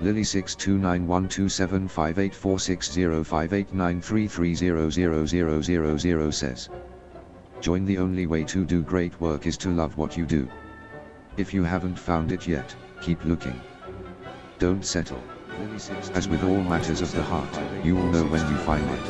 Lily 6291275846058933000000 says, join. The only way to do great work is to love what you do. If you haven't found it yet, keep looking. Don't settle. As with all matters of the heart, you will know when you find it.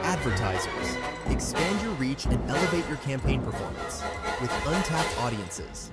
Advertisers. Expand your reach and elevate your campaign performance with untapped audiences.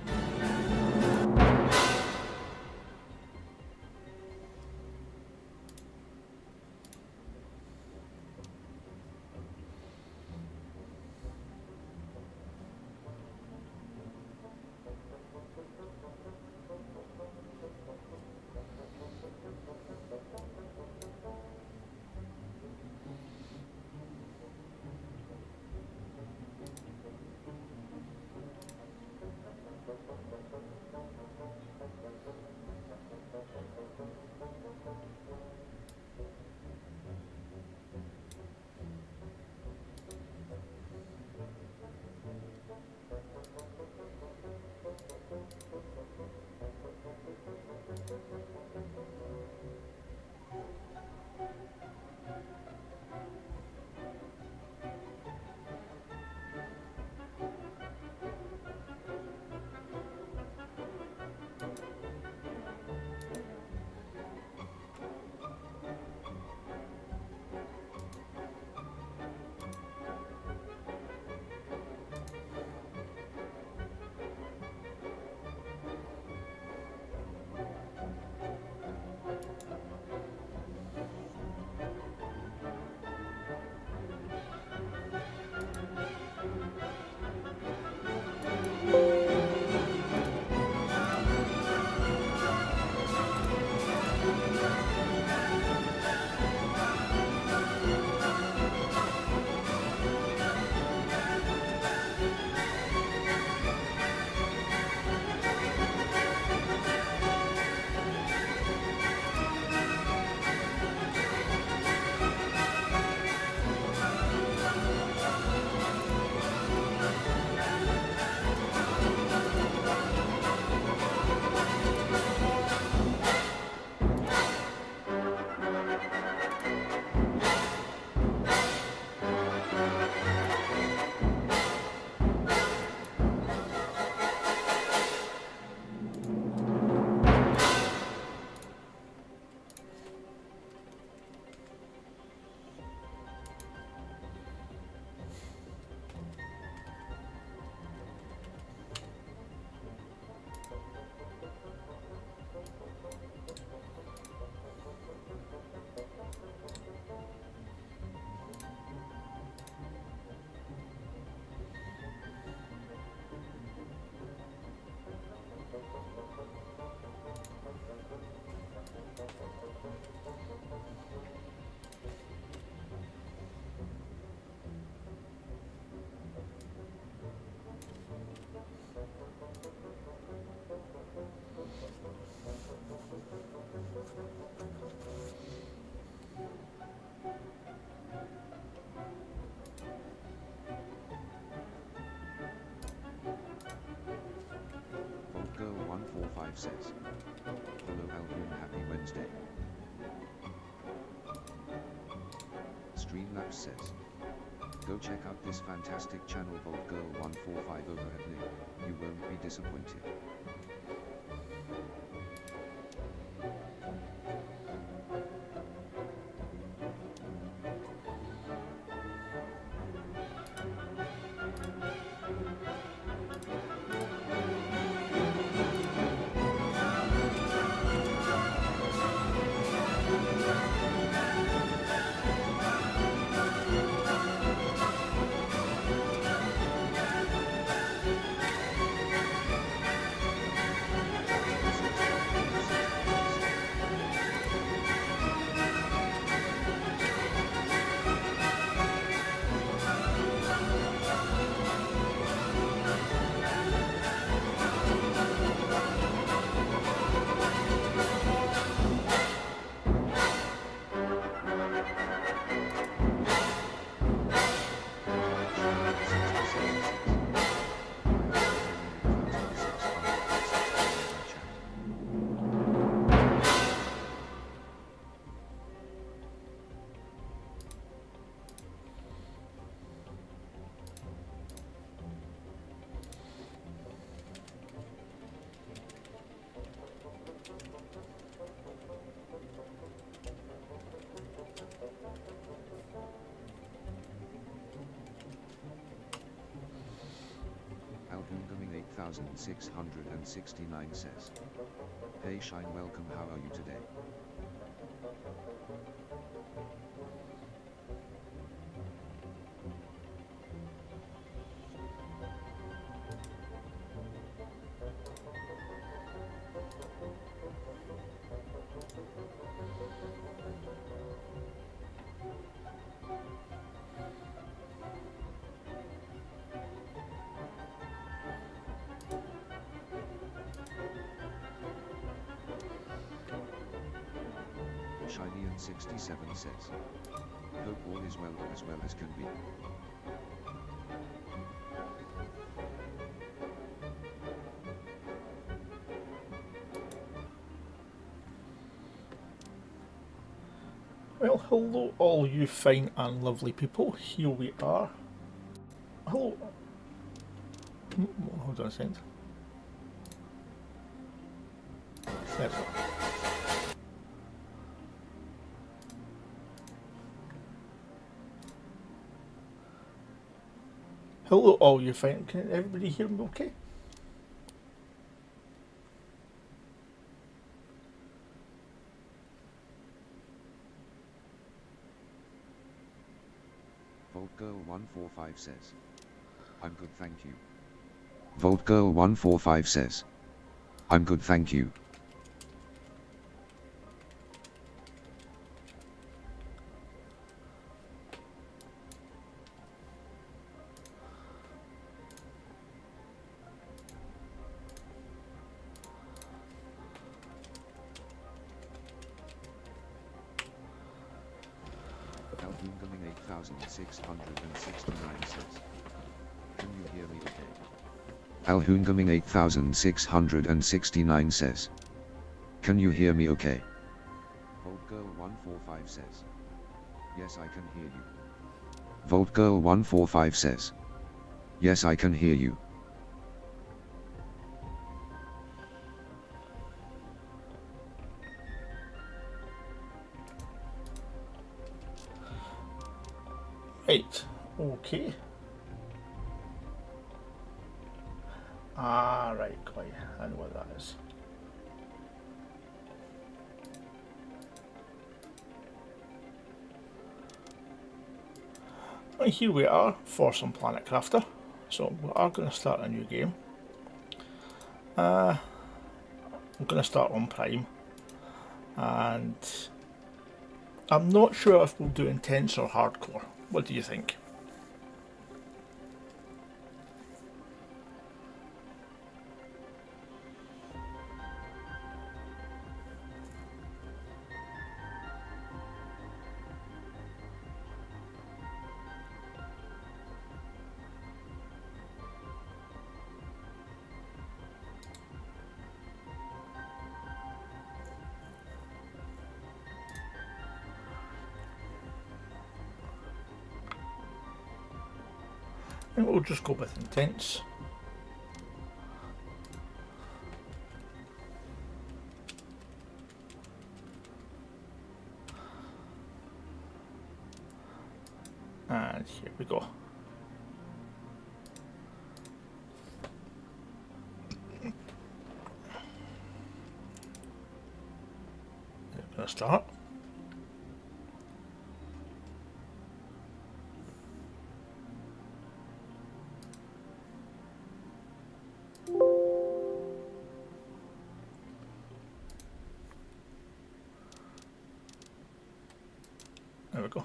Says, hello Alvin, happy Wednesday. Streamlabs says, go check out this fantastic channel Vault Girl 145 overhead link, you won't be disappointed. Algoongaming 8669 says, "Hey Shine, welcome, how are you today?" Shinian67 says, "Hope all is well as can be." Well, hello all you fine and lovely people, here we are. Hello. Hold on a second. There we go. Hello all you fine, can everybody hear me okay? VoltGirl145 says, "I'm good, thank you." VoltGirl145 says, "I'm good, thank you." Algoongaming 8669 says, "Can you hear me okay?" Alhoongaming 8669 says, "Can you hear me okay?" VoltGirl145 says, "Yes, I can hear you." VoltGirl145 says, "Yes, I can hear you." Right, okay. Ah, right, quite. I know what that is. Right, here we are for some Planet Crafter. So we are going to start a new game. I'm going to start on Prime. And I'm not sure if we'll do intense or hardcore. What do you think? I think we'll just go with intense. And here we go. We're going to start. There we go.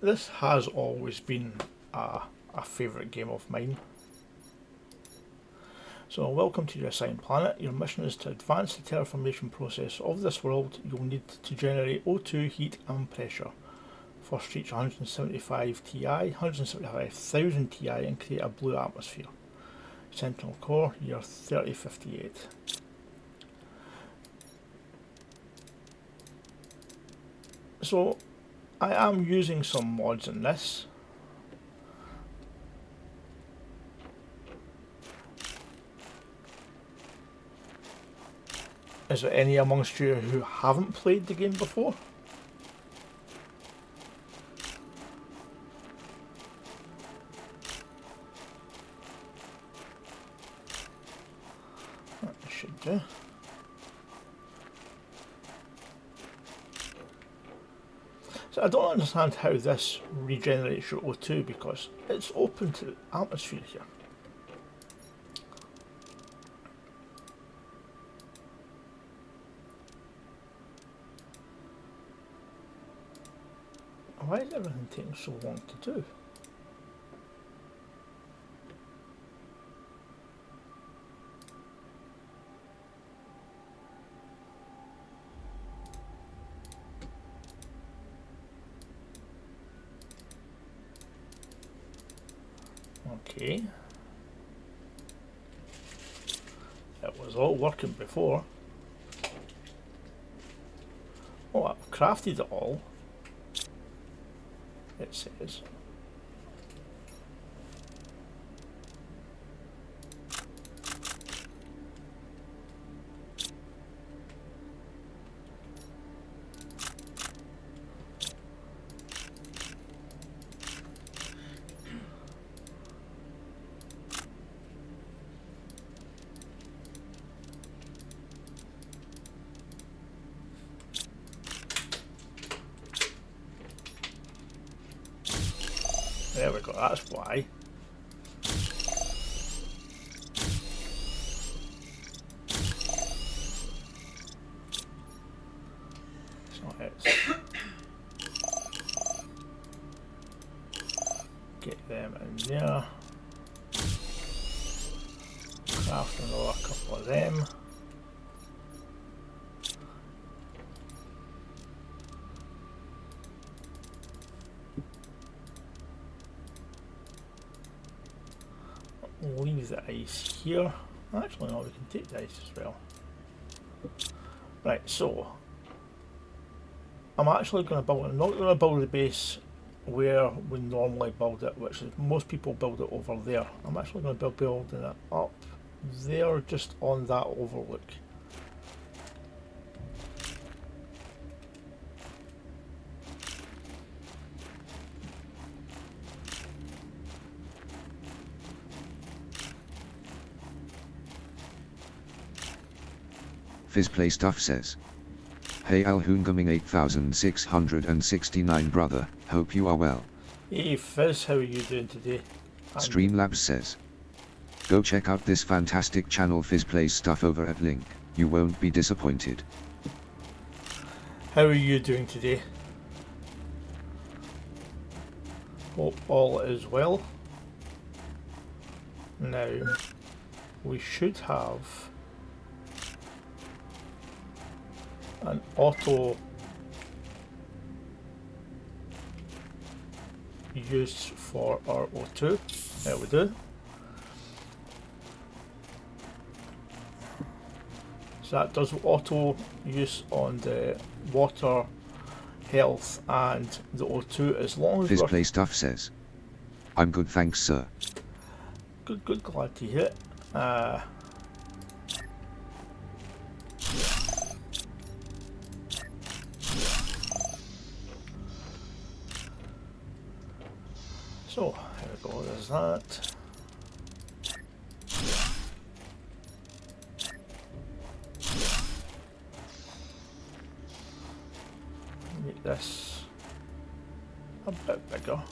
This has always been a favourite game of mine. So welcome to your assigned planet. Your mission is to advance the terraformation process of this world. You'll need to generate O2, heat and pressure. First reach 175 Ti, 175,000 Ti and create a blue atmosphere. Central core, year 3058. So I am using some mods in this. Is there any amongst you who haven't played the game before? That should do. So I don't understand how this regenerates your O2 because it's open to the atmosphere here. Why is everything taking so long to do? Okay. It was all working before. Oh, I've crafted it all. It says. There we go, that's why. So let's get them in there. Craft another couple of them. Leave the ice here. Actually, no, we can take the ice as well. Right, so I'm actually going to build. I'm not going to build the base where we normally build it, which is most people build it over there. I'm actually going to be building it up there, just on that overlook. Fizzplay Stuff says, "Hey Alhoongoming 8669 brother, hope you are well." Hey Fizz, how are you doing today? Streamlabs says, "Go check out this fantastic channel Fizzplays Stuff over at link, you won't be disappointed." How are you doing today? Hope all is well. Now, we should have an auto use for our O2. There we do. So that does auto use on the water, health and the O2 as long as Fizzplay Stuff says, "I'm good thanks sir." Good, glad to hear it. So, here we go, there's that. Make this a bit bigger.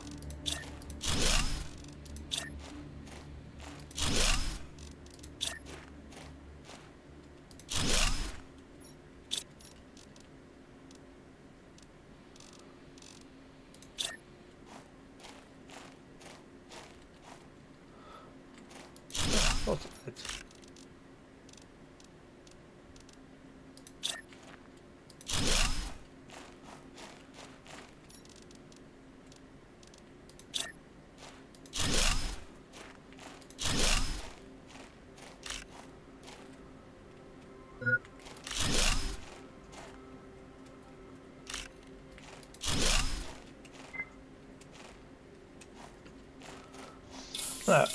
Now,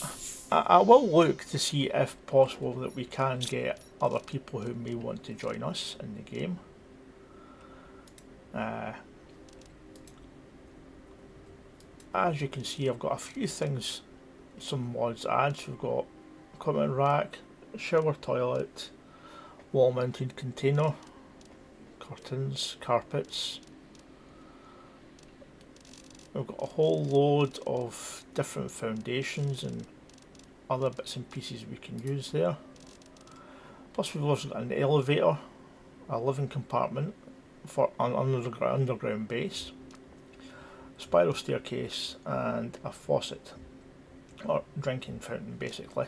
I will look to see if possible that we can get other people who may want to join us in the game. As you can see, I've got a few things, some mods adds. We've got equipment rack, shower toilet, wall mounted container, curtains, carpets. We've got a whole load of different foundations and other bits and pieces we can use there. Plus we've also got an elevator, a living compartment for an underground base, spiral staircase and a faucet, or drinking fountain basically.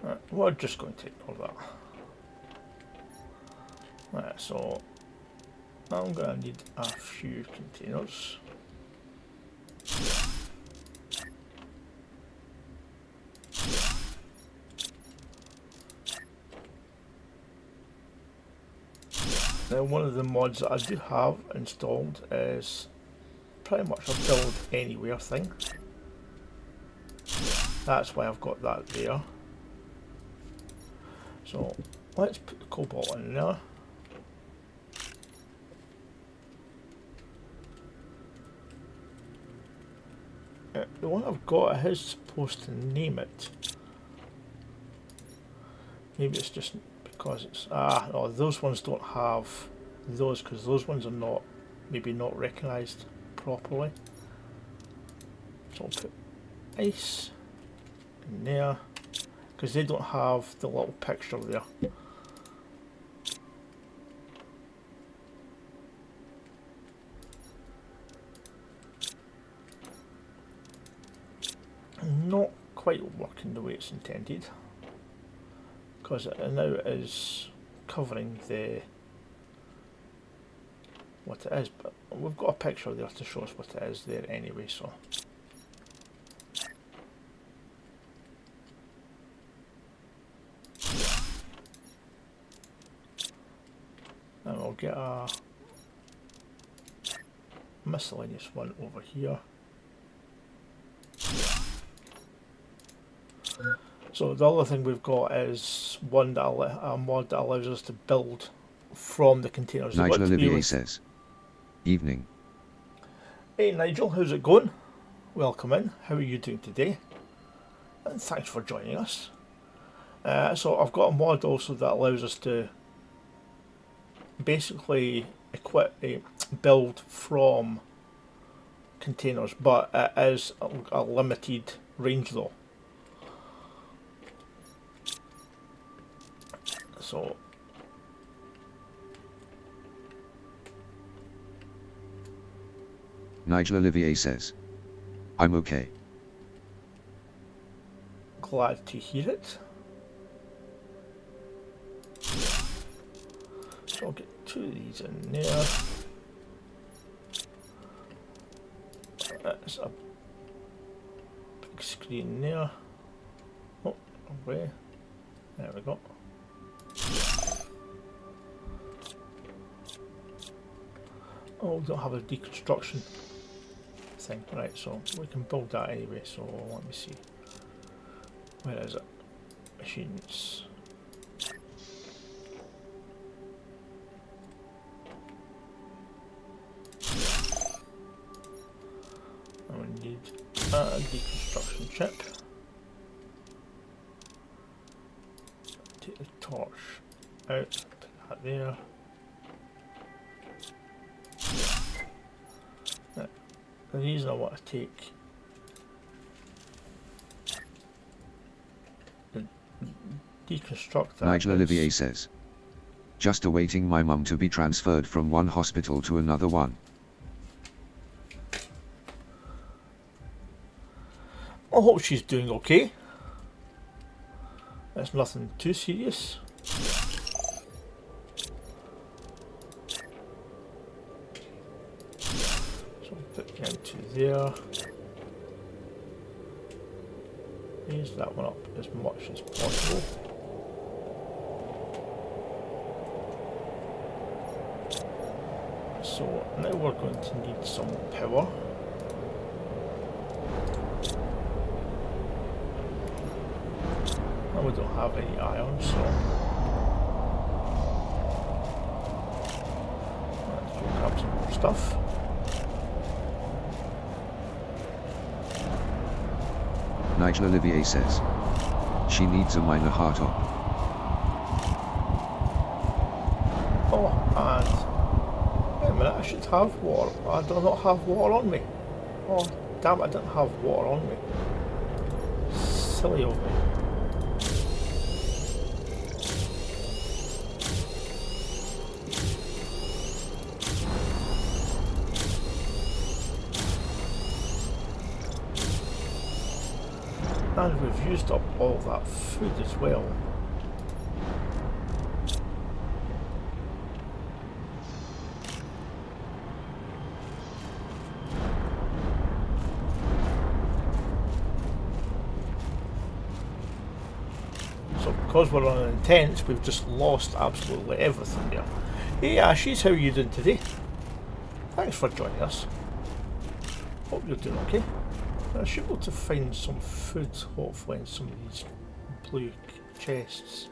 Right, we're just going to ignore that. Right, so I'm going to need a few containers. Now one of the mods that I do have installed is pretty much a build anywhere thing. That's why I've got that there. So let's put the cobalt in there. The one I've got, I is supposed to name it. Maybe it's just because it's no, those ones don't have those because those ones are not not recognised properly. So I'll put ice in there because they don't have the little picture there. Not quite working the way it's intended because it now is covering the what it is, but we've got a picture there to show us what it is there anyway, so and we'll get a miscellaneous one over here. So the other thing we've got is one that a mod that allows us to build from the containers. Nigel Olivier says, "Evening." Hey Nigel, how's it going? Welcome in. How are you doing today? And thanks for joining us. So I've got a mod also that allows us to basically build from containers, but it is a limited range though. So Nigel Olivier says, "I'm okay." Glad to hear it. So I'll get two of these in there. That's a big screen there. Oh, away. There we go. Oh, we don't have a deconstruction thing. Right, so we can build that anyway, so let me see. Where is it? Machines. And we need a deconstruction chip. Take the torch out, put that there. The reason I want to take the deconstruct that Nigel Olivier says, "Just awaiting my mum to be transferred from one hospital to another one." I hope she's doing okay. It's nothing too serious. Put into there. Raise that one up as much as possible. So now we're going to need some power. And we don't have any iron, so let's go grab some more stuff. Nigel Olivier says she needs a minor heart op. Oh, and wait a minute, I should have water. I do not have water on me. Oh, damn, I didn't have water on me. Silly of me. And we've used up all that food as well. So because we're on intense, we've just lost absolutely everything there. Hey Ashes, how are you doing today? Thanks for joining us. Hope you're doing okay. I should be able to find some food, hopefully, in some of these blue chests.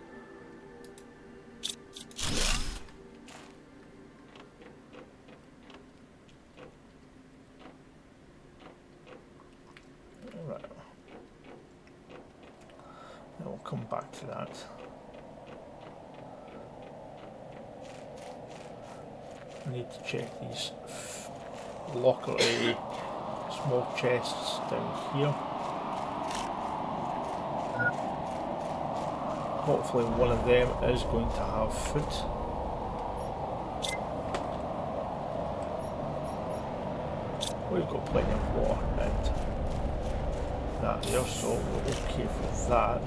Right. Then we'll come back to that. I need to check these locker area. Small chests down here. Hopefully one of them is going to have food. We've got plenty of water and that there, so we're okay for that.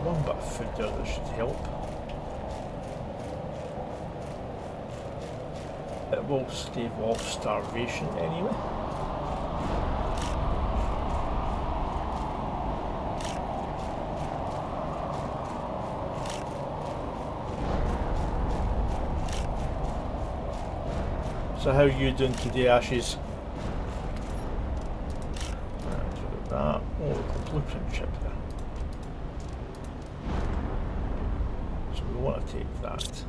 One bit of food there that should help. It will stave off starvation anyway. So how are you doing today, Ashes? Right, that. Oh, the blueprint chip there. We want to take that.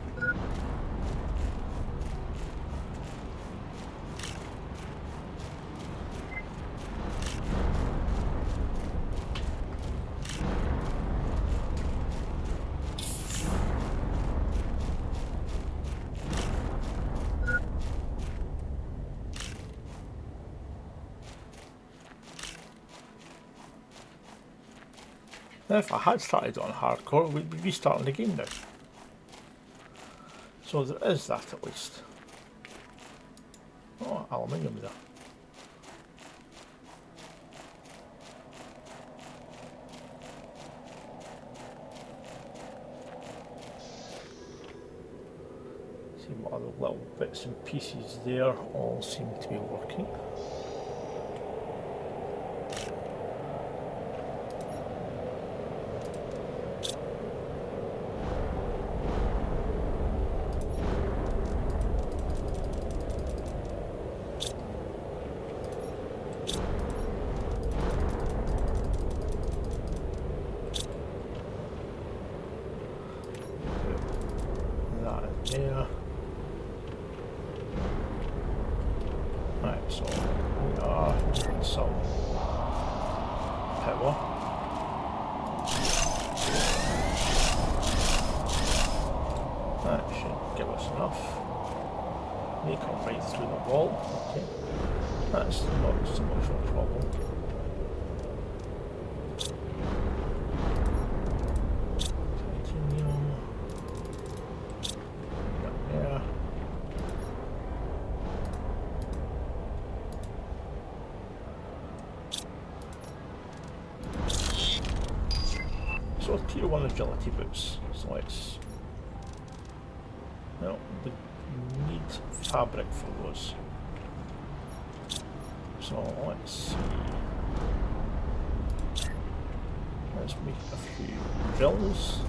Now if I had started on hardcore, we'd be restarting the game now. So there is that at least. Oh, aluminium there. See what other little bits and pieces there all seem to be working. There. Right, so we are doing some power. That should give us enough. They come right through the wall. Okay, that's not so much of a problem. So tier 1 agility boots, so let's, well, we need fabric for those. So let's see, Let's make a few drills.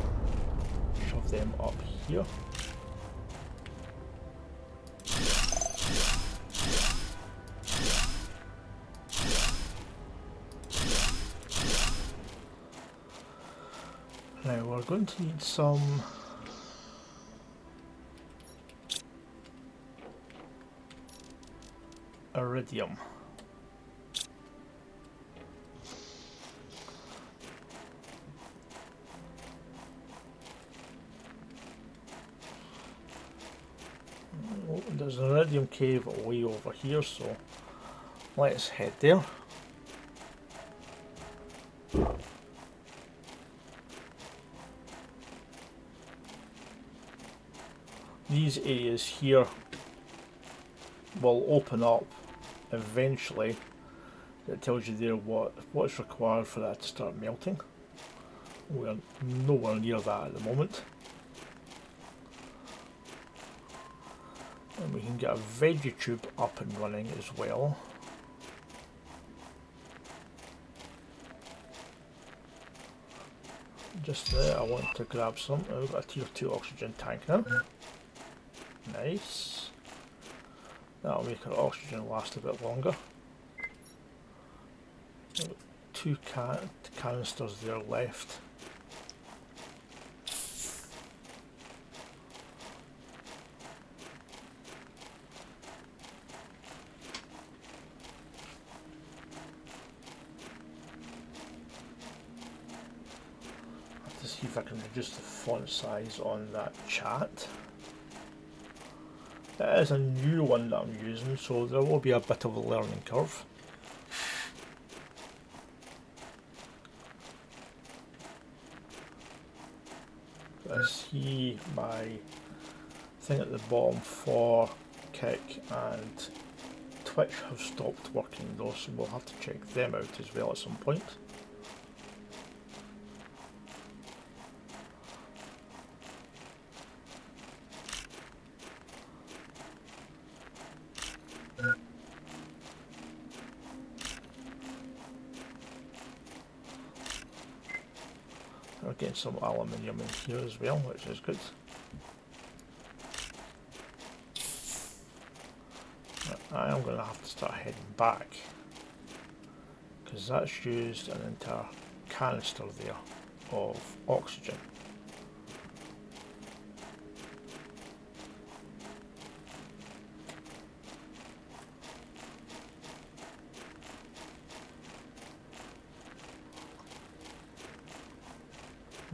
Shove them up here. Now we're going to need some iridium. Oh, there's an iridium cave way over here, so let's head there. These areas here will open up eventually. It tells you there what's required for that to start melting. We're nowhere near that at the moment. And we can get a veggie tube up and running as well. Just there, I want to grab some. We've got a tier 2 oxygen tank now. Nice. That'll make our oxygen last a bit longer. Two canisters there left. Have to see if I can reduce the font size on that chat. It is a new one that I'm using, so there will be a bit of a learning curve. I see my thing at the bottom for Kick and Twitch have stopped working though, so we'll have to check them out as well at some point. We're getting some aluminium in here as well, which is good. I am going to have to start heading back because that's used an entire canister there of oxygen.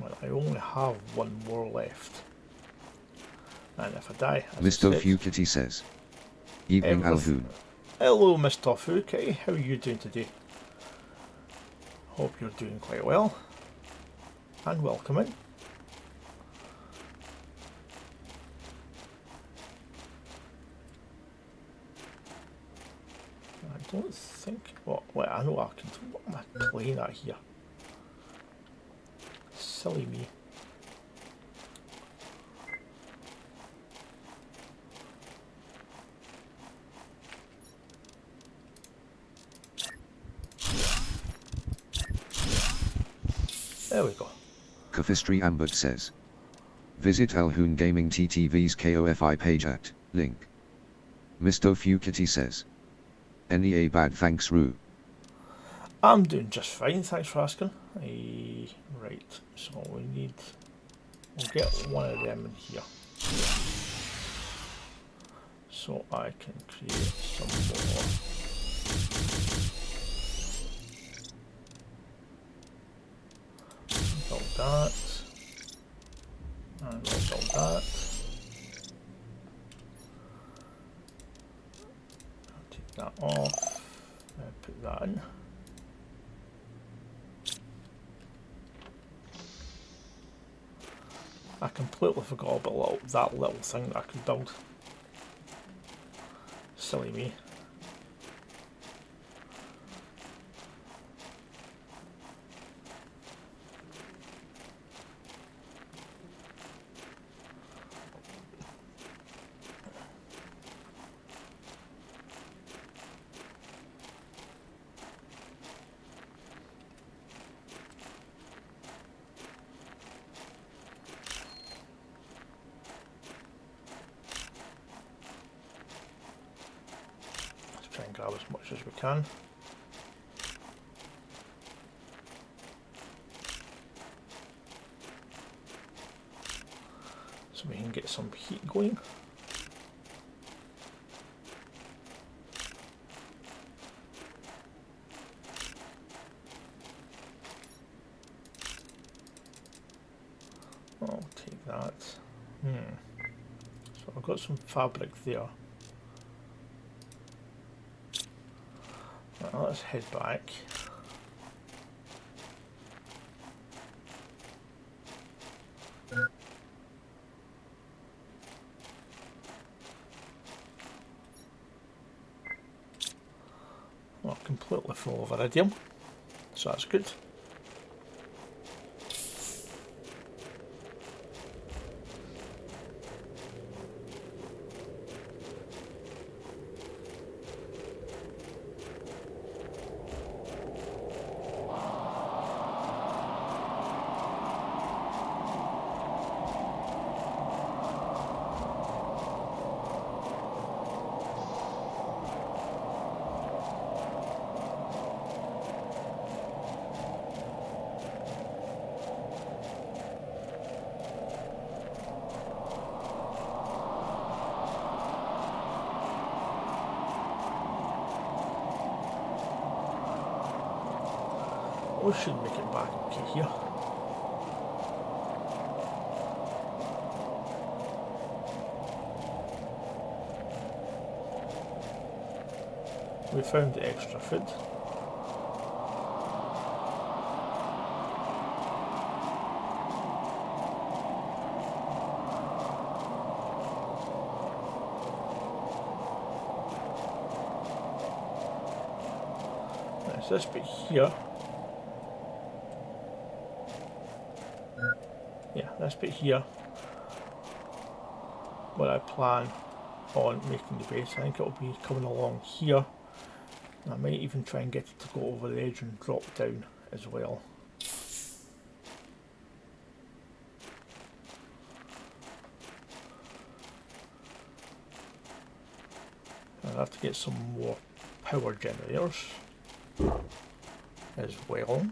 Well, I only have one more left, and if I die, Mr. Fukity says, "Evening, Alhoon." Hello, Mr. Fukity. How are you doing today? Hope you're doing quite well, and welcome in. I don't think. Well, I know I can. What am I playing at here? Silly me. There we go. Kafistry Ambert says, "Visit Alhoon Gaming TTV's KOFI page at link." Mr. Fukity says, "NEA bad thanks Roo." I'm doing just fine, thanks for asking. Right, so we'll get one of them in here. So I can create some more. Build that. And we'll build that. I'll take that off. Put that in. I completely forgot about that little thing that I could build. Silly me. grab as much as we can. So we can get some heat going. I'll take that. So I've got some fabric there. Right, let's head back. Well, completely full of iridium, so that's good. We should make it back okay here. We found the extra food. There's this bit here. Yeah, this bit here where I plan on making the base. I think it'll be coming along here. I might even try and get it to go over the edge and drop down as well. I'll have to get some more power generators as well.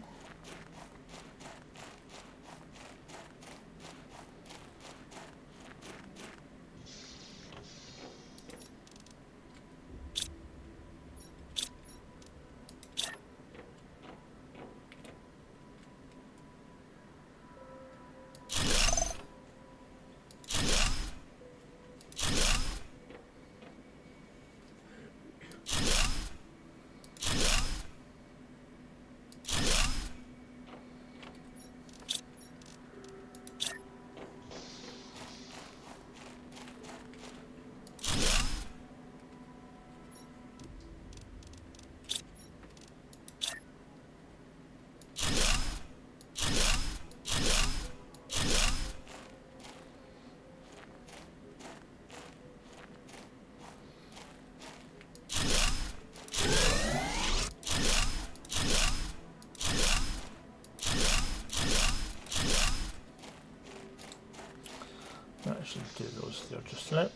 I should do those there just now.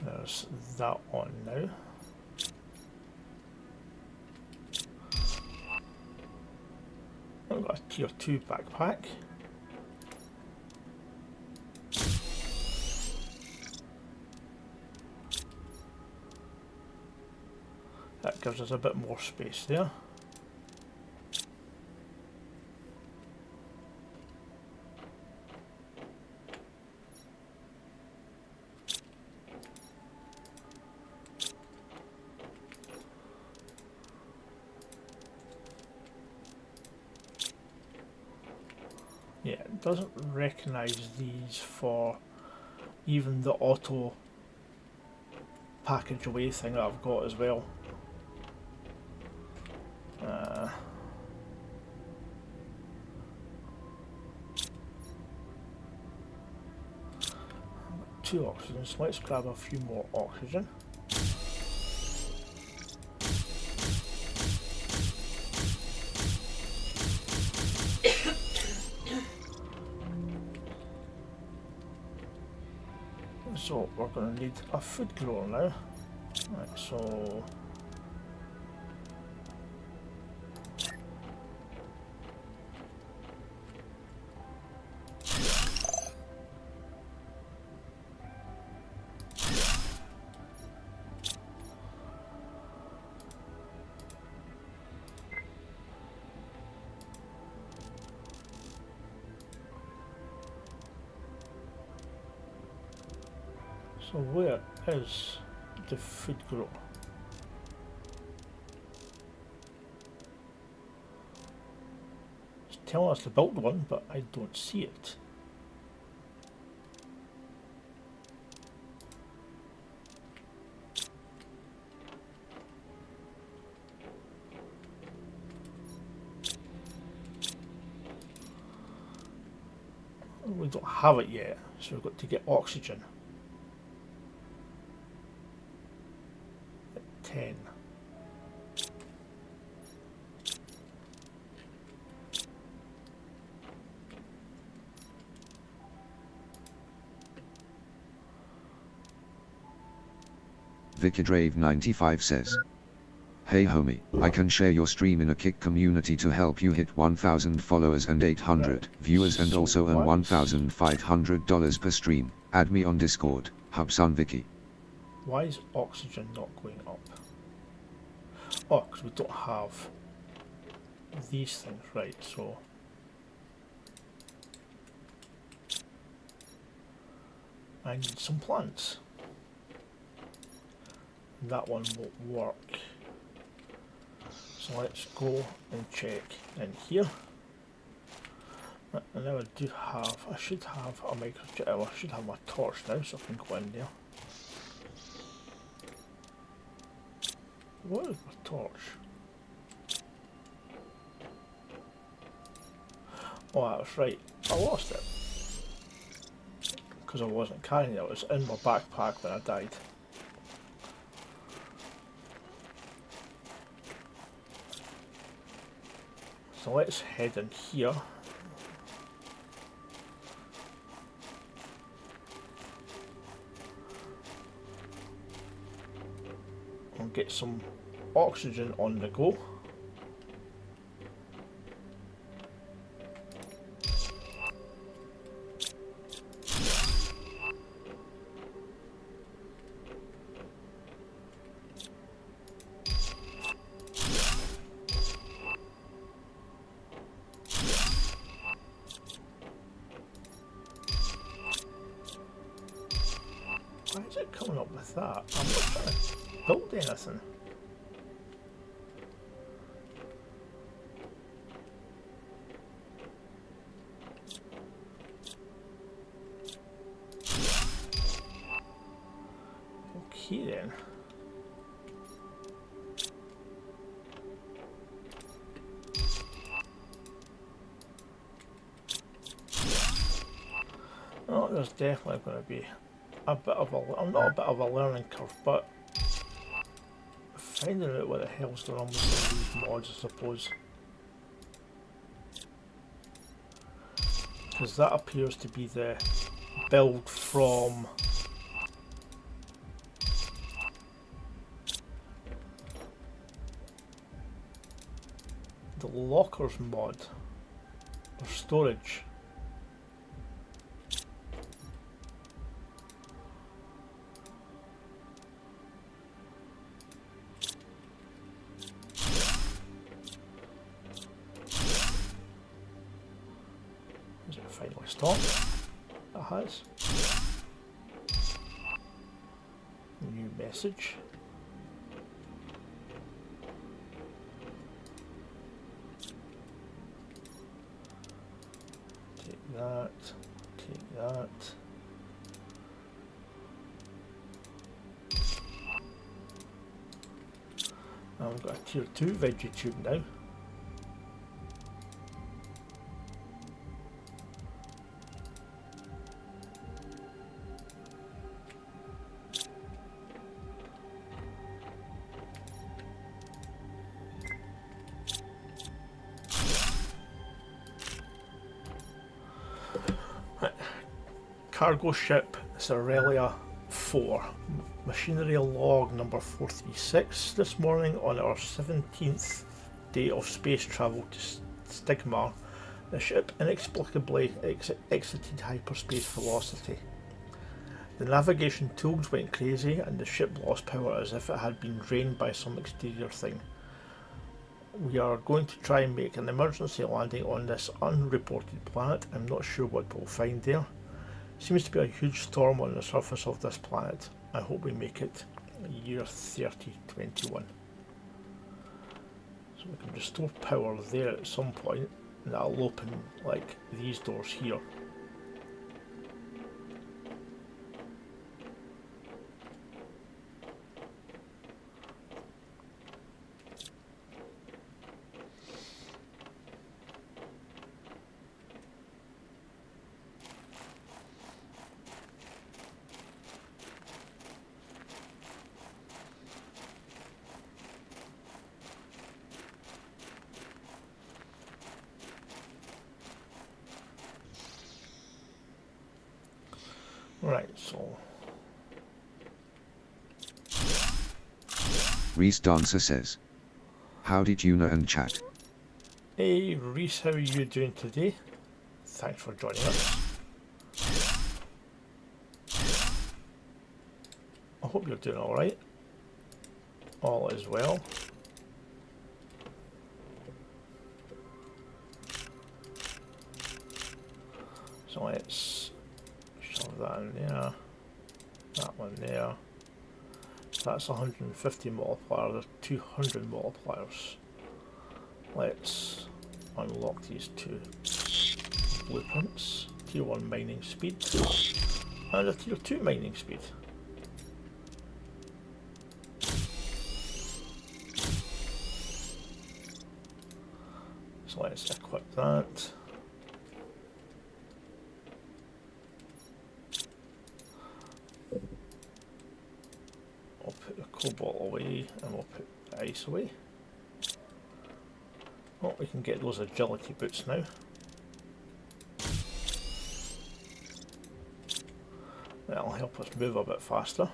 There's that on now. I've got a tier 2 backpack. That gives us a bit more space there. Yeah, it doesn't recognise these for even the auto package away thing that I've got as well. Two oxygen, so let's grab a few more oxygen. So we're going to need a food grower now. Right, so where is the food grower? It's telling us to build one, but I don't see it. We don't have it yet, so we've got to get oxygen. 10. VickyDrave95 says, "Hey homie, I can share your stream in a Kick community to help you hit 1,000 followers and 800 viewers and also earn $1,500 per stream. Add me on Discord, Hubsun Vicky." Why is oxygen not going up? Oh, because we don't have these things, right, so I need some plants. That one won't work. So let's go and check in here. And now I should have a microchip, I should have my torch now, so I can go in there. What is my torch? Oh, that's right, I lost it. Because I wasn't carrying it, it was in my backpack when I died. So let's head in here. And get some oxygen on the go. Why is it coming up with that? I'm not trying to build anything. Okay then. Oh, there's definitely going to be a bit of a, not a bit of a learning curve, but finding out what the hell's going on with some of these mods, I suppose. Because that appears to be the build from the lockers mod, or storage. Is it finally stopped? It has. New message. Take that. Take that. I've got a tier 2 vegetube now. Cargo ship Cerelia 4. Machinery log number 436. This morning on our 17th day of space travel to Stigma, the ship inexplicably exited hyperspace velocity. The navigation tools went crazy and the ship lost power as if it had been drained by some exterior thing. We are going to try and make an emergency landing on this unreported planet. I'm not sure what we'll find there. Seems to be a huge storm on the surface of this planet. I hope we make it year 3021. So we can restore power there at some point, and that'll open like these doors here. Right, so Reese Dancer says, howdy Tuna and chat. hey Reese, how are you doing today? Thanks for joining us. I hope you're doing alright. All is well. So let's shove that in there, that one there. That's 150 multiplier, there's 200 multipliers. Let's unlock these two blueprints. Tier 1 mining speed and a tier 2 mining speed. So let's equip that. I'll put the cobalt away and we'll put the ice away. Oh, we can get those agility boots now. That'll help us move a bit faster.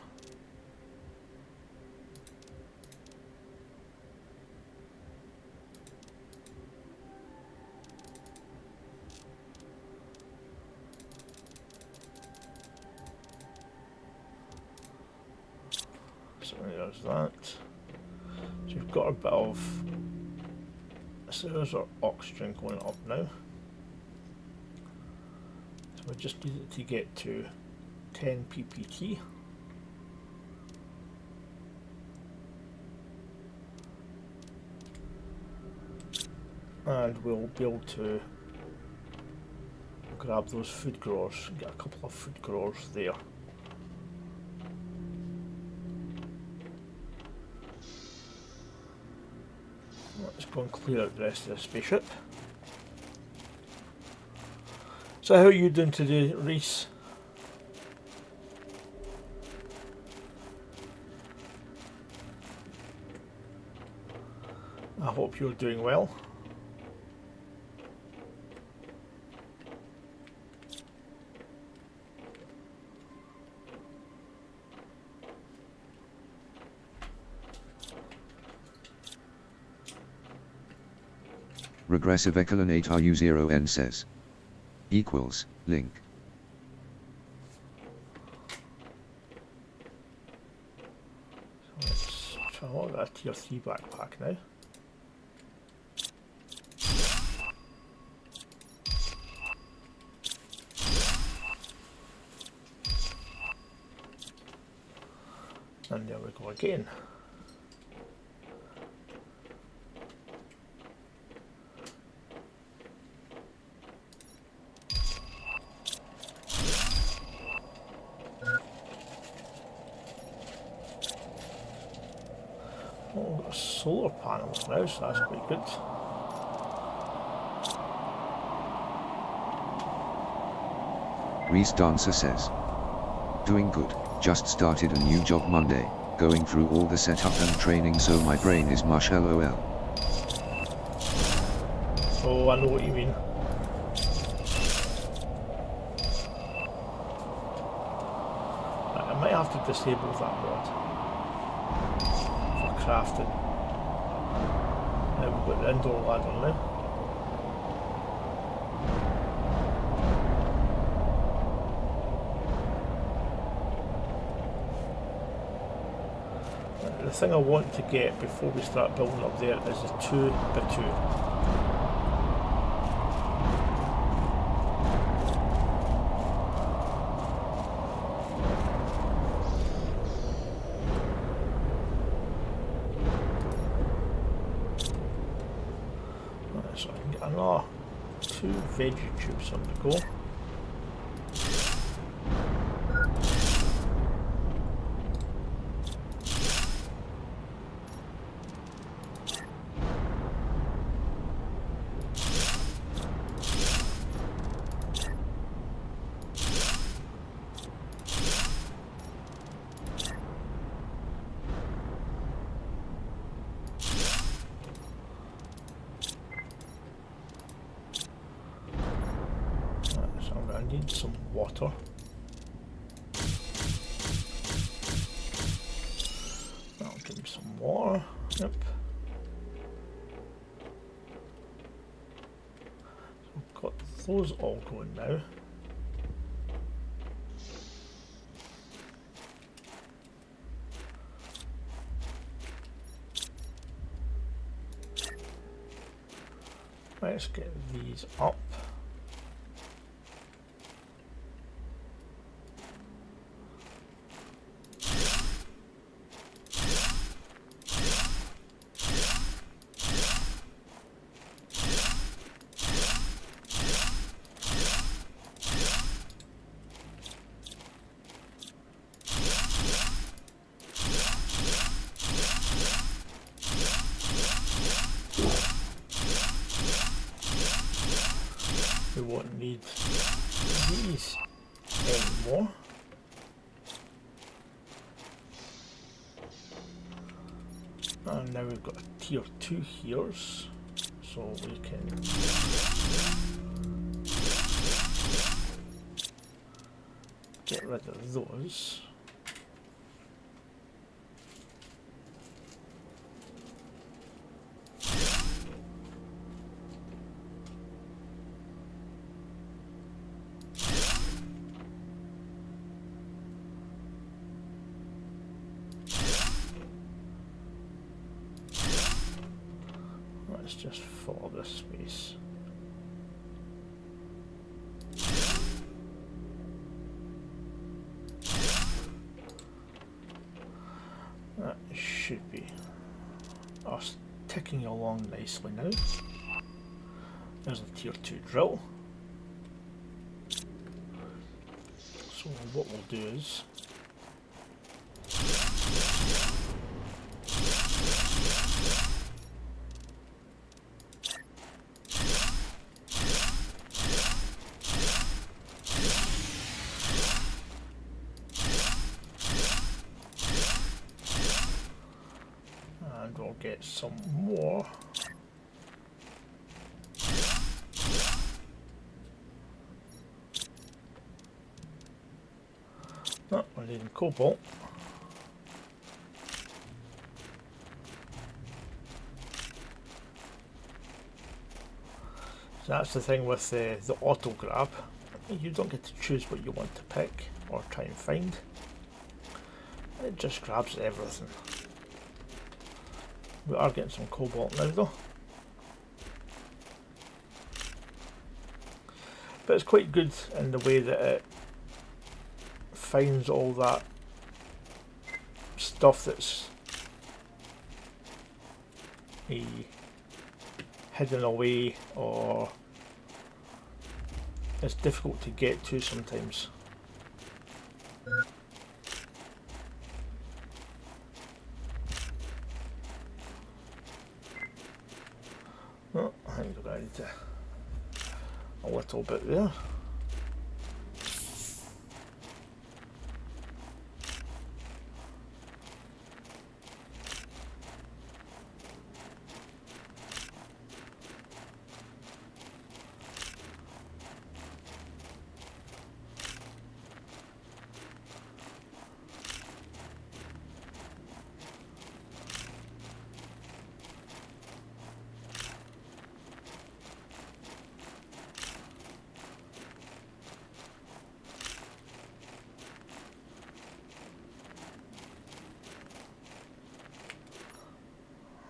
So there's that. So we've got a bit of, so there's our oxygen going up now. So we just need it to get to 10 ppt. And we'll be able to grab those food growers, get a couple of food growers there. Let's go and clear out the rest of the spaceship. So how are you doing today, Reese? I hope you're doing well. Regressive Echelonate RU0N says, equals, link. So let's try all that tier 3 backpack now. And there we go again. Oh, we've got solar panels now, so that's quite good. Reese Dancer says, doing good, just started a new job Monday, going through all the setup and training so my brain is mush lol. Oh, I know what you mean. I might have have to disable that mod for crafting. Now we've got the indoor ladder now. The thing I want to get before we start building up there is the 2x2. So I can get another 2 veggie tubes on the go. I need some water. That'll give me some water. Yep. So I've got those all going now. Let's get these up. We won't need these anymore. And now we've got a tier 2 here, so we can get rid of those. Let's just follow this space. That should be us ticking along nicely now. There's a tier 2 drill. So what we'll do is we'll get some more. Oh, we're needing cobalt. So that's the thing with the auto grab. You don't get to choose what you want to pick or try and find. It just grabs everything. We are getting some cobalt now though. But it's quite good in the way that it finds all that stuff that's hidden away or it's difficult to get to sometimes. Oh, I think we're going to a little bit there.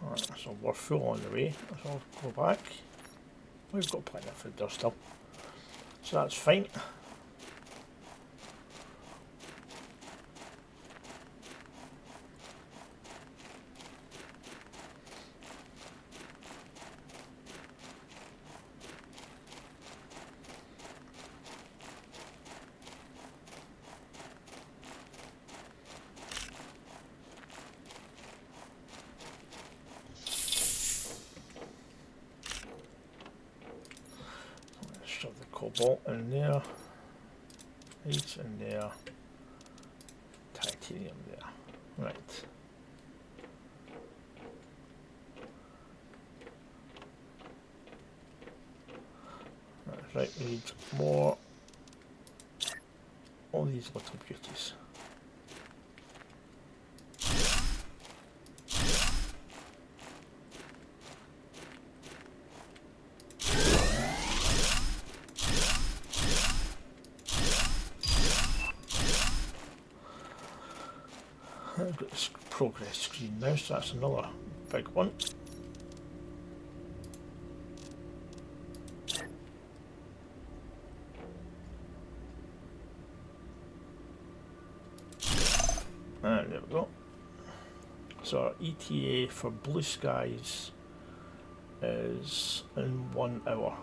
Right, so we're full on the way, so I'll go back. We've got plenty of food there still, so that's fine. Shove the cobalt in there, eight in there, titanium there. Right. That's right, we need more. All these little beauties. I've got this progress screen now, so that's another big one. And there we go. So our ETA for blue skies is in 1 hour.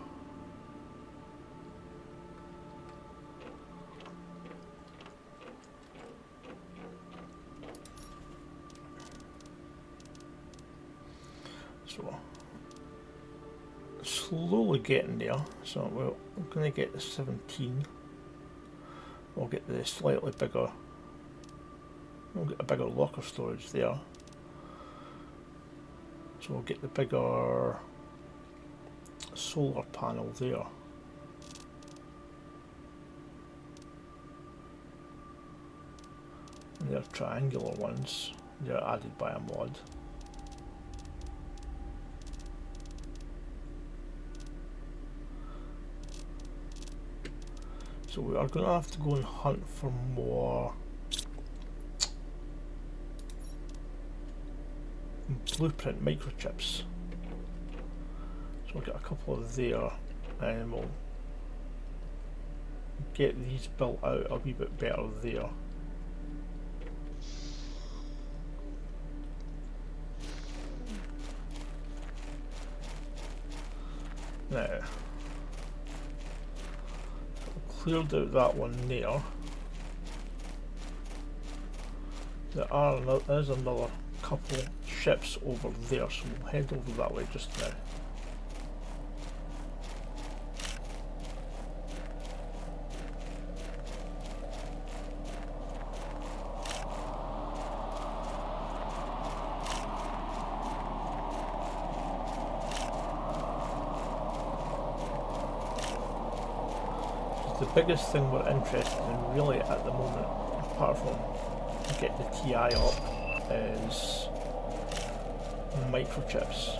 So slowly getting there. So we're going to get the 17. We'll get the slightly bigger. We'll get a bigger locker storage there. So we'll get the bigger solar panel there. And they're triangular ones. They're added by a mod. So we are going to have to go and hunt for more blueprint microchips. So we'll get a couple of there and we'll get these built out a wee bit better there. Now, cleared out that one there. There's another couple ships over there, so we'll head over that way just now. The biggest thing we're interested in really at the moment, apart from getting the TI up, is microchips.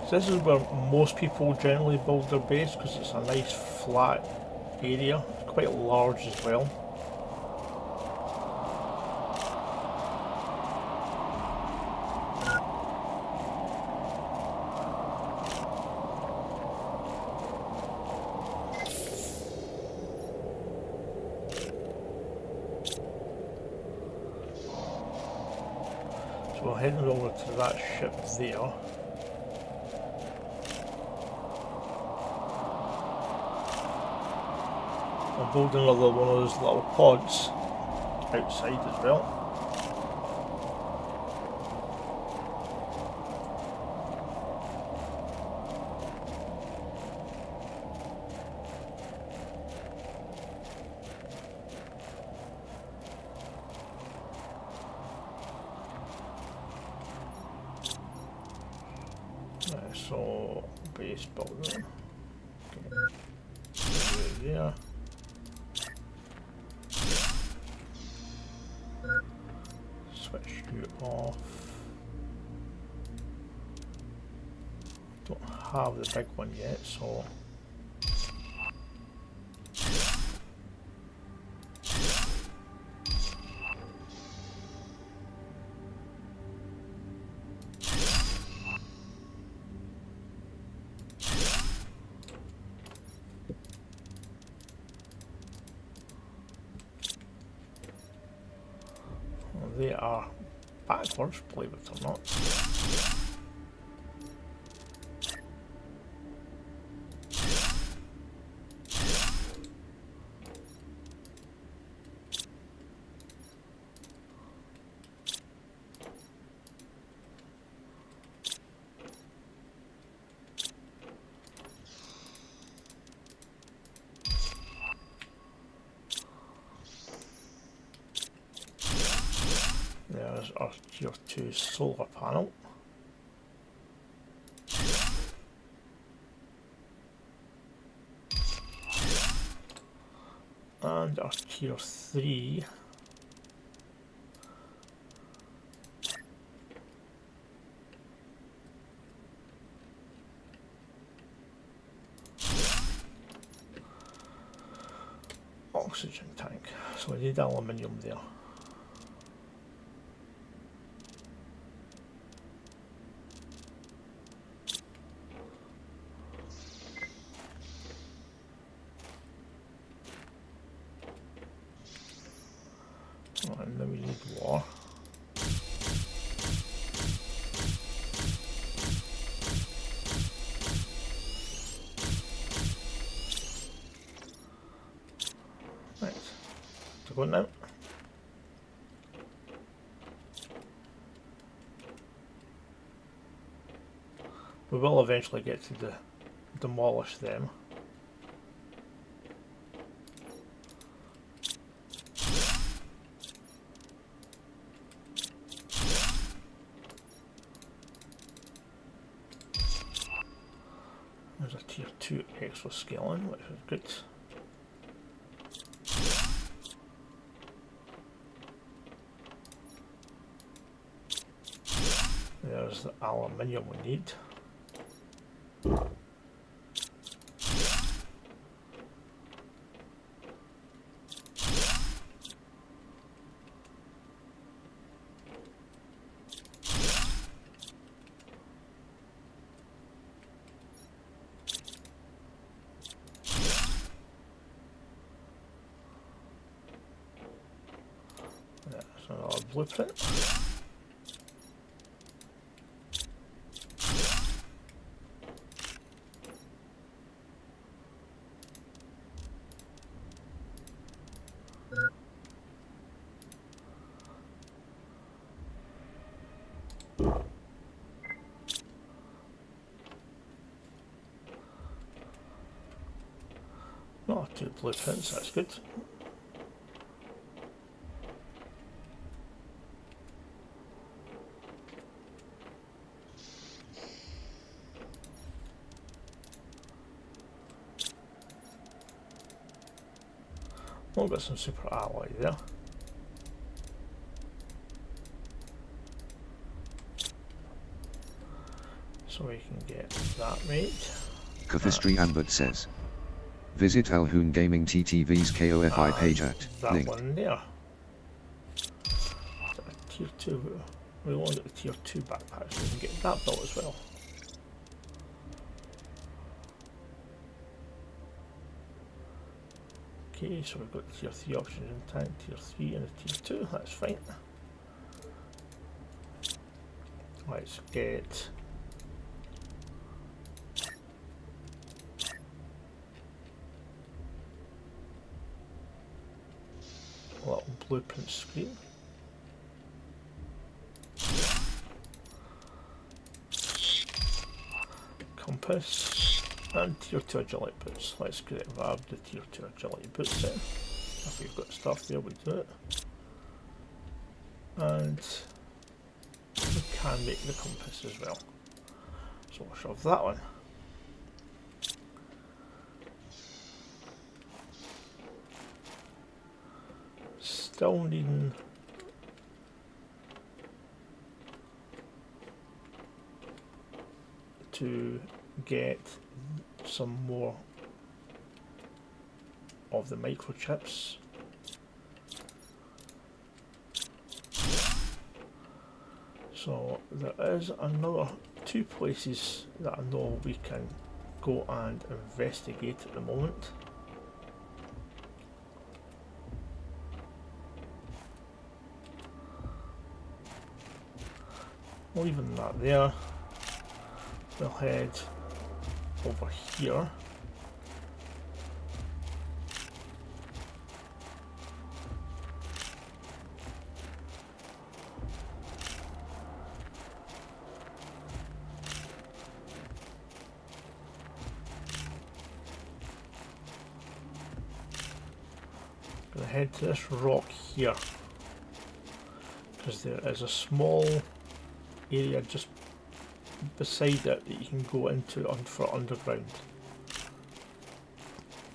So this is where most people generally build their base because it's a nice flat area, quite large as well. So we're heading over to that ship there. I'm building another one of those little pods outside as well. So base building. Yeah. Switch you off. Don't have the big one yet, so they are backwards, believe it or not. There's our tier 2 solar panel. And our tier 3 oxygen tank. So we need aluminium there. And then we need water. Right, to go now. We will eventually get to demolish them. There's a tier 2 exoskeleton, which is good. There's the aluminium we need. There's another blueprint. Oh, 2 blueprints, that's good. We've got some super alloy there. So we can get that made. Kathistry Ambert says, visit Alhoon Gaming TTV's KOFI page at that link. one there. Tier 2, we want to get the tier 2 backpack so we can get that built as well. Okay, so we've got the tier 3 oxygen tank, tier 3 and a tier 2, that's fine. Let's get a little blueprint screen. Compass and tier 2 agility boots. Let's grab the tier 2 agility boots then. If we've got stuff there, we do it. And we can make the compass as well. So we'll shove that one. Still needing to get some more of the microchips. So there is another 2 places that I know we can go and investigate at the moment. Leaving that there, we'll head over here. Gonna head to this rock here, because there is a small area just beside it that you can go into for underground.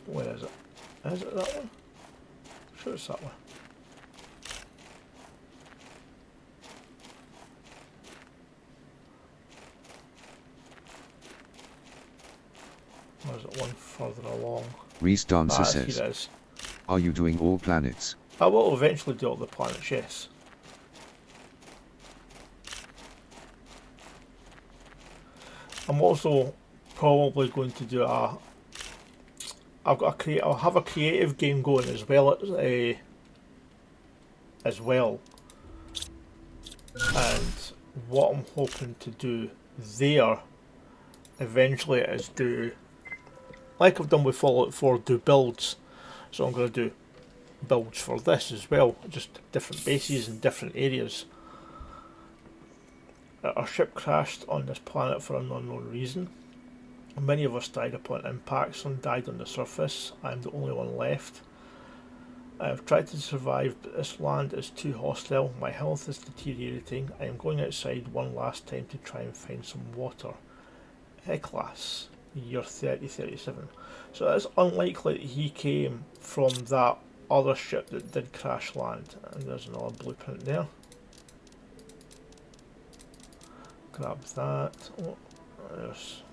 Where is it? Is it that one? Sure it's that one. Or is it one further along? Reese Dancer Here says, it is. are you doing all planets? I will eventually do all the planets, yes. I'm also probably going to do I'll have a creative game going as well and what I'm hoping to do there eventually is do, like I've done with Fallout 4, do builds. So I'm going to do builds for this as well, just different bases in different areas. Our ship crashed on this planet for an unknown reason. Many of us died upon impact, some died on the surface. I'm the only one left. I have tried to survive, but this land is too hostile. My health is deteriorating. I am going outside one last time to try and find some water. Class, year 3037. So it's unlikely that he came from that other ship that did crash land. And there's another blueprint there. Grab that. Oh, there's.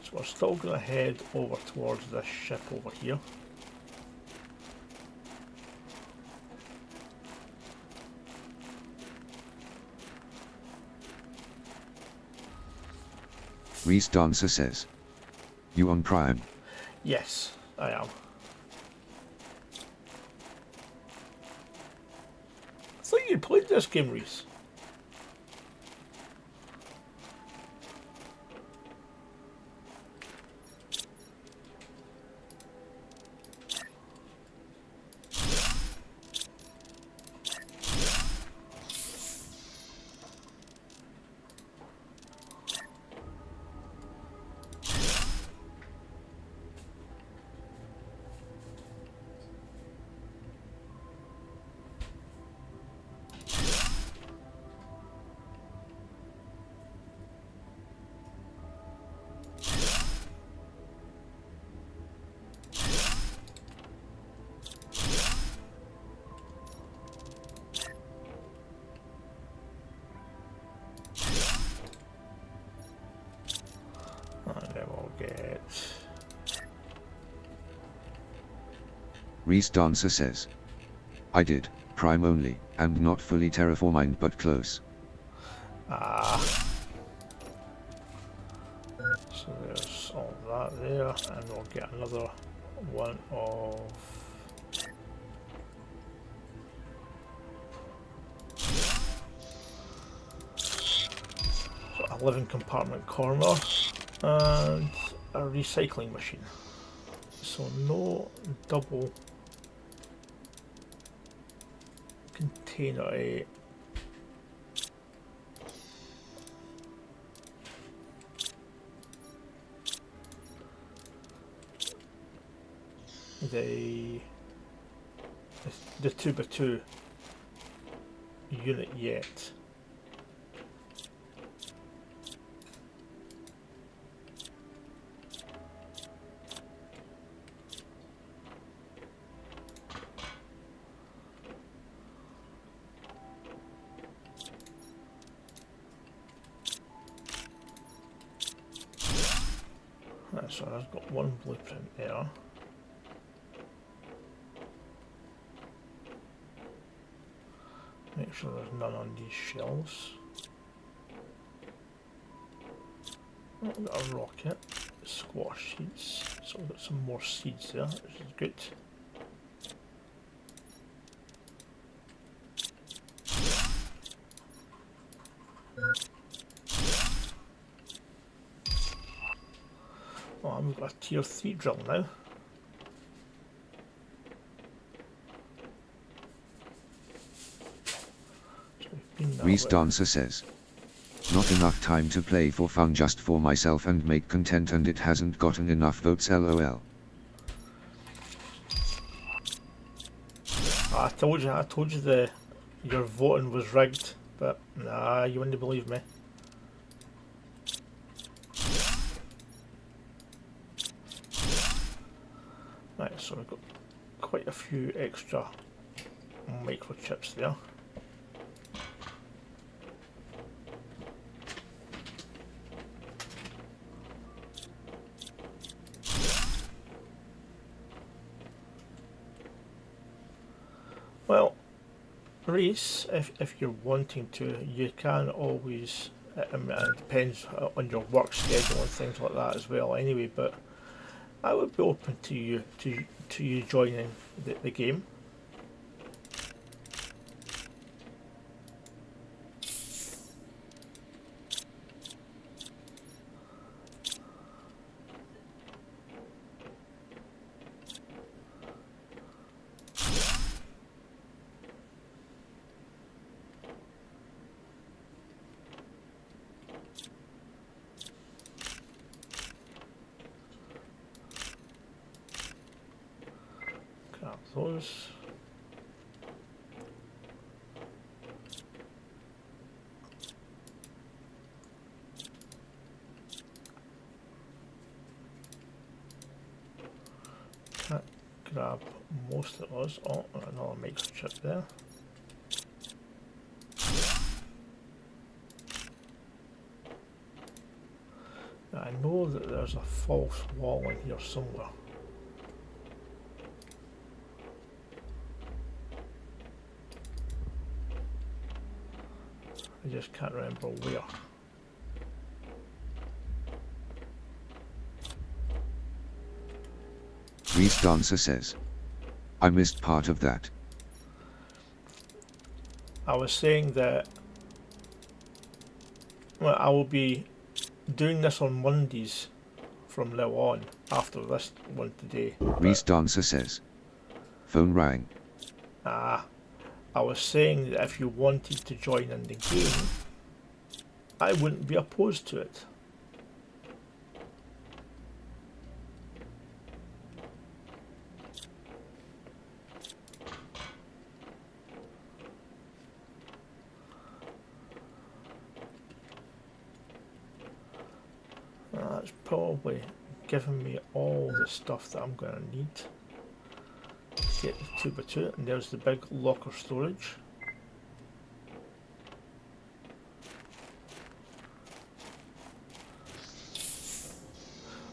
So we're still going to head over towards this ship over here. Reese Dancer says, you on Prime? Yes, I am. I thought you played this game, Reese. And then we'll get... Reese Dancer says, I did, Prime only, and not fully terraforming but close. So there's all that there, and we'll get another one of... So a living compartment corner, and a recycling machine. So no double container. The 2x2 unit yet. So I've got one blueprint there. Make sure there's none on these shelves. Oh, we've got a rocket, squash seeds, so we've got some more seeds there, which is good. Oh, and we've got a tier 3 drill now. So we've been that Reese way. Dancer says, not enough time to play for fun, just for myself and make content, and it hasn't gotten enough votes, lol. I told you your voting was rigged, but nah, you wouldn't believe me. Right, so we've got quite a few extra microchips there. Well, Reese, if you're wanting to, you can always, I mean, it depends on your work schedule and things like that as well anyway, but I would be open to you joining the game. Grab those. Can't grab most of those. Oh, another microchip there. Now, I know that there's a false wall in here somewhere. I just can't remember where. Reese Dancer says, I missed part of that. I was saying that, well, I will be doing this on Mondays from now on after this one today. Reese Dancer says, phone rang. I was saying that if you wanted to join in the game, I wouldn't be opposed to it. That's probably giving me all the stuff that I'm going to need. Get the 2x2, and there's the big locker storage.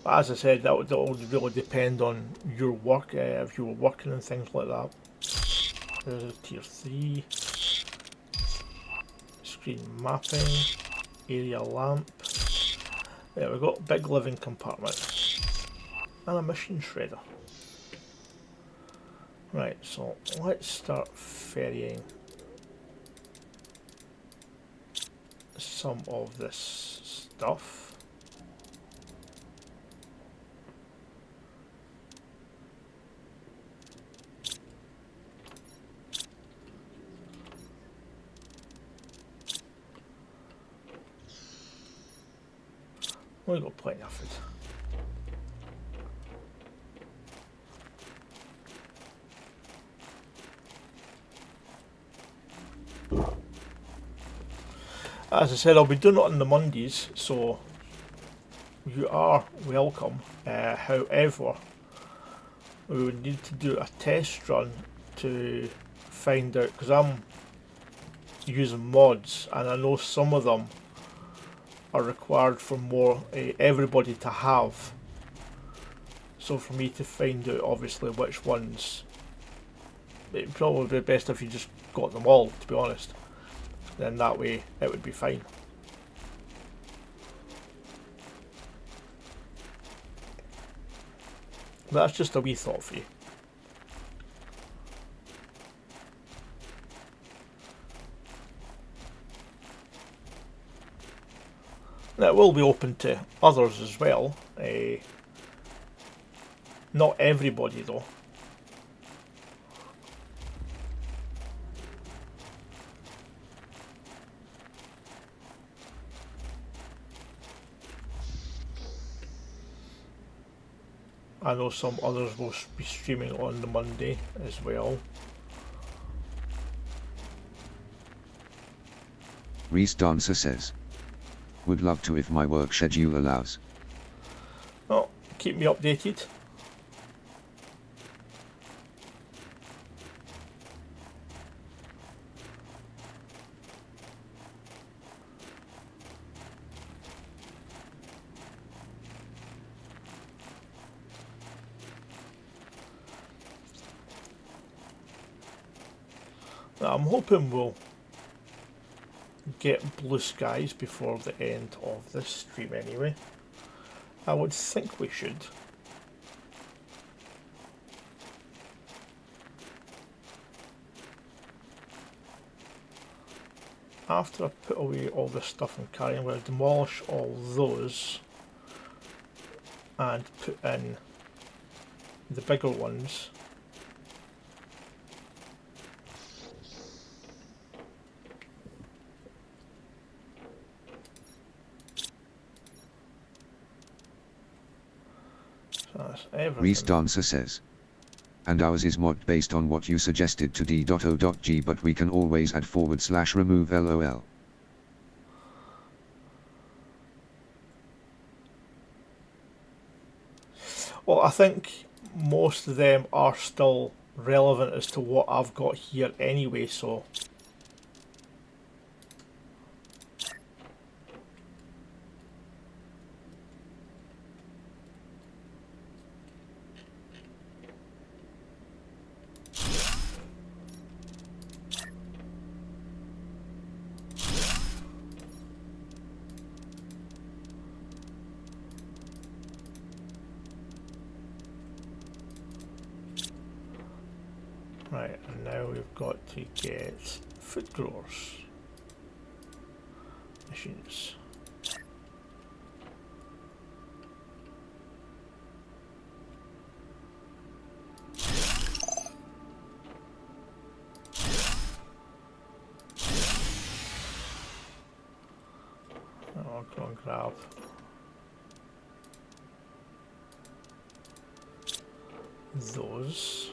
But as I said, that would really depend on your work, if you were working and things like that. There's a tier 3. Screen mapping. Area lamp. There we go, big living compartment. And a machine shredder. Right, so let's start ferrying some of this stuff. We've got plenty of food. As I said, I'll be doing it on the Mondays, so you are welcome. However, we would need to do a test run to find out, because I'm using mods and I know some of them are required for more everybody to have So for me to find out obviously which ones, it'd probably be best if you just got them all, to be honest. Then that way it would be fine. But that's just a wee thought for you. Now it will be open to others as well. Not everybody though. I know some others will be streaming on the Monday as well. Reese Dancer says, would love to if my work schedule allows. Well, keep me updated. Now, I'm hoping we'll get blue skies before the end of this stream anyway. I would think we should. After I put away all this stuff I'm carrying, I'm going to demolish all those and put in the bigger ones. Reese Dancer says, and ours is mod based on what you suggested to d.o.g, but we can always add / remove lol. Well, I think most of them are still relevant as to what I've got here anyway, so right, and now we've got to get food growers machines. I'll go and grab those.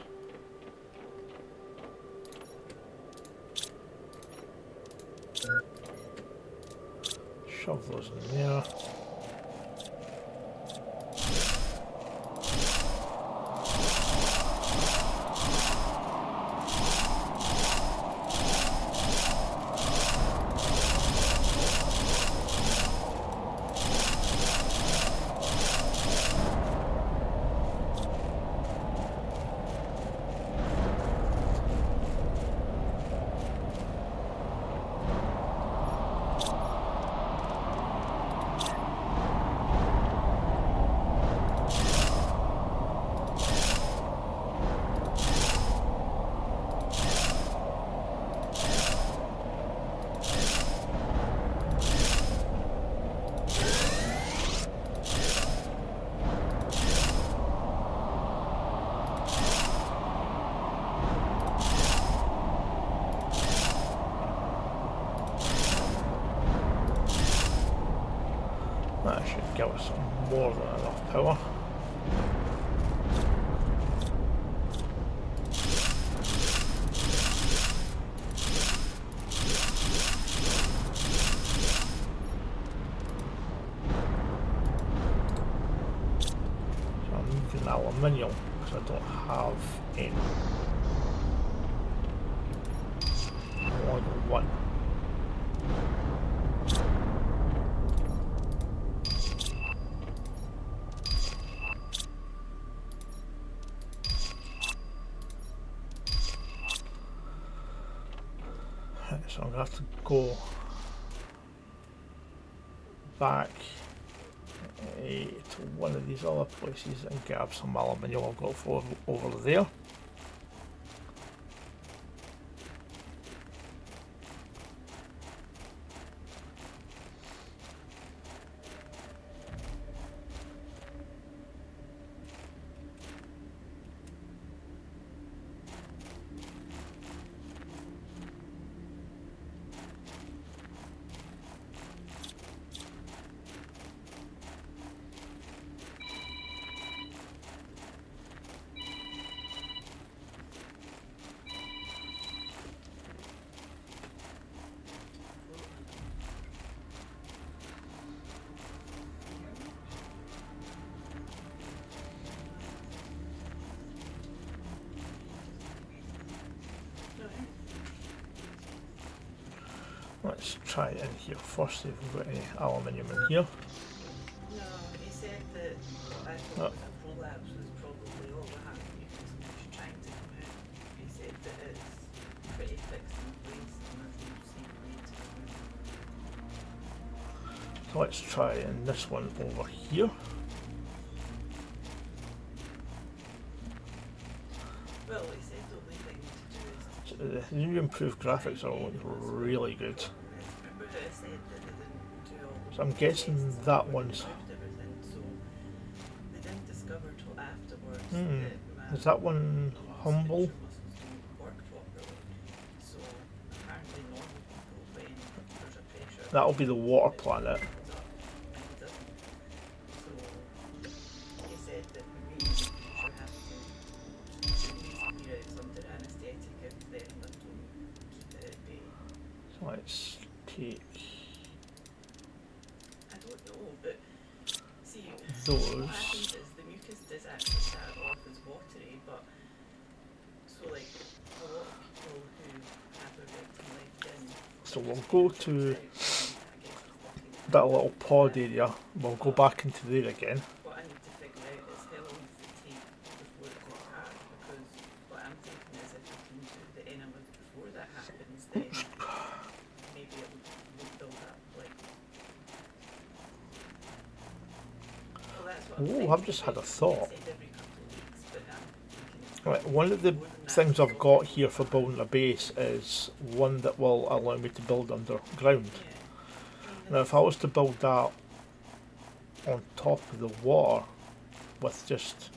Shove those in there. That should give us more than enough power. So I'm needing aluminium because I don't have any. Only got one. So I'm going to have to go back to one of these other places and grab some aluminium I've got over there. Let's try it in here first, see if we've got any aluminium in here. No, he said that I thought that prolapse was probably all that happened because when it's trying to come out. He said that it's pretty fixed in place and there's no safe way to come out. So let's try in this one over here. Well, he said the only thing to do is The new improved graphics are looking really good. remember that I said that they didn't do all the So I'm guessing tests that before they one's... moved everything, so they didn't discover till afterwards that Is that one humble? muscles don't work properly. So apparently normal people, when there's a pressure, That'll be the water planet. it comes up and it doesn't. So he said that maybe you should have to at least periods under anaesthetic if the England don't keep it at bay. So let's take I don't know, but see, those. what happens is the mucus does actually start off as watery, but so like a lot of people who have their rectum left in, So we'll go to I guess it's walking. that little pod area. We'll go back into there again. What I need to figure out is how long does it take before it gets hard, because what I'm thinking is if I can do the enemas before that happens, then maybe it would build up like. Well, that's what I'm Oh, thinking, I've just had a but thought. he said every couple of weeks, but I'm thinking it's Right, one of the more than that. things I've got here for building a base is one that will allow me to build underground. Yeah. Now if I was to build that on top of the water with just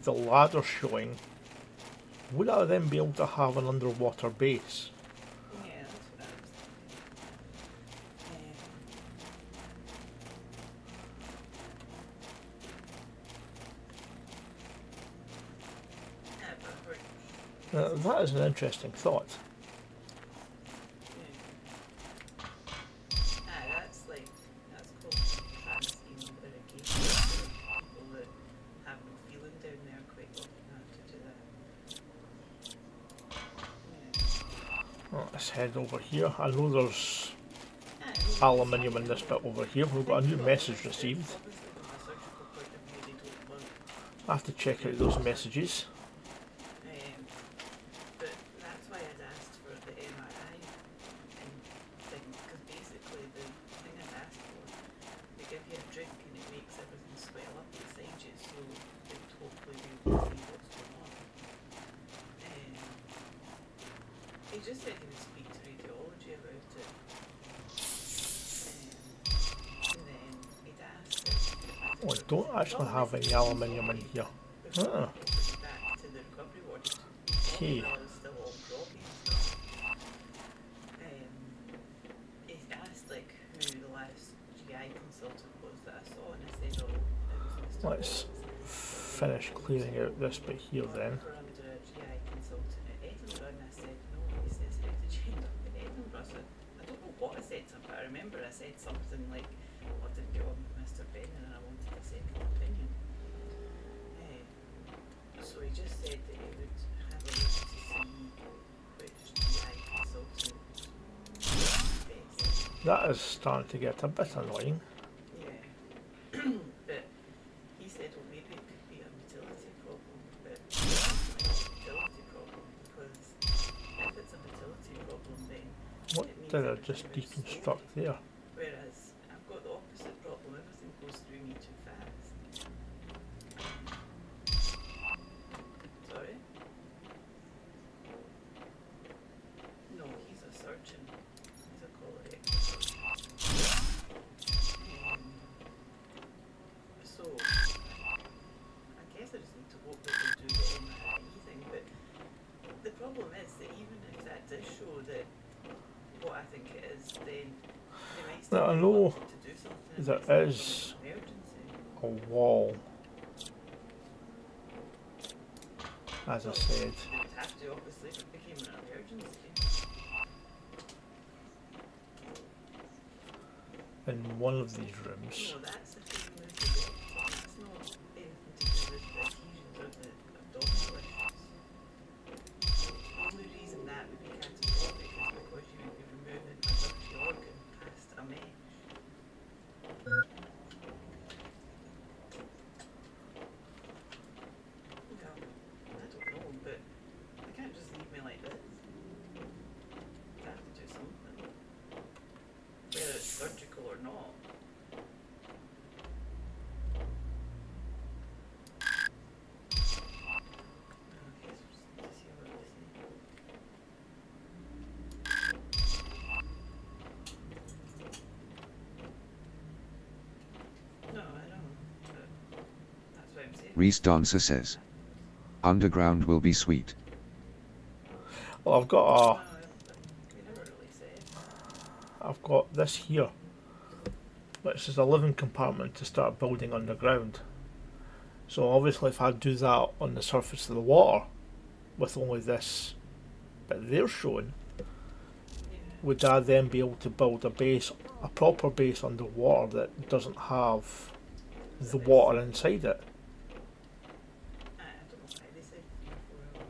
the ladder showing, would I then be able to have an underwater base? Yeah, that's what I was thinking. Yeah, but I heard, That is an interesting thought. that's like, that's called transient irrigation. For people that have no feeling down there quite often have to do that. Well, let's head over here. I know there's Yeah. aluminium in this bit over here. We've got a new message received. Obviously from a surgical point of view they don't want. I have to check out those messages. But that's why I'd asked for the MRI and thing, because basically the thing I'd asked for, they give you a drink and it makes everything swell up inside you, so they would hopefully be able to see what's going on. He just said he would speak to radiology about it. And then he'd asked if Oh, I don't actually have any aluminium in here. Ah, back to the recovery ward. okay. I was still all groggy and stuff. He asked like who the last GI consultant was that I saw, and I said, oh, it was Mr. Let's Bowles. finish clearing out this bit here then. We're under a GI consultant at Edinburgh, and I said, no. He says, how did you end up at Edinburgh? So I don't know what I said to him, but I remember I said something like, I didn't get on with Mr. Brennan and I wanted a second opinion. So he just said that he would have a look to see which GI consultant was best. That is starting to get a bit annoying. Yeah. But he said, well, maybe it could be a motility problem, but it's not a motility problem, because if it's a motility means Did I everything just moves deconstruct slowly. there? Whereas I've got the opposite problem, everything goes through me too fast. Sorry? No, he's a surgeon. He's a colorectal surgeon. So, I guess I just need to hope that they do the MRE thing, but the problem is that even if that does show that what I think it is, then they might still Now, I be know reluctant to do something there unless it's is an emergency. a wall, as I Well, said. they would have to, obviously, if it became an emergency. In one of these rooms. No, that's the thing with the doctor. It's not anything to do with the adhesions or the abdominal issues. The only reason that would be catastrophic is because you would be removing a dirty organ past a mesh. Well, I don't know, but they can't just leave me like this. They have to do something. Whether it's surgical or not. Okay, so just need to see what they say. No, I know, but that's what I'm saying. Reese Dancer says, underground will be sweet. Well, I've got No, a, they never really said. I've got this here, which is a living compartment to start building underground. So obviously, if I do that on the surface of the water, with only this bit they're showing, Yeah. would I then be able to build a base, a proper base underwater that doesn't have the water inside it? I don't know why they said 3 or 4 hours.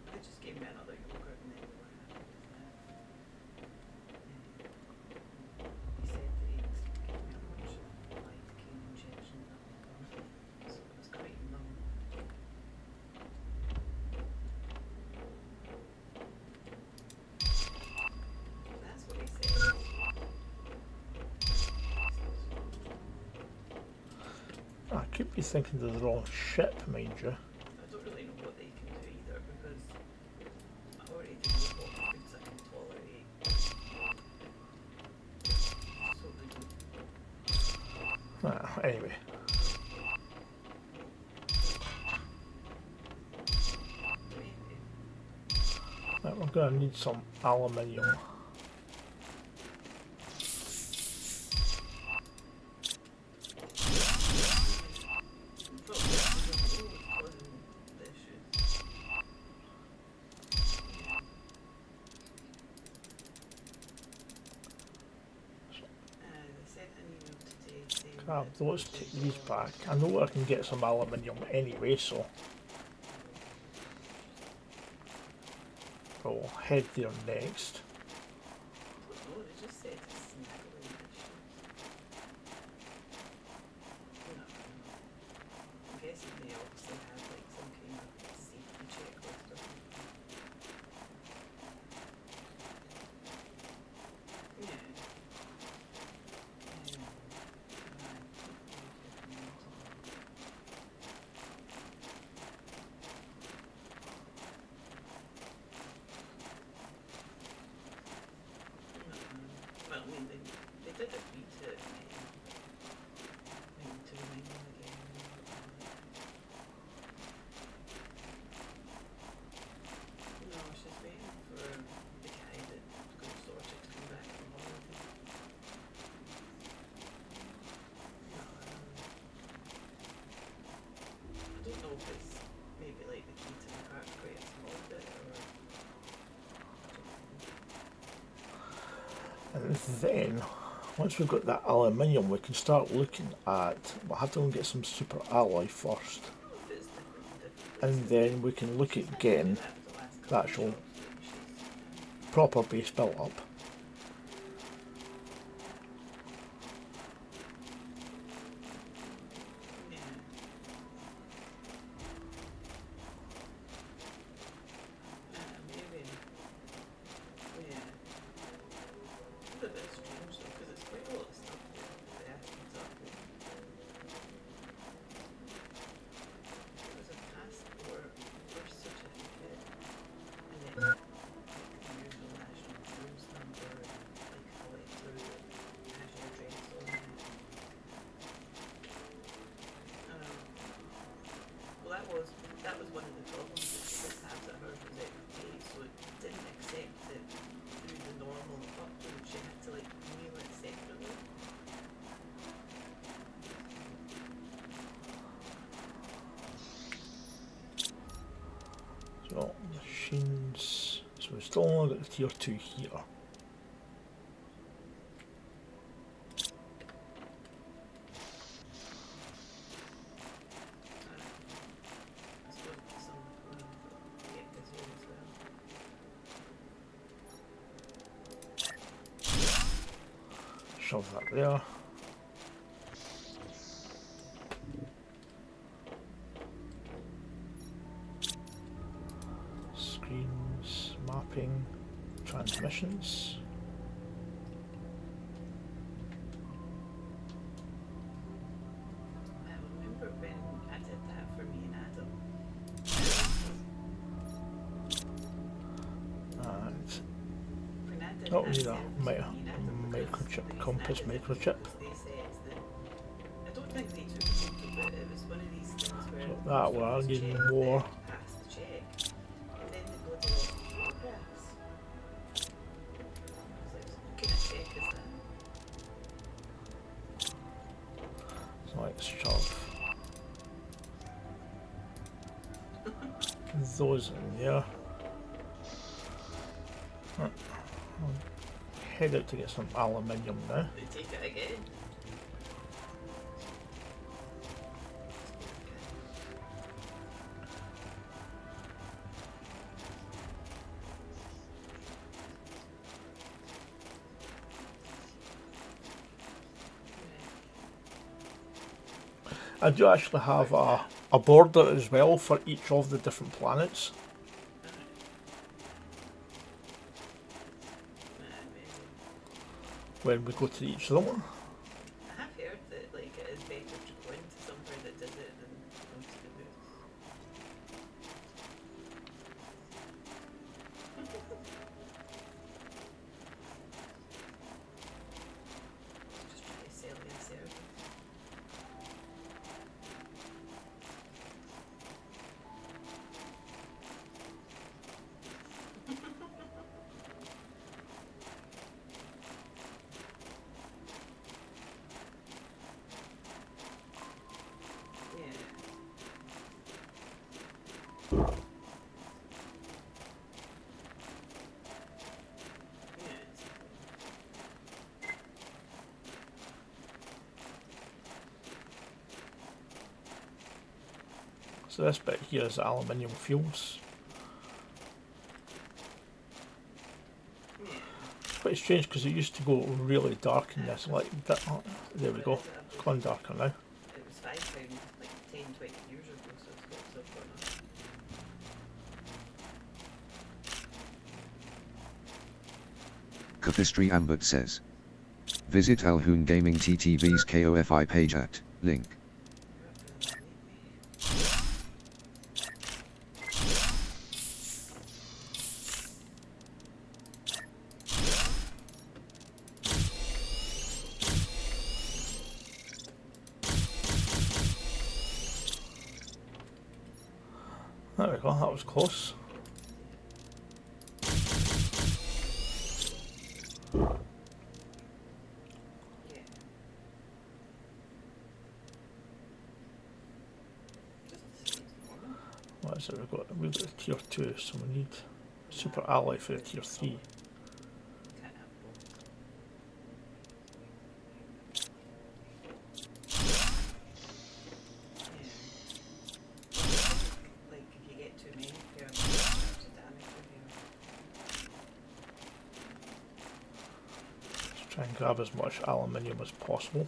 They just gave me another yogurt and then they were happy with that. He said that he'd give me a bunch of lidocaine injections at my birthday, so it was quite numb. That's what he said. I could be thinking of the wrong ship, mind you. I don't really know what they can do either because I already know what foods I can tolerate. So they don't. Anyway, Maybe. right, we're going to need some aluminium. Grab those, take these back. I know I can get some aluminium anyway, so we'll head there next. Well, I mean, they did agree to it, to remind them again. No, she's waiting for the guy that's going to sort it to come back from holiday. No, I don't know if it's maybe like the key to the car quite a small bit or. And then, once we've got that aluminium, we can start looking at, we'll have to go and get some super alloy first. And then we can look at getting the actual proper base built up. was one of the problems that she did have, that hers was out of date, so it didn't accept it through the normal upload. She had to like mail it separately. So machines. So we've still only got the tier 2 here. I suppose there's some get this here as well. Shove that there. Screens, mapping, transmissions. I remember when I did that for me and Adam. And When I did oh, that we need service a for me and Adam, because microchip, the reason I compass did it microchip. was they said that I don't think they took a photo, but it was one of these things where So the that post one, I office need checked more. that it passed the check, and then they bloody lost the photographs. I was like, what kind of check is that? So let's shove those in there. Right, I'll head out to get some aluminium now. They take it again. I do actually have a border as well for each of the different planets. When we go to each of them. I have heard that like it is better to go into somewhere that does it than go to the booth. Just try to sell your service. Yeah. Yes. So this bit here is aluminium fuels. Yeah. It's quite strange because it used to go really dark in this. Like that. Oh, there we go. It's gone darker now. It was £5 like 10, 20 years ago, so it's got stuff going on. Cathistry Ambert says. Visit Alhoon Gaming TTV's KOFI page at link. There we go. That was close. Yeah. Just seems normal. What is it? We've got tier 2, so we need super alloy for the tier 3. Can't have both. Yeah. Like if you get too many per it's a damage review. Let's try and grab as much aluminium as possible.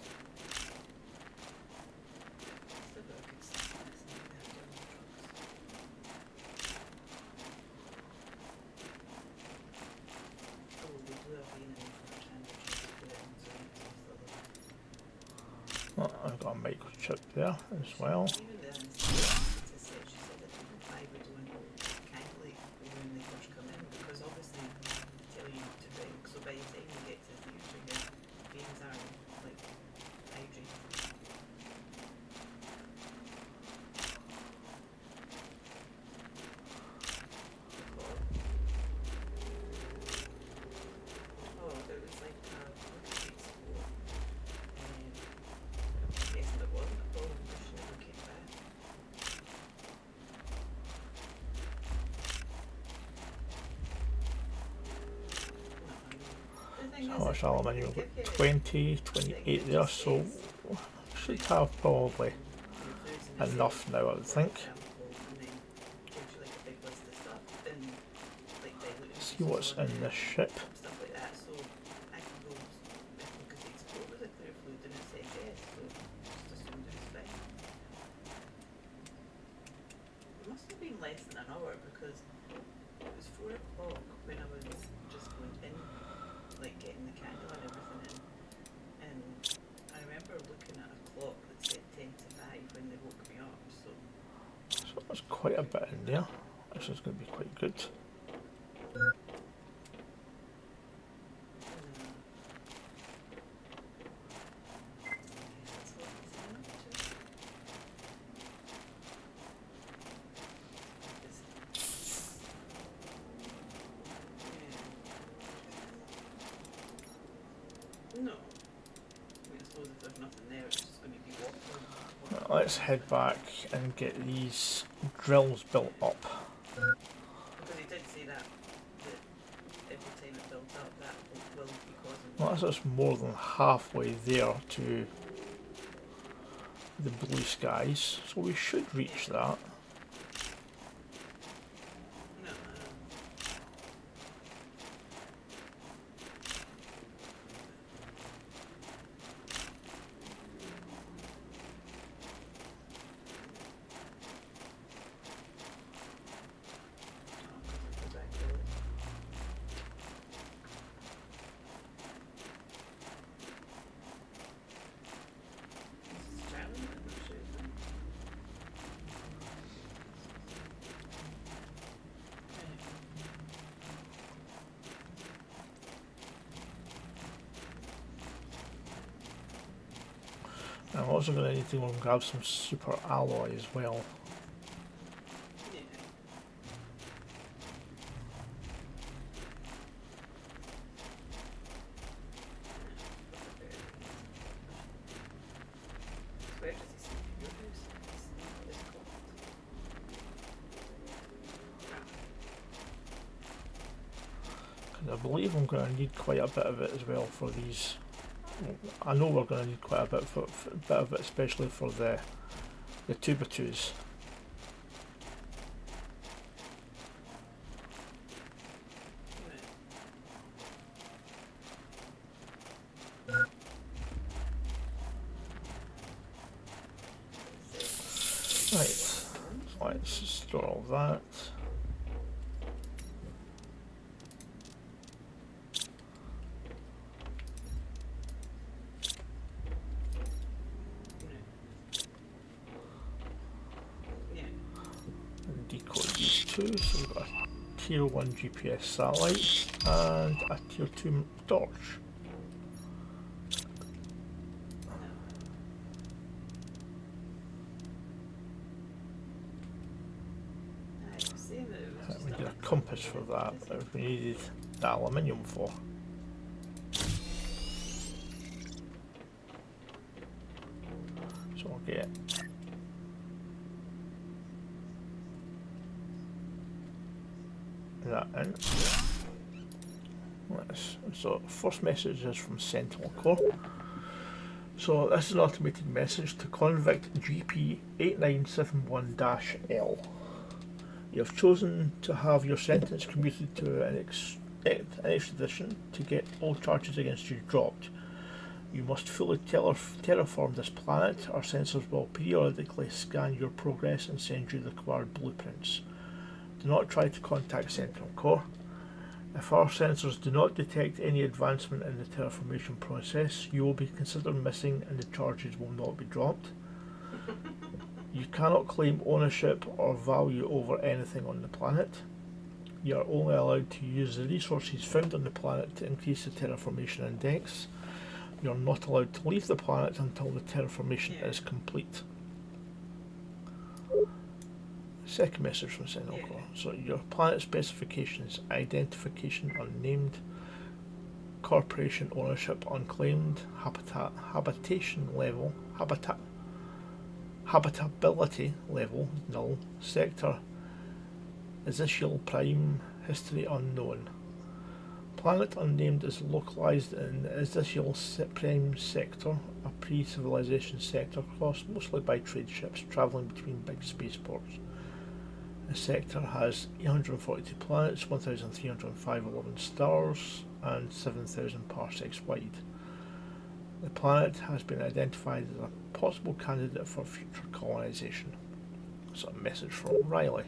Still got a good size in this thing after all the trucks. Oh, they blew up in and for trying to put it in so you can use the little. Oh, I've got a microchip there as well. Even the anesthetist said, she said that people buy would don't kindly when they first come in, because obviously they tell you not to drink, so by the time you get to the theatre your veins are like hydrated. how much aluminium? We've got 20, 28 there, so should have probably enough now, I would think. See what's in this ship. Stuff like that, so I can go because the export was a clear fluid and it said yes, so just assumed it was fine. It must have been less than an hour because it was 4 o'clock when I was just going in, like getting the candle and everything in, and I remember looking at a clock that said 10 to 5 when they woke me up, so There's quite a bit in there. This is going to be quite good. no. I mean, I suppose if there's nothing there, it's just going to be water. Right, let's head back and get these drills built up. Because he did say that every time it builds up, that will be causing. Well, that's just more than halfway there to the blue skies, so we should reach that. No, go back to it. This is challenging, I'm not sure. I'm also going to need to go and grab some super alloy as well. Yeah. Where does he sleep in your house? This cold. Because I believe I'm going to need quite a bit of it as well for these. I know we're going to need quite a bit of it, especially for the 2x2s. Right, so let's store all that. Yeah. And decode these two, so we've got a tier 1 GPS satellite and a tier 2 torch. We need a compass for that, but we needed the aluminium for. So we'll get that in. So first message is from Sentinel Core. So this is an automated message to convict GP8971-L. You have chosen to have your sentence commuted to an extradition to get all charges against you dropped. You must fully terraform this planet. Our sensors will periodically scan your progress and send you the required blueprints. Do not try to contact Sentinel Core. If our sensors do not detect any advancement in the terraformation process, you will be considered missing and the charges will not be dropped. You cannot claim ownership or value over anything on the planet. You are only allowed to use the resources found on the planet to increase the terraformation index. You are not allowed to leave the planet until the terraformation is complete. Second message from Sentinel Core. So your planet specifications: identification unnamed, corporation ownership unclaimed, habitation level, habitability level null, sector Ezekiel prime, history unknown, planet unnamed is localised in the Izdishil Prime sector, a pre-civilization sector crossed mostly by trade ships travelling between big spaceports. The sector has 842 planets, 1,305 stars, and 7,000 parsecs wide. The planet has been identified as a possible candidate for future colonisation. That's a message from Riley.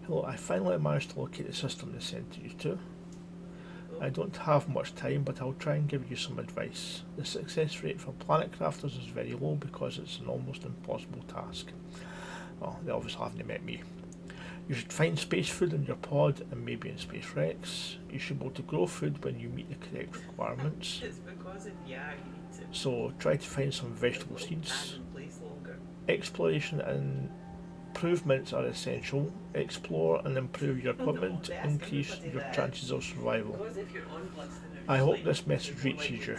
Hello, I finally managed to locate the system they sent you to. I don't have much time, but I'll try and give you some advice. The success rate for planet crafters is very low because it's an almost impossible task. Well, they obviously haven't met me. You should find space food in your pod and maybe in space wrecks. You should be able to grow food when you meet the correct requirements. It's because of you need to So try to find some vegetable seeds. stand in place longer. Exploration and improvements are essential. Explore and improve your equipment to increase your chances of survival. Because if you're on bloods, then I hope this message reaches you.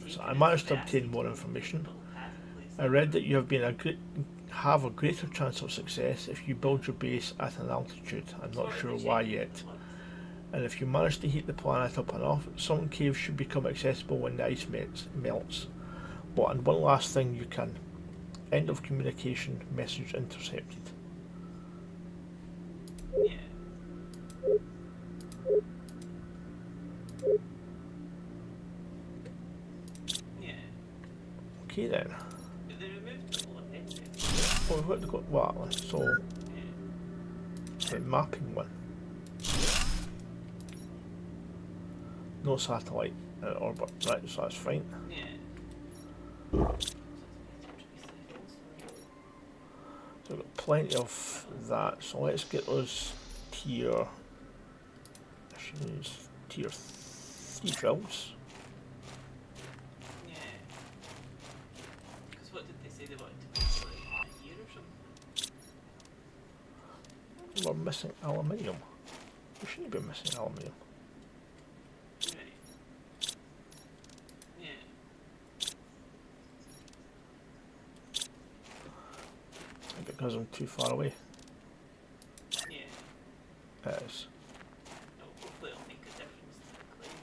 So I managed to obtain more information. I read that you have have a greater chance of success if you build your base at an altitude. I'm not sure why yet. And if you manage to heat the planet up enough, some caves should become accessible when the ice melts. Oh, and one last thing you can. End of communication, message intercepted. Yeah. Yeah. Okay then. They removed the whole thing. Oh, we've got to go that one. So the mapping one. No satellite in orbit, right, so that's fine. Yeah. So we've got plenty of that, so let's get us tier 3 drills. Yeah. Because what did they say they wanted to put like a year or something? We're missing aluminium. We shouldn't be missing aluminium. Right. Yeah. Because I'm too far away. Yeah. It is. No, hopefully it'll make a difference to the claim.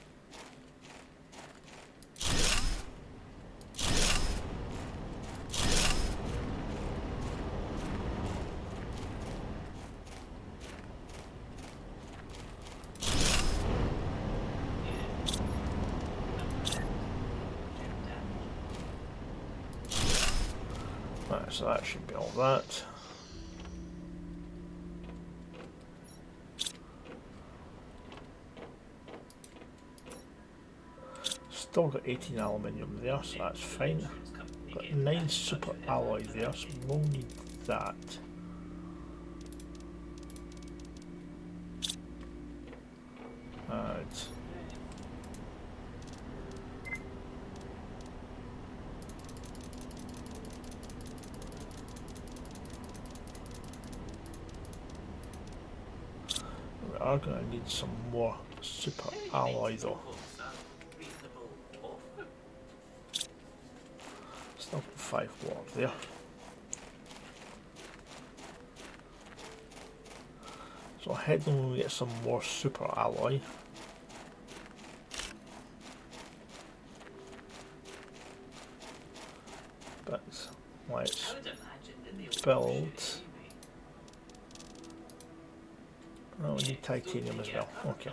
Right, so that should be all that. Still got 18 aluminium there, so that's fine. Got 9 super alloy there, so we'll need that. And we are going to need some more super alloy though. Still 5 watt there. So head and we'll get some more super alloy. But let's build. Oh, we need titanium as well. Okay.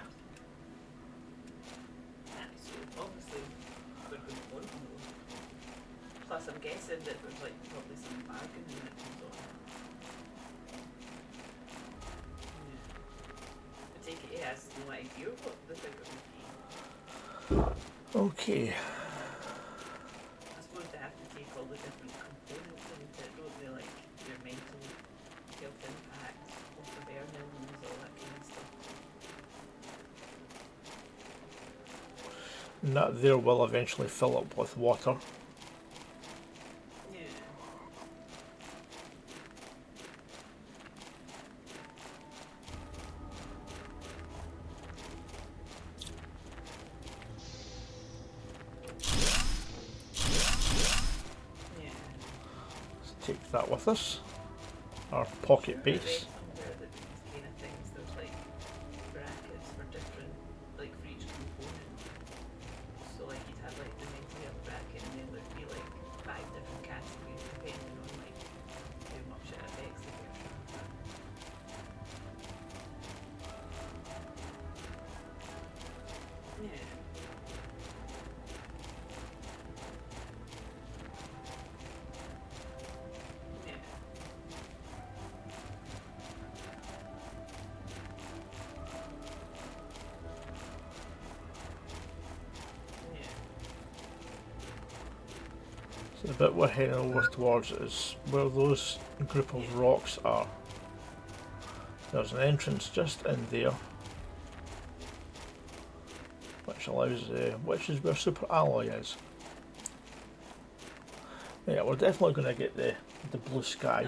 Plus, I'm guessing that there's like probably some bargain in it and so on. Yeah. I take it he has no idea what the figure would be. Okay. I suppose they have to take all the different components into it, don't they? Like your mental health impact, water burning, all that kind of stuff. And that there will eventually fill up with water. Take that with us. Our pocket base. Kind of things, there's like brackets for So the bit we're heading over towards is where those group of rocks are. There's an entrance just in there, which allows, which is where Super Alloy is. Yeah, we're definitely going to get the blue sky.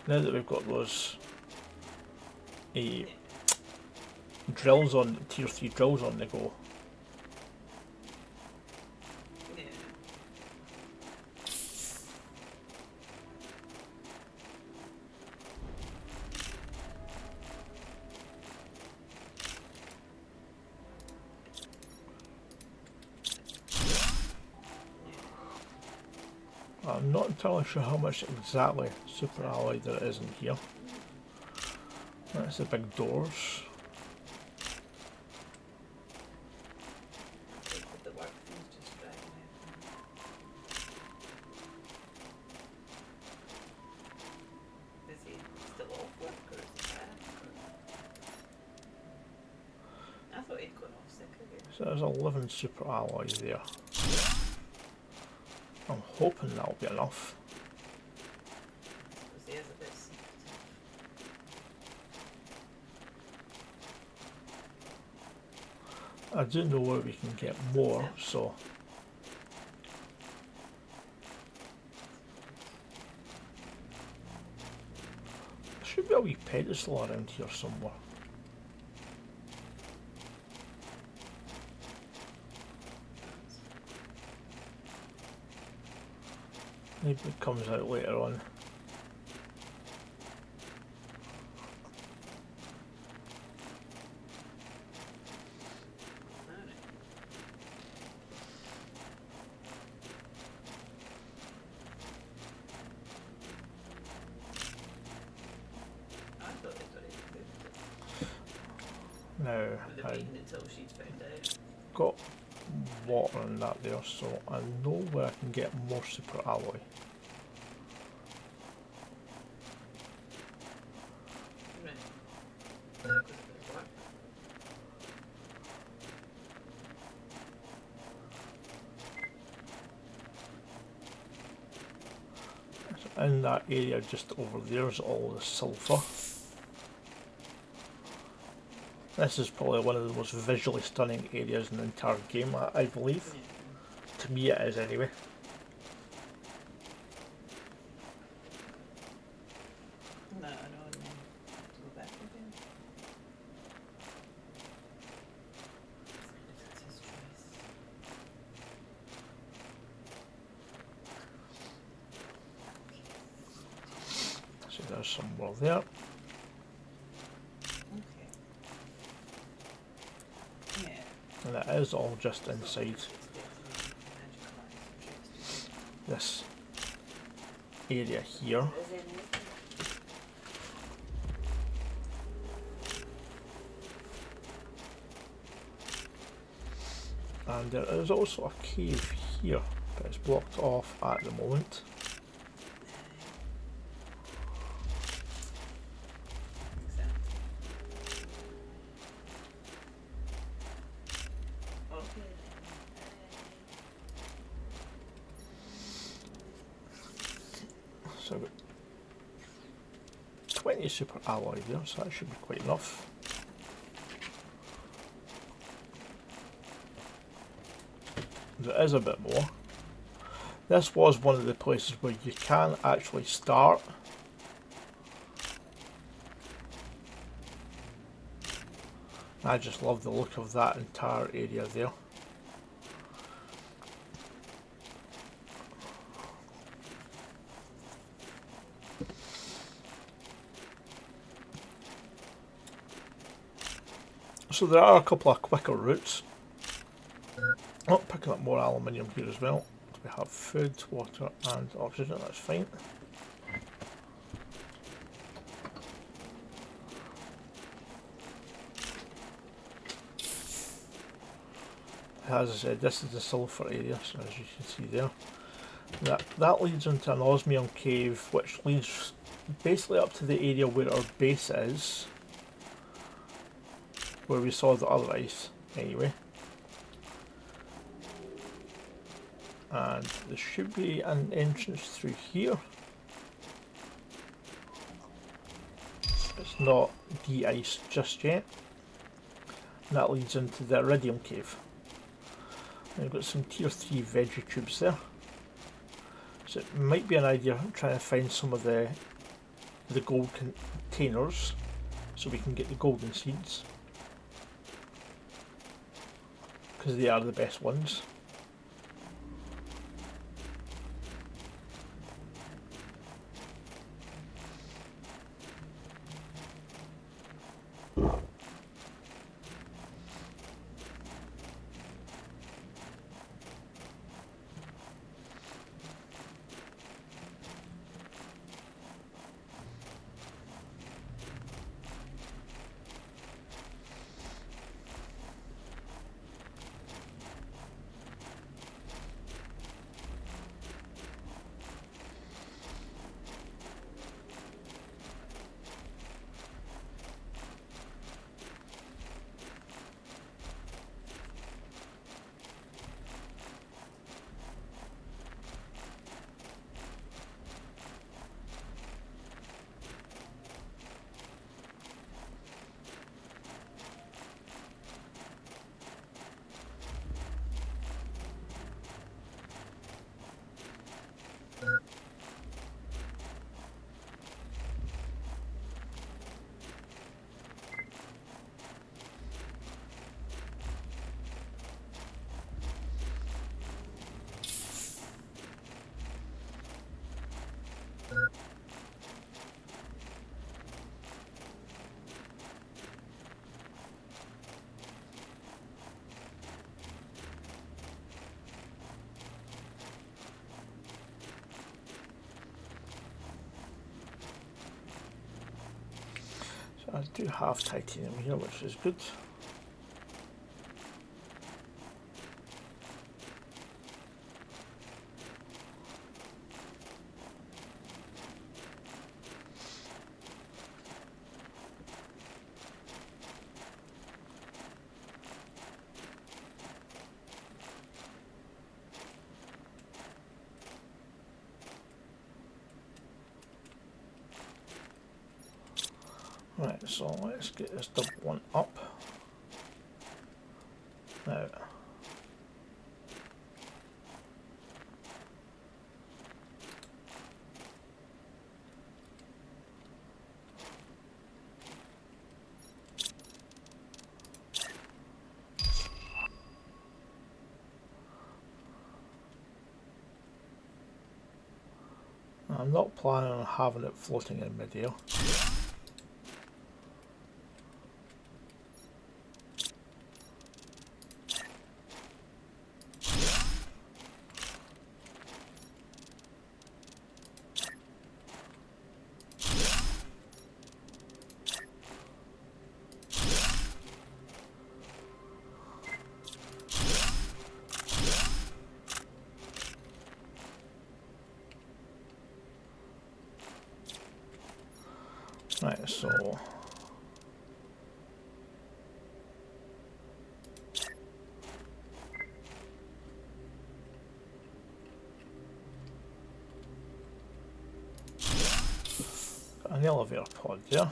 Now that we've got those drills on, tier 3 drills on the go. I'm not entirely sure how much exactly super alloy there is in here. That's the big doors. So there's 11 super alloys there. I'm hoping that'll be enough. I do know where we can get more, so there should be a wee pedestal around here somewhere. Maybe it comes out later on. Now, I got water in that there, so I know where I can get more super alloy. In that area just over there is all the sulphur. This is probably one of the most visually stunning areas in the entire game, I believe. To me it is anyway. So there's some more there. And it is all just inside this area here. And there is also a cave here, but it's blocked off at the moment. So I've got 20 super alloy there, so that should be quite enough. There is a bit more. This was one of the places where you can actually start. I just love the look of that entire area there. So there are a couple of quicker routes. Oh, picking up more aluminium here as well. So we have food, water and oxygen, that's fine. As I said, this is the sulphur area, so as you can see there. That leads into an osmium cave, which leads basically up to the area where our base is. Where we saw the other ice, anyway. And there should be an entrance through here. It's not de-iced just yet. And that leads into the iridium cave. And we've got some tier 3 veggie tubes there. So it might be an idea trying to find some of the gold containers so we can get the golden seeds, because they are the best ones. I do have titanium here, which is good. Right, so let's get this double one up. Now, I'm not planning on having it floating in midair. Right, so got an elevator pod there.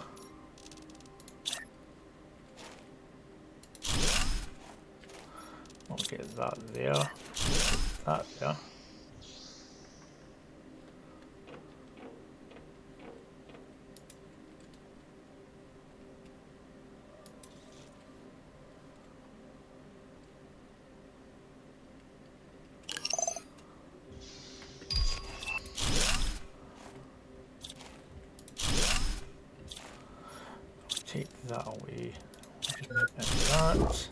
I'll get that there, that there. Take that away. Just put in that.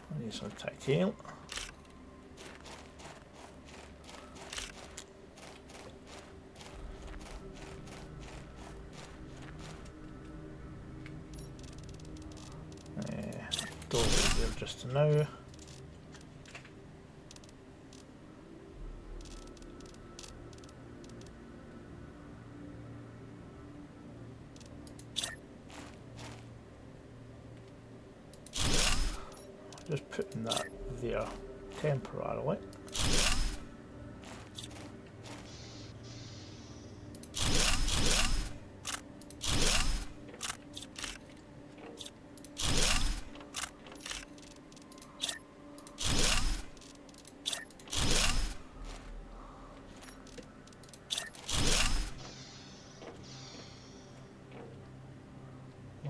I need some titanium. now. Just putting that there temporarily.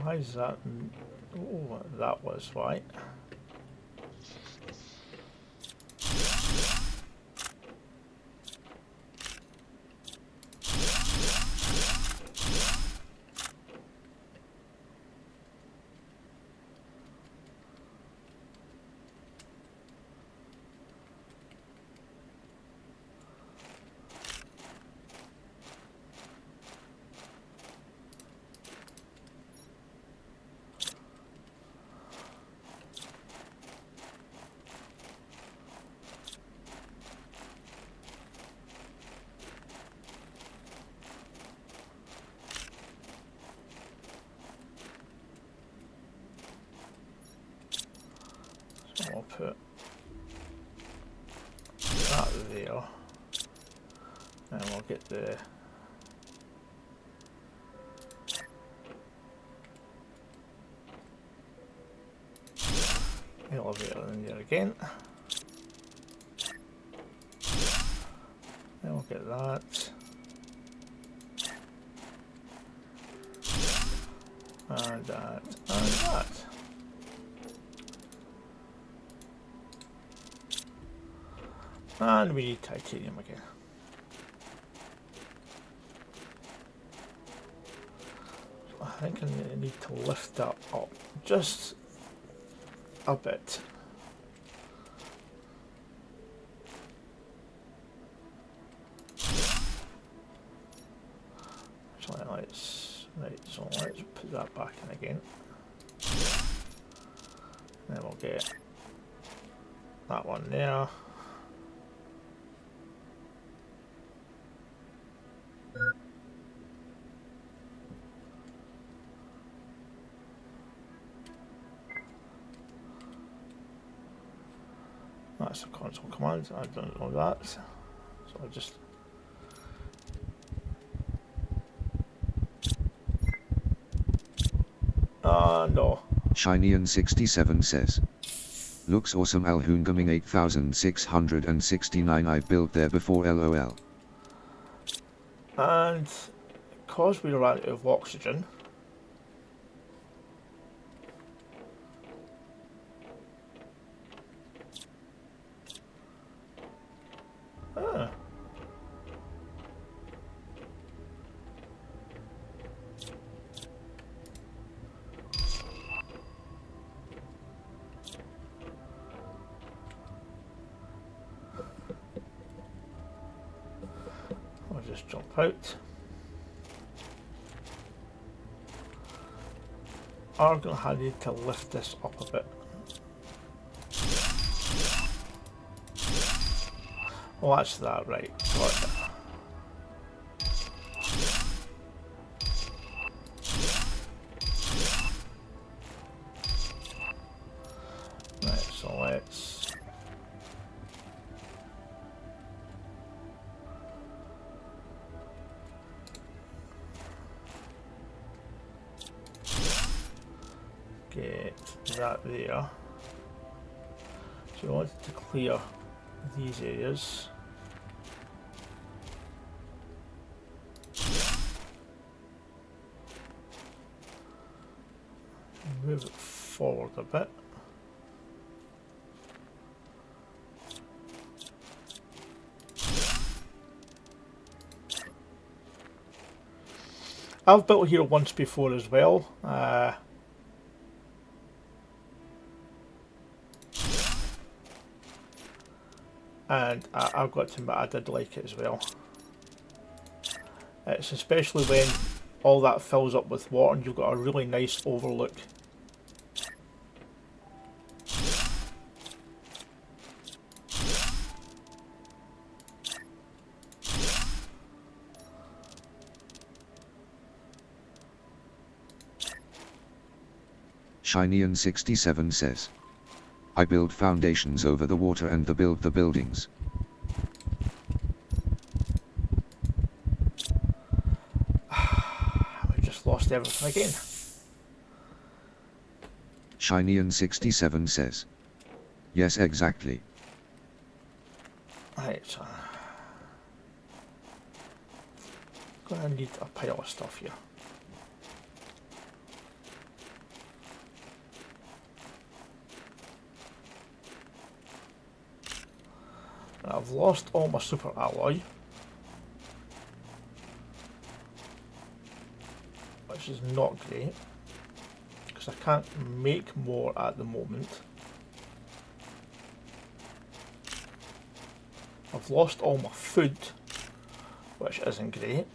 Why is that? Oh, that was why. So I'll put that there, and we'll get the elevator in there again. Then we'll get that. And that, and that. And we need titanium again. So I think I need to lift that up just a bit. So let's put that back in again. Then we'll get that one there. That's a console command, I don't know that. So I just no. Shinian67 says. Looks awesome Alhoongaming 8669 I've built there before LOL. And because we ran out of oxygen, I'll just jump out. I'm going to need to lift this up a bit. Well, that's that, right. Got it. Right, so let's get that there. So we wanted to clear these areas. Move it forward a bit. I've built here once before as well. And I've got to admit I did like it as well. It's especially when all that fills up with water and you've got a really nice overlook. Shinian67 says. I build foundations over the water and build the buildings. I just lost everything again. Shinian67 says. Yes, exactly. Right. Gonna need a pile of stuff here. And I've lost all my super alloy, which is not great because I can't make more at the moment. I've lost all my food, which isn't great.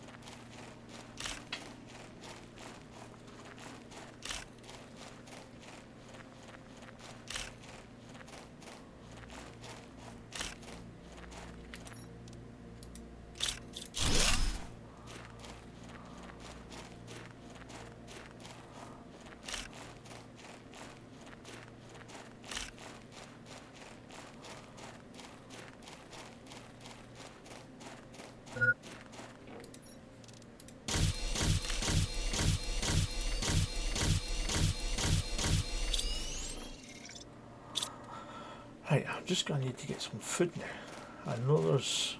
Right, I'm just going to need to get some food now. I know there's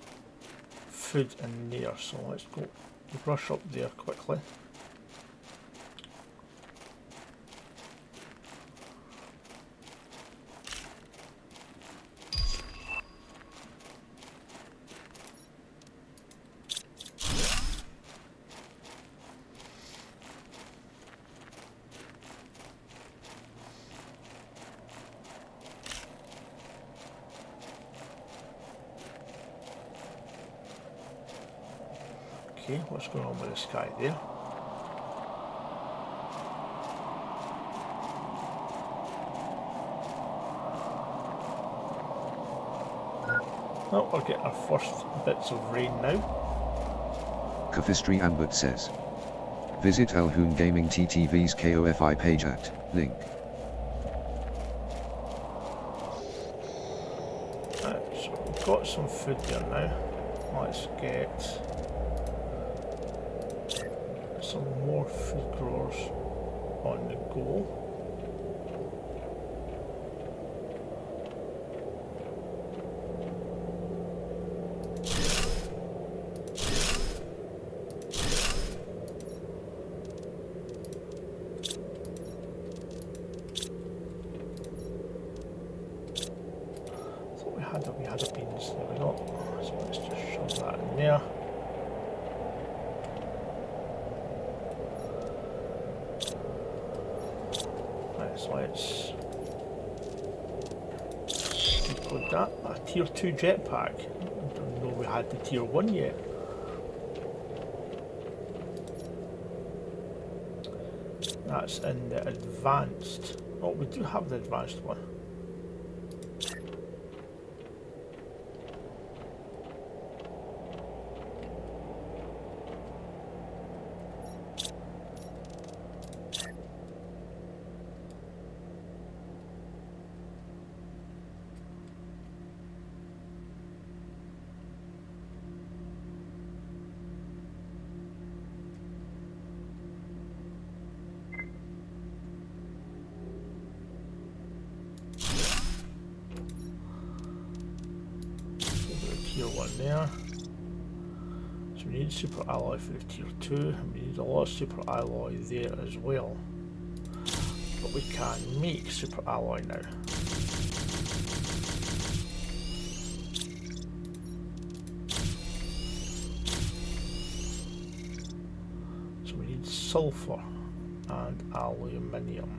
food in there, so let's go brush up there quickly. Okay, what's going on with this guy there? Oh, we're getting our first bits of rain now. Kafistri Ambert says. Visit Elhoon Gaming TTV's KOFI page at link. Right, so we've got some food there now. Let's get some more food growers on the go. We had a beans, there we go. So let's just shove that in there. Right, so let's put that. A tier 2 jetpack. I don't know we had the tier 1 yet. That's in the advanced. Oh, we do have the advanced one. Tier 1 there. So we need super alloy for the tier 2, and we need a lot of super alloy there as well. But we can make super alloy now. So we need sulfur and aluminium.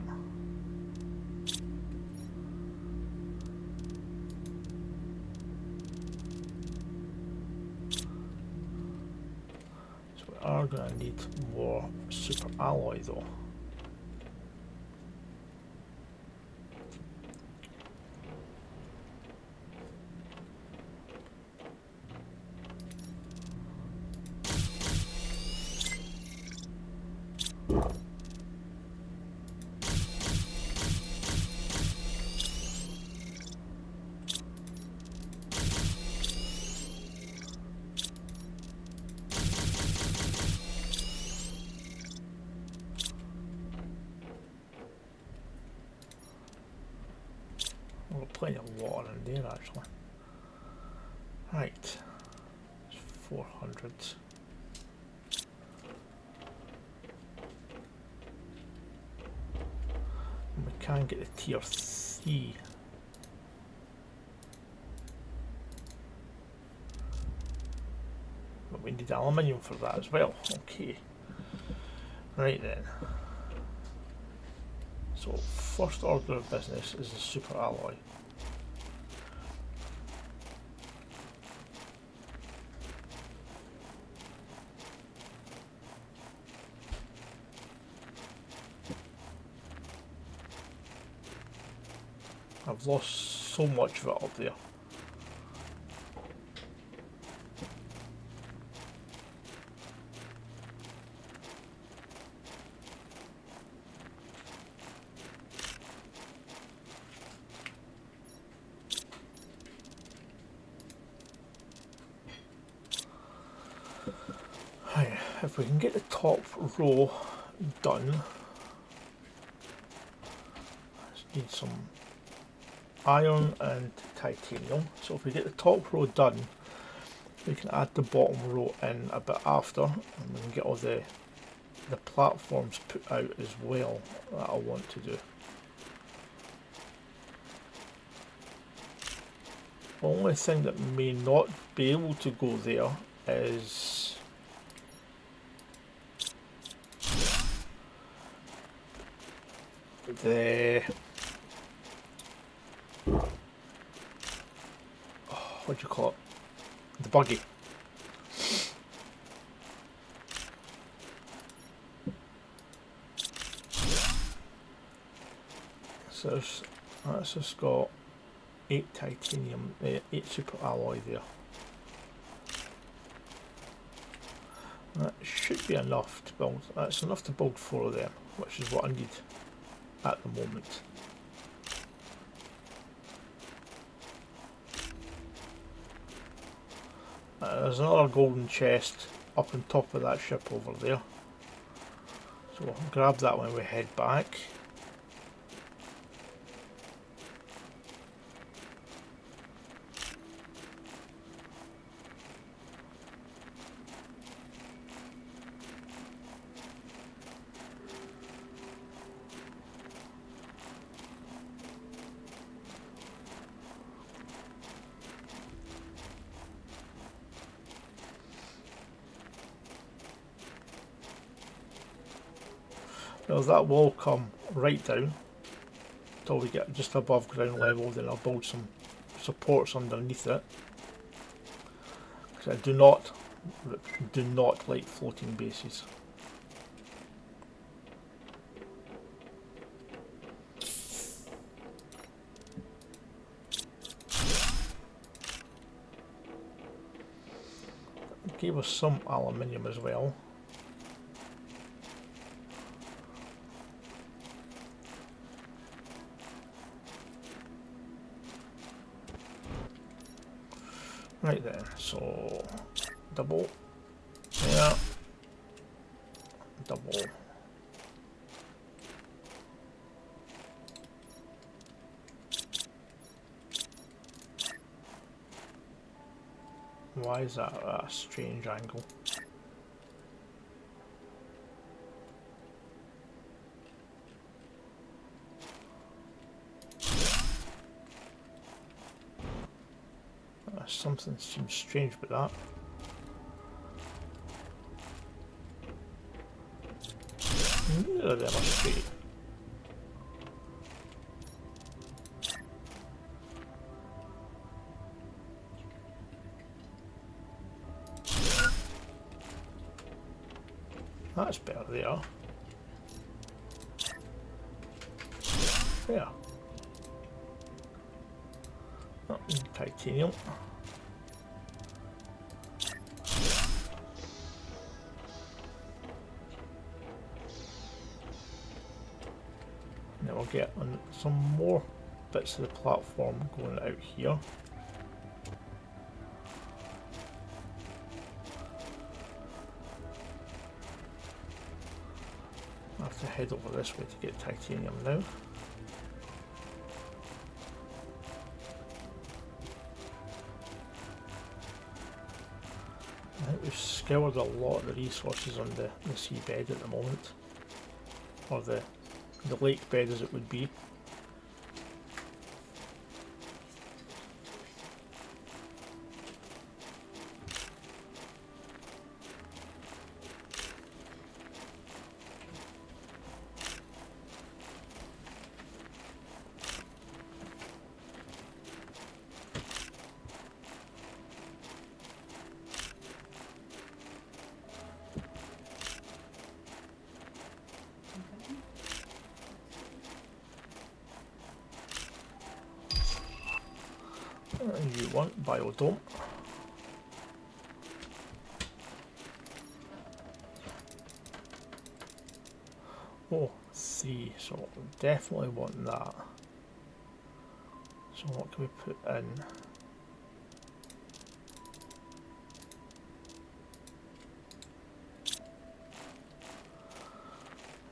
Are going to need more super alloy though. there actually. Right, it's 400. And we can get the tier 3. But we need aluminium for that as well. Okay. Right then. So first order of business is the super alloy. I've lost so much of it up there. Right, if we can get the top row done, just need some iron and titanium. So if we get the top row done, we can add the bottom row in a bit after, and we can get all the platforms put out as well that I want to do. The only thing that may not be able to go there is the what do you call it? The buggy. So that's just got 8 titanium, 8 super alloy there. That should be enough to build. That's enough to build 4 of them, which is what I need at the moment. There's another golden chest up on top of that ship over there, so we'll grab that when we head back. Now that will come right down until we get just above ground level, then I'll build some supports underneath it, because I do not like floating bases. It gave us some aluminium as well. Right then, so double, yeah, double. Why is that a strange angle? Something seems strange with that. Neither of them are straight. That's better there. Yeah. Oh, titanium. Then we'll get on some more bits of the platform going out here. I have to head over this way to get titanium now. think we've scoured a lot of the resources on the seabed at the moment, or the lake bed as it would be. And you want biodome. Oh, 3, so definitely want that. So what can we put in?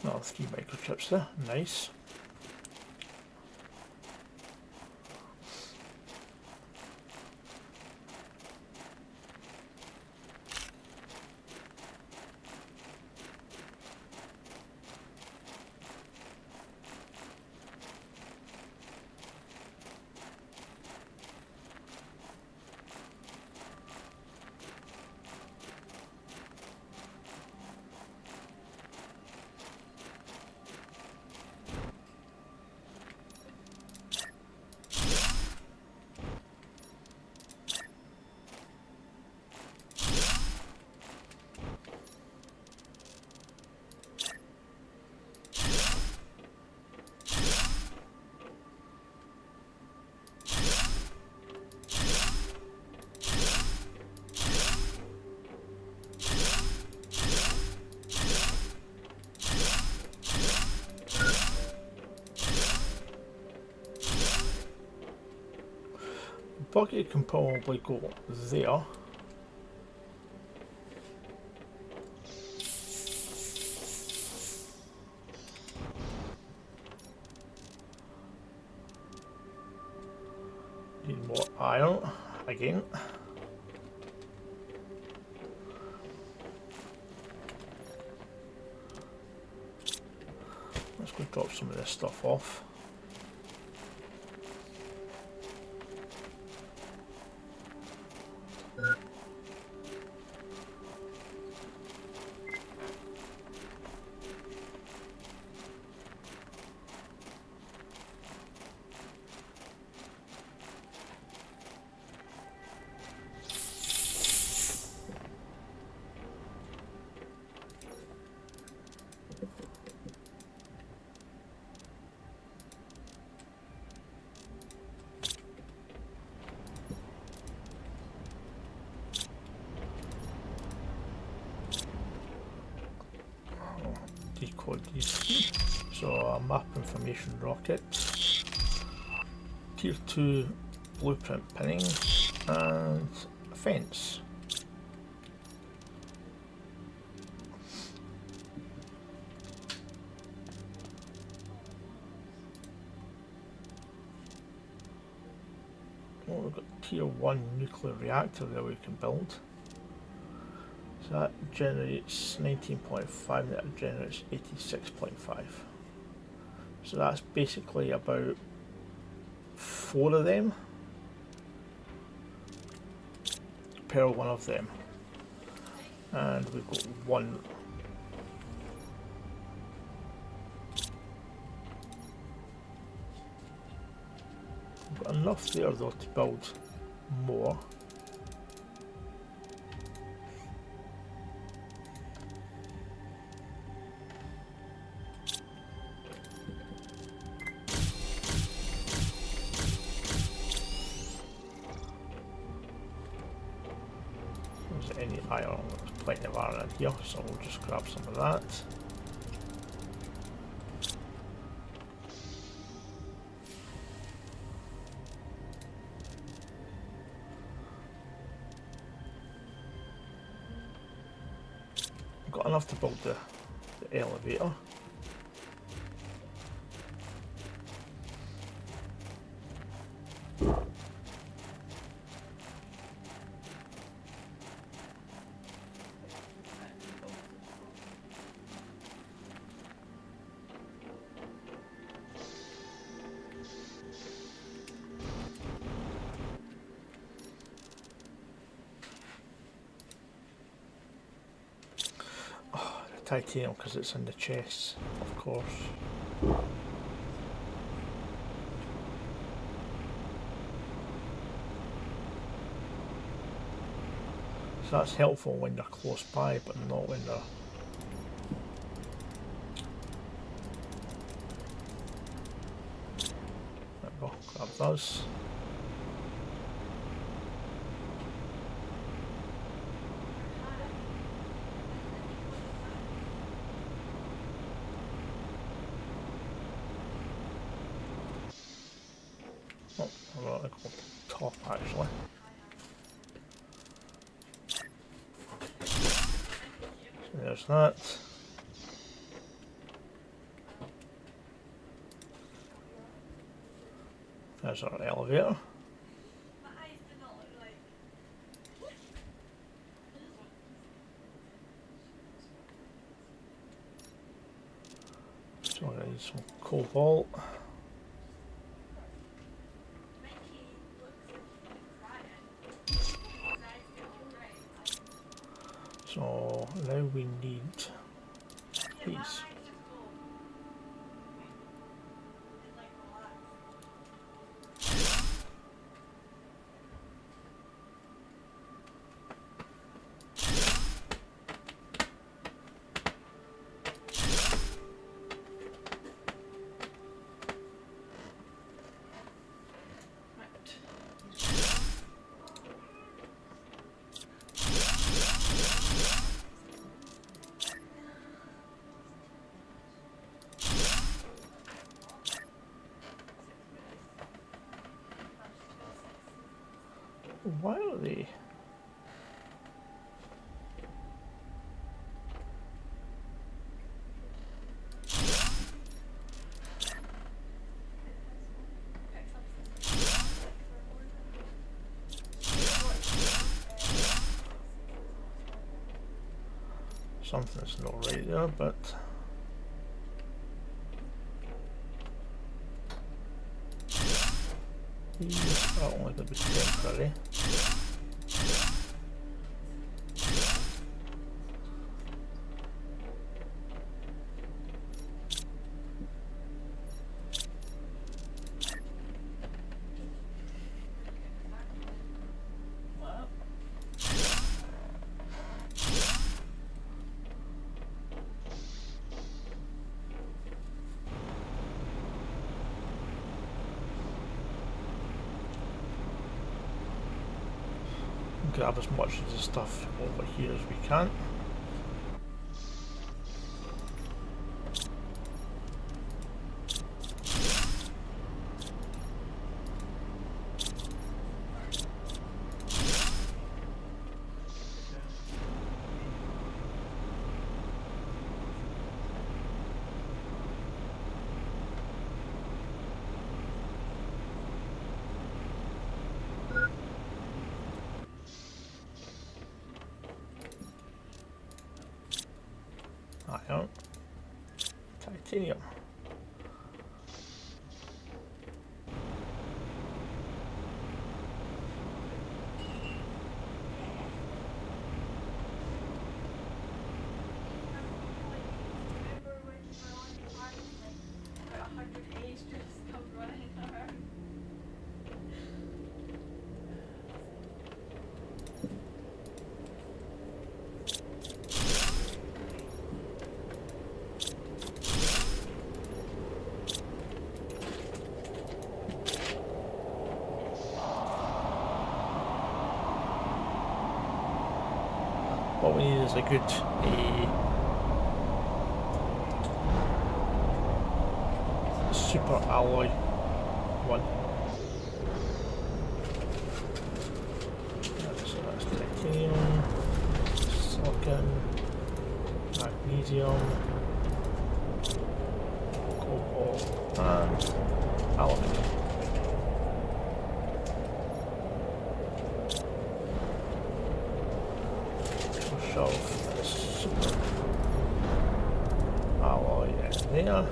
Another 3 microchips there, nice. Bucket can probably go there. Need more iron again. Let's go drop some of this stuff off. Decode these. So a map information rocket, tier 2 blueprint pinning, and a fence. Oh, we've got tier 1 nuclear reactor there we can build. So that generates 19.5, that generates 86.5. So that's basically about 4 of them per one of them. And we've got one. We've got enough there though to build more. Any iron, there's plenty of iron in here, so we'll just grab some of that. We've got enough to build the elevator. titanium because it's in the chests, of course. So that's helpful when they're close by, but not when they're... There we go, grab those. Oh, I'm going to go top actually. So there's that. There's our elevator. So I need some cobalt. So now we need these. Why are they? Something's not right there, but these are only going to be temporary. Grab as much of the stuff over here as we can. Iron, titanium. What we need is a good super alloy one. So that's titanium, silicon, magnesium, cobalt, and aluminium. Shove this super alloy in there.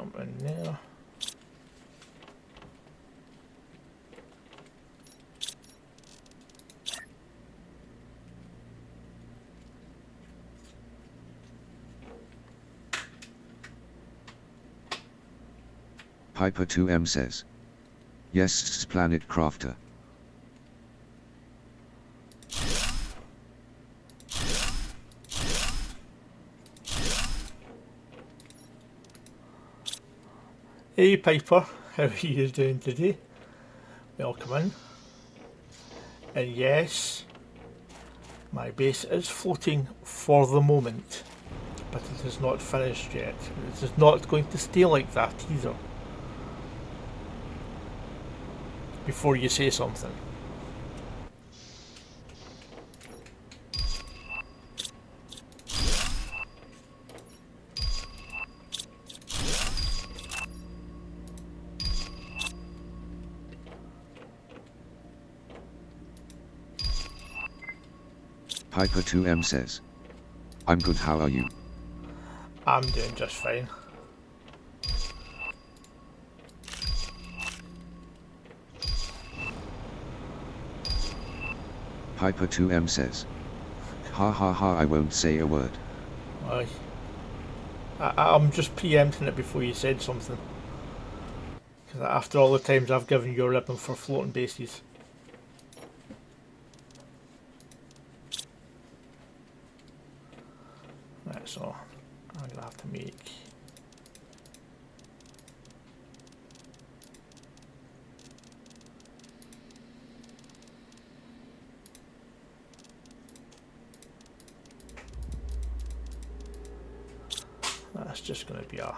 jump in there. Piper 2M says. Yes, Planet Crafter. Hey Piper, how are you doing today? Welcome in. And yes, my base is floating for the moment, but it is not finished yet. It is not going to stay like that either. Before you say something. Piper 2M says. I'm good, how are you? I'm doing just fine. Piper 2M says. Ha ha ha, I won't say a word. Aye. I'm just preempting it before you said something. Because after all the times I've given you a ribbon for floating bases. Right, so I'm going to have to make... That's just going to be a...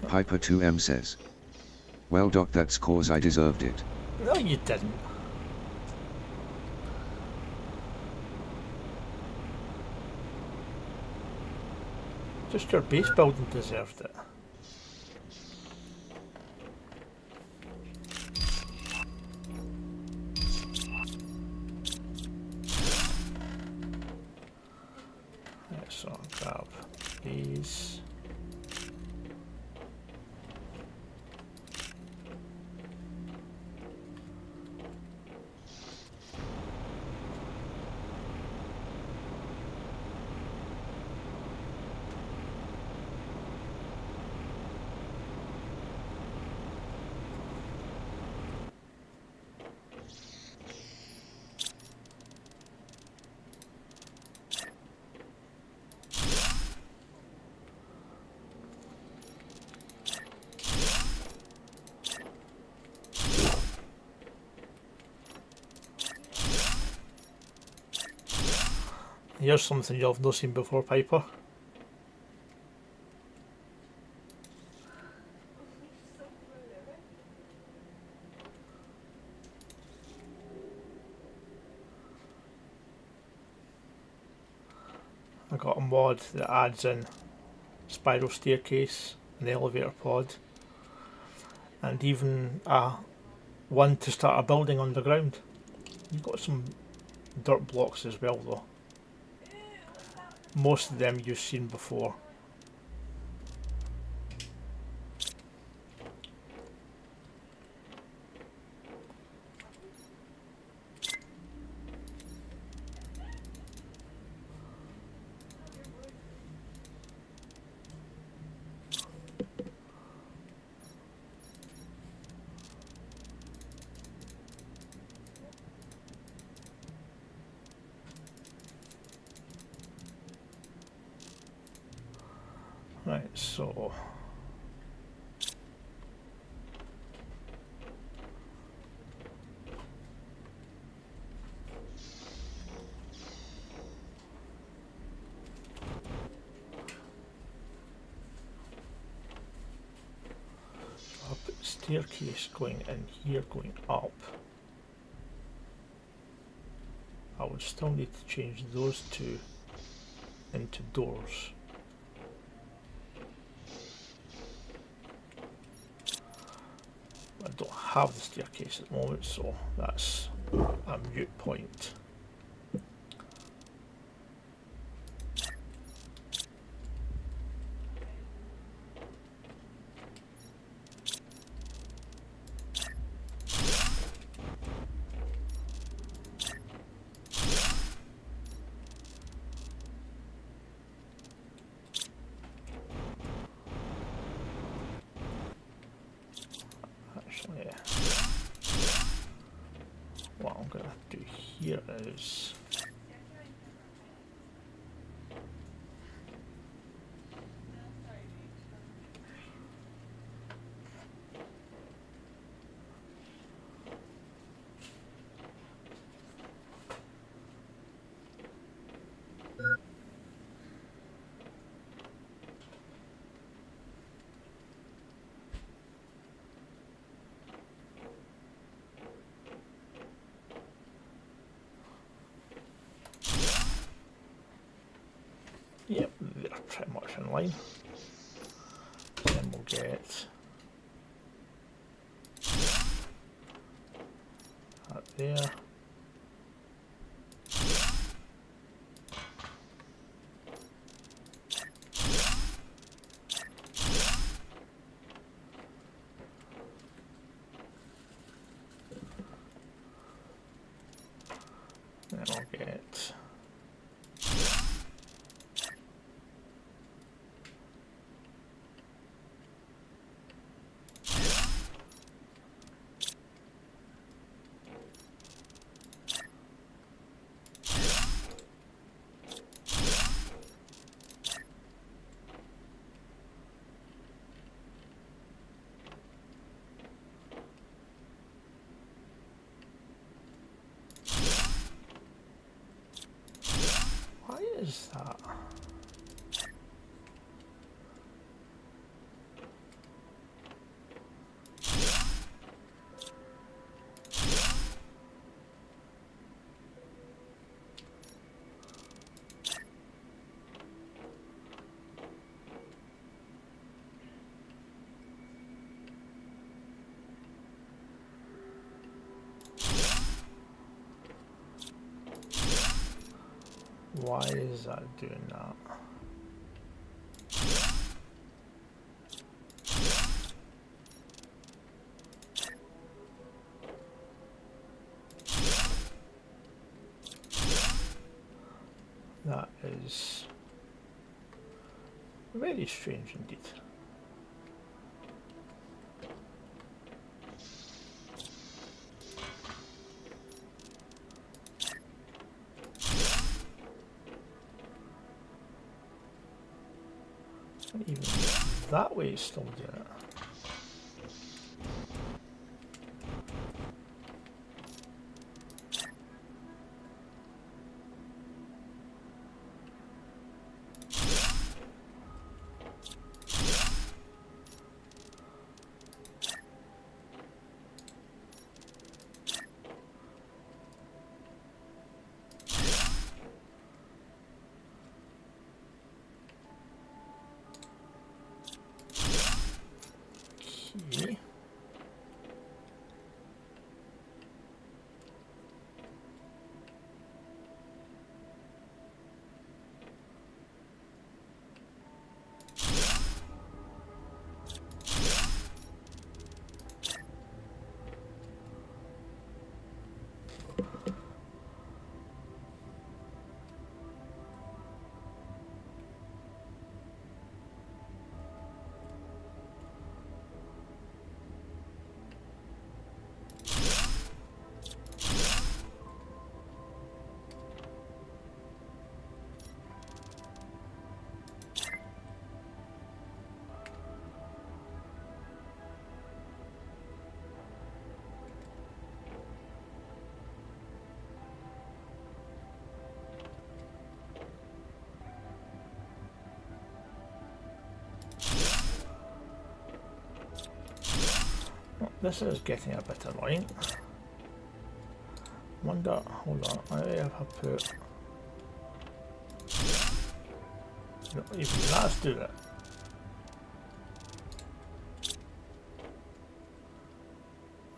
Piper 2M says. Well Doc, that's cause I deserved it. No, you didn't. Just your base building deserved it. Right, so I'll grab these. Here's something you've not seen before, Piper. I got a mod that adds in spiral staircase, an elevator pod, and even one to start a building underground. You've got some dirt blocks as well though. Most of them you've seen before. Right, so I'll put the staircase going in here, going up. I would still need to change those two into doors. I don't have the staircase at the moment, so that's a moot point. Actually, what I'm going to do here is yep, they're pretty much in line. Then we'll get that there. Then I'll get why is that? Why is that doing that? That is very strange indeed. Even that way it's still doing it. Okay. This is getting a bit annoying. Wonder, hold on, I have put. No, even that's doing it.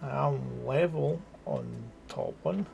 I am level on top one.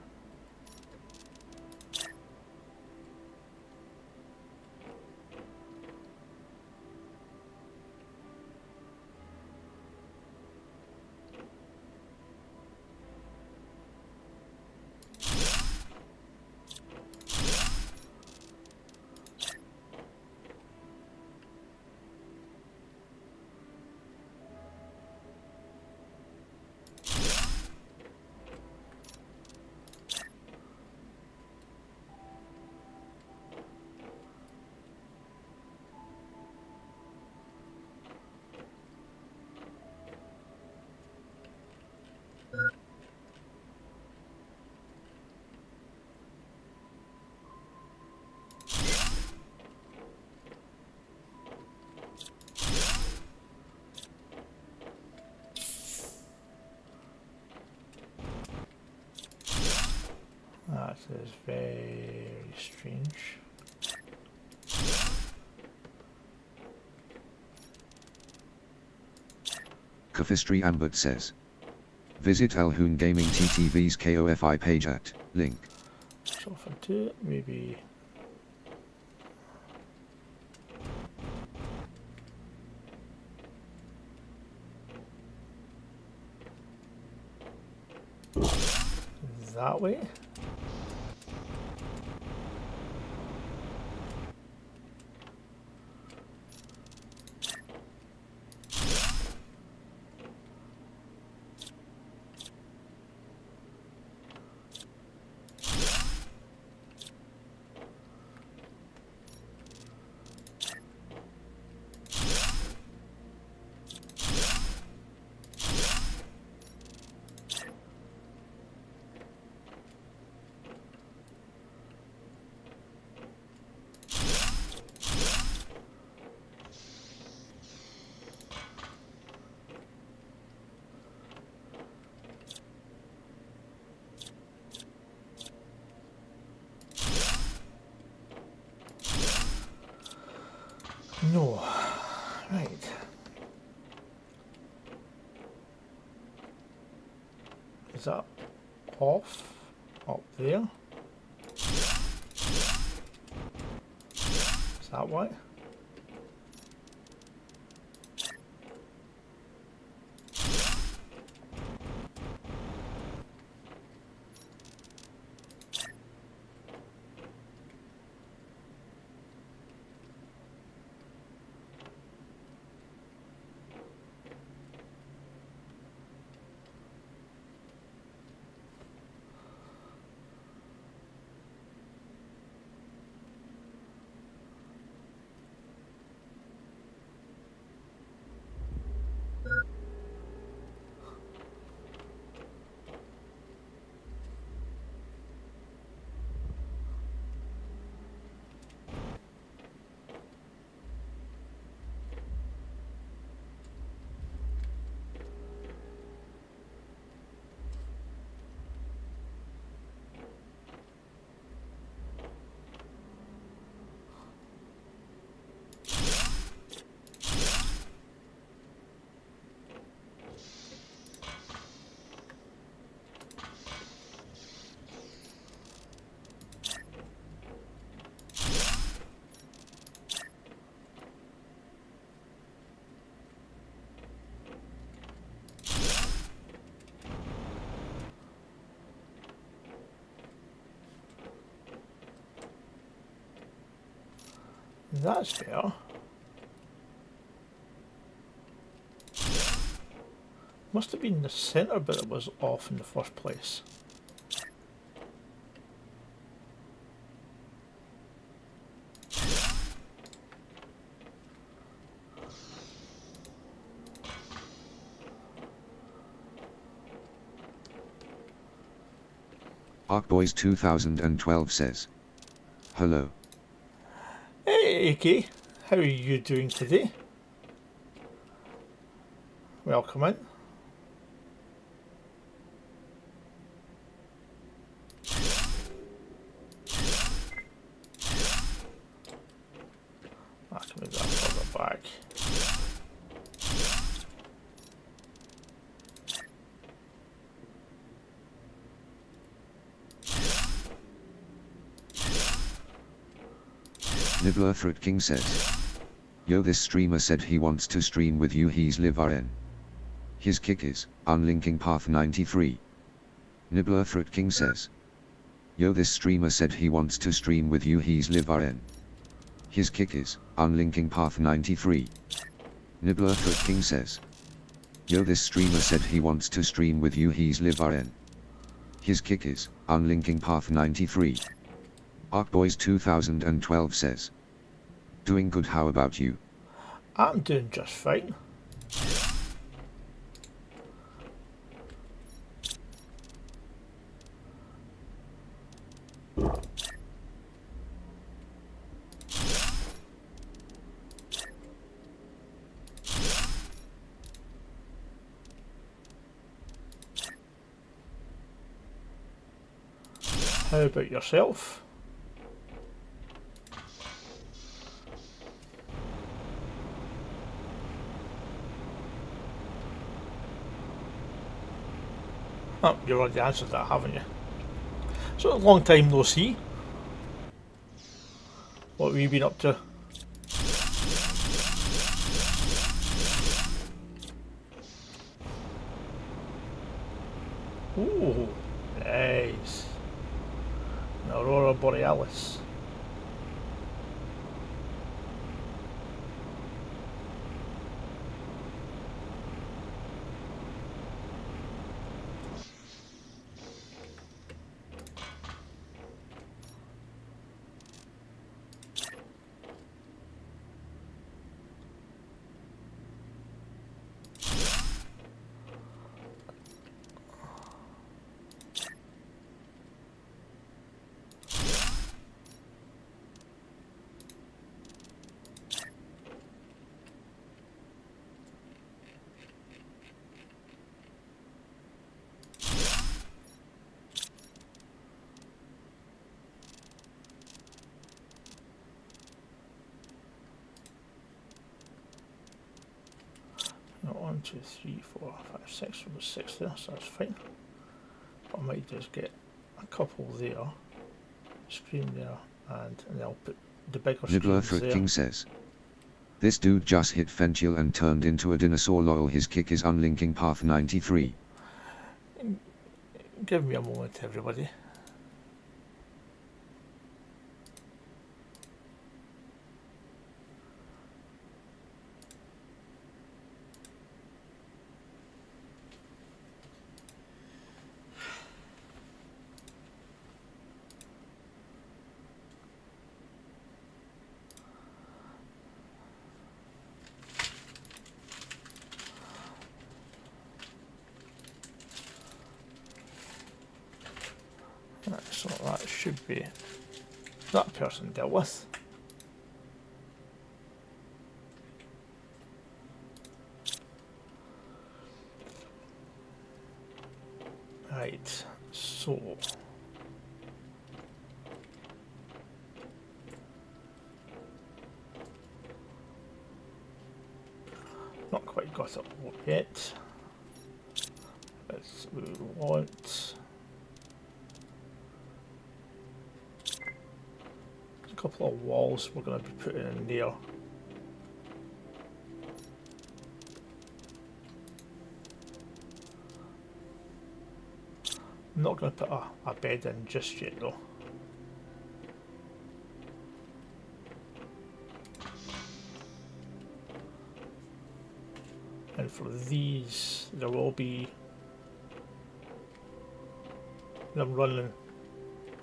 That is very strange. Kafistry Ambert says. Visit Alhoon Gaming TTV's KOFI page at link. So if I do it, maybe. That way. No. Right. Is that off up there? Is that why? That's fair. Must have been the centre bit that was off in the first place. ArcBoys 2012 says. Hello. Hey AK, how are you doing today? Welcome in. I can move that further back. Nibbler Threat King says, yo, this streamer said he wants to stream with you, he's live RN. His kick is, unlinking path 93. Nibbler Threat King says, yo, this streamer said he wants to stream with you, he's live RN. His kick is, unlinking path 93. Nibbler Threat King says, yo, this streamer said he wants to stream with you, he's live RN. His kick is, unlinking path 93. ArcBoys 2012 says, doing good, how about you? I'm doing just fine. How about yourself? Oh, you already answered that, haven't you? So, a long time no see. What have you been up to? Ooh, nice. An Aurora Borealis. No, 1, 2, 3, 4, 5, 6. There was 6 there, so that's fine. I might just get a couple there, screen there, and then I'll put the bigger Nibbler screens Threat there. King says, this dude just hit Fential and turned into a dinosaur, lol, his kick is unlinking path 93. Give me a moment, everybody. Right, so that should be that person dealt with. Right, so not quite got it all yet. Let's we want a couple of walls we're going to be putting in there. I'm not going to put a bed in just yet though. And for these, there will be them running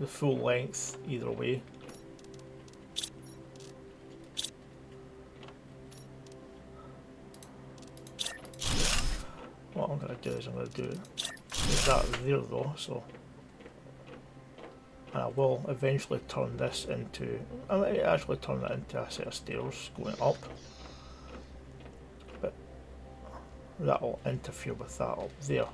the full length either way. What I'm going to do is I'm going to do that there though, so and I will eventually turn this into, I might actually turn it into a set of stairs going up, but that will interfere with that up there.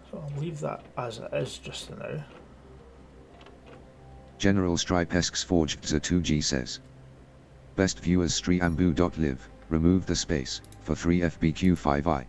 So I'll leave that as it is just for now. General Stripesks Forged the 2G says, best viewers streambu.live, remove the space, for 3FBQ5i.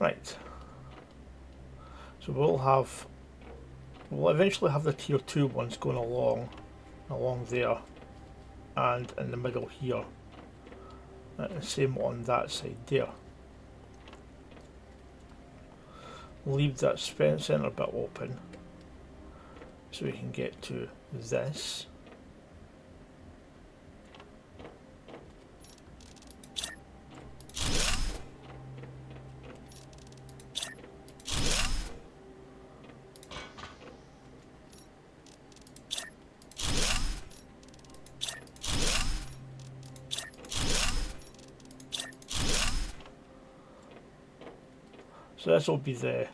Right. So we'll eventually have the tier 2 ones going along there and in the middle here. And the same on that side there. Leave that center bit open so we can get to this. So this will be the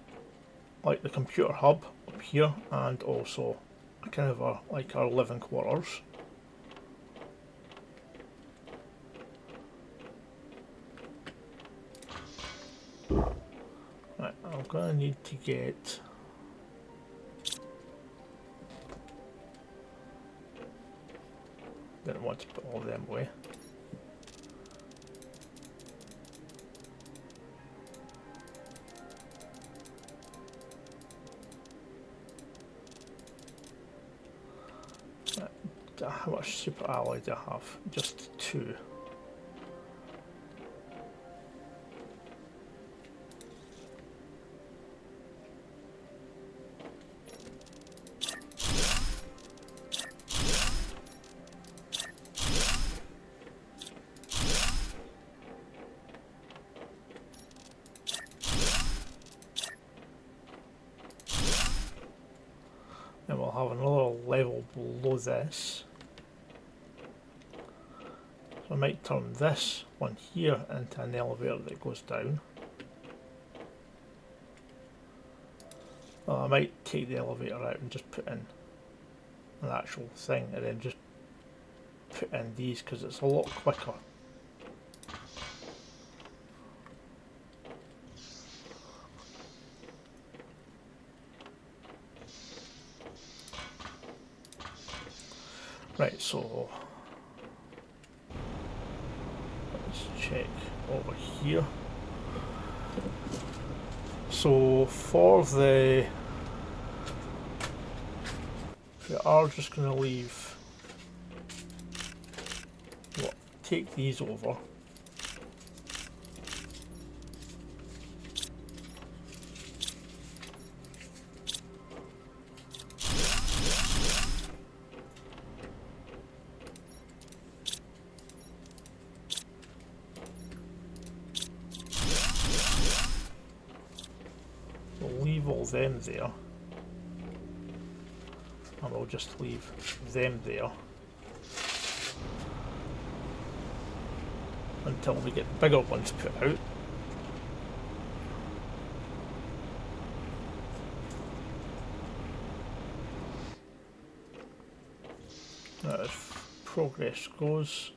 computer hub up here, and also kind of our living quarters. Right, I'm gonna need to get didn't want to put all of them away. How much super alloy do I have? Just 2. And we'll have another level below this. So I might turn this one here into an elevator that goes down. Well, I might take the elevator out and just put in an actual thing, and then just put in these because it's a lot quicker. Right, so let's check over here. So for we are just going to leave, take these over. We'll leave all them there. And we'll just leave them there until we get bigger ones put out. Now, as progress goes,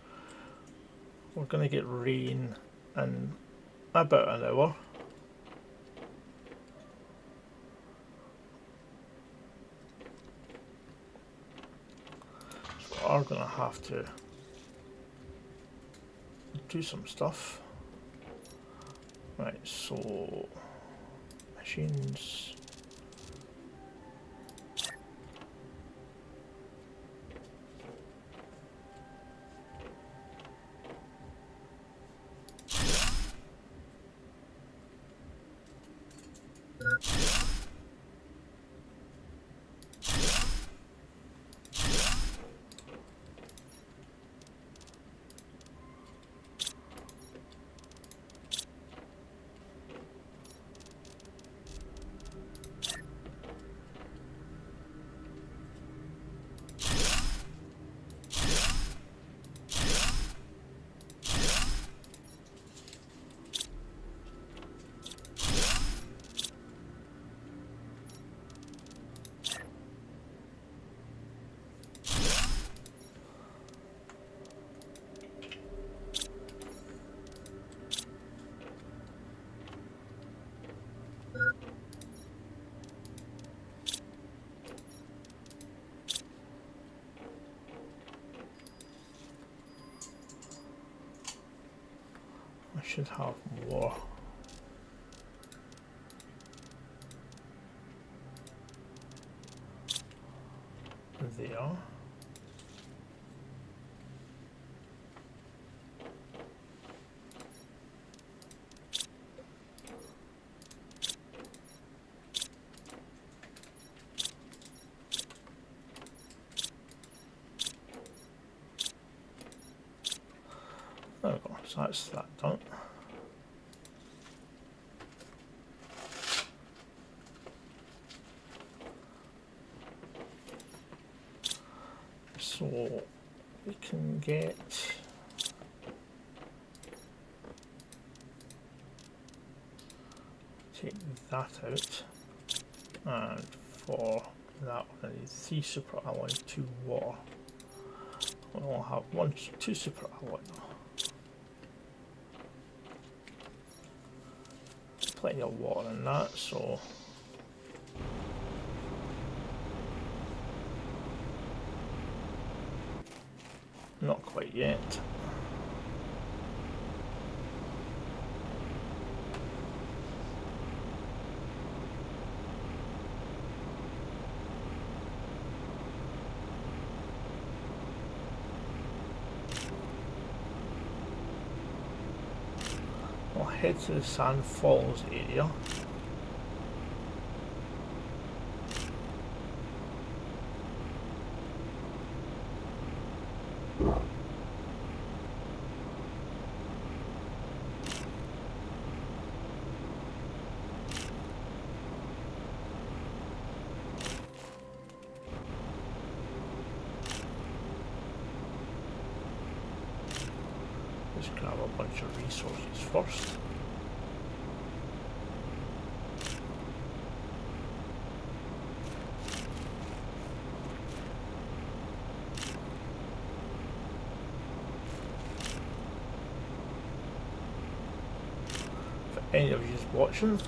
we're going to get rain in about an hour. Are going to have to do some stuff. Right, so machines. I should have more. there. There we go, so that's that done. So we can get take that out, and for that one I need 3 super alloy, 2 water. We'll have 2 super alloy now. Plenty of water in that, so not quite yet. We'll head to the Sand Falls area. Let's grab a bunch of resources first. For any of you watching,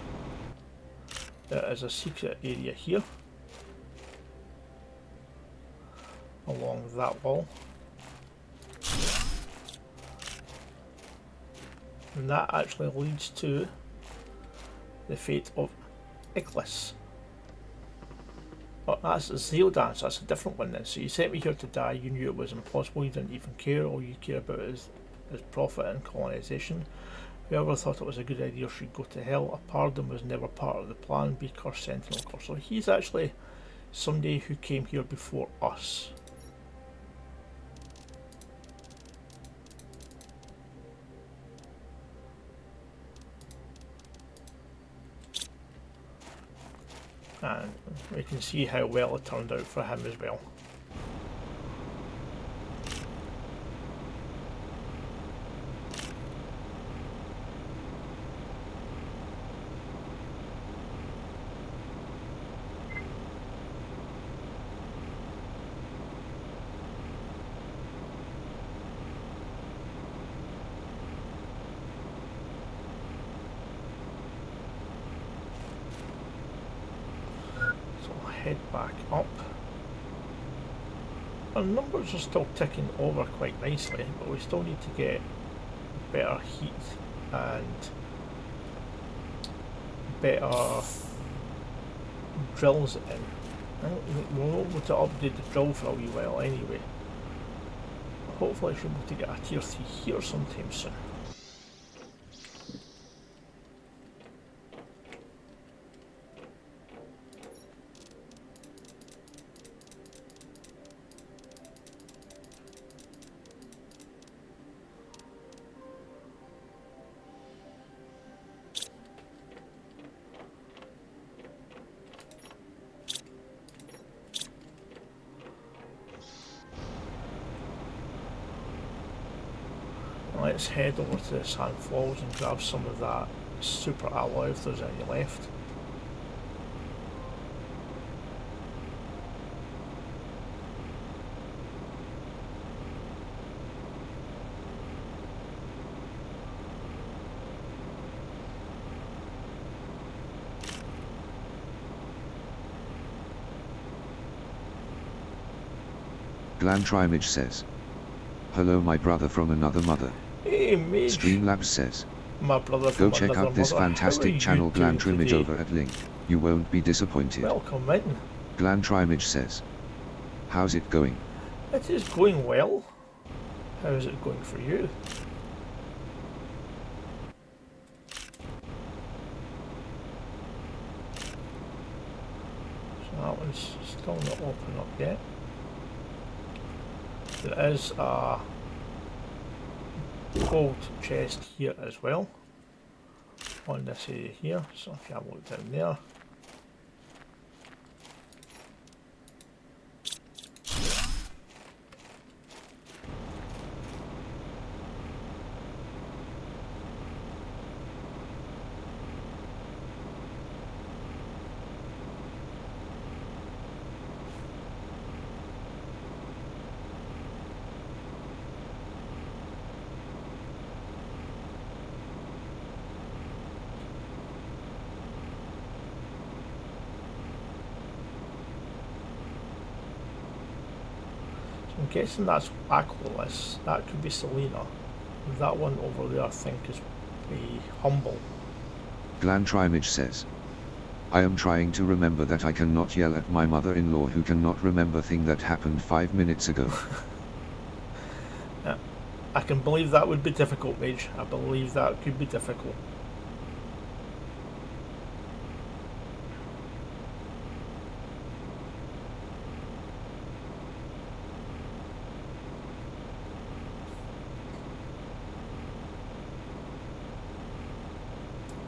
there is a secret area here along that wall. And that actually leads to the fate of Iglis. But that's Zeodance, that's a different one then. So you sent me here to die, you knew it was impossible, you didn't even care, all you care about is profit and colonisation. Whoever thought it was a good idea should go to hell. A pardon was never part of the plan, be cursed sentinel curse. So he's actually somebody who came here before us. And we can see how well it turned out for him as well. Head back up. Our numbers are still ticking over quite nicely, but we still need to get better heat and better drills in. I don't think we're able to upgrade the drill for a wee while anyway. Hopefully I should be able to get a tier 3 here sometime soon. Let's head over to the Sand Falls and grab some of that super alloy if there's any left. Glantrimage says, hello my brother from another mother. Hey mate, Streamlabs says, my brother go from check another out this mother. How are fantastic channel you doing Glantrimage today? over at link. You won't be disappointed. Welcome in. Glantrimage says, How's it going? It is going well. How is it going for you? So that one's still not open up yet. There is a gold chest here as well on this area here, so if you have a look down there. I'm guessing that's Aquilus. That could be Selena. That one over there I think is the Humble. Glantrimage says, I am trying to remember that I cannot yell at my mother-in-law who cannot remember thing that happened 5 minutes ago. Yeah, I can believe that would be difficult, Mage. I believe that could be difficult.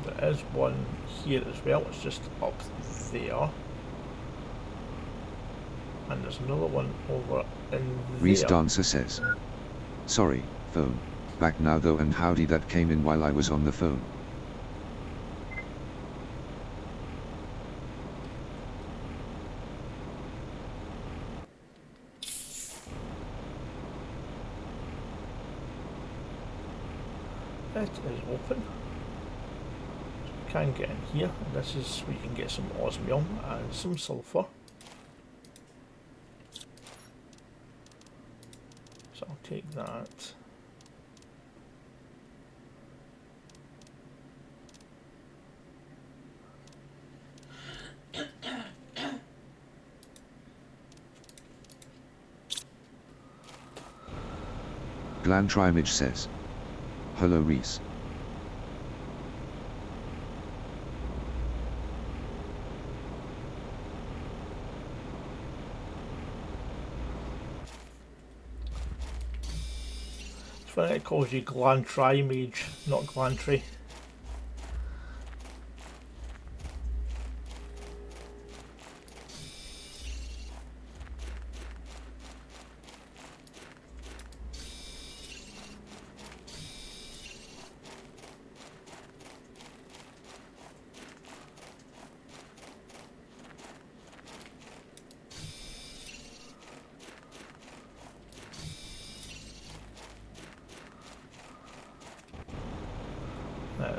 There is one here as well, it's just up there. And there's another one over in Reese there. Dancer says, sorry, phone. Back now though, and howdy, that came in while I was on the phone. It is open. So you can get in here, and this is where you can get some osmium and some sulfur. So I'll take that. Glantrimage says, hello Reese. It's funny it calls you Glantrimage, not Glantry.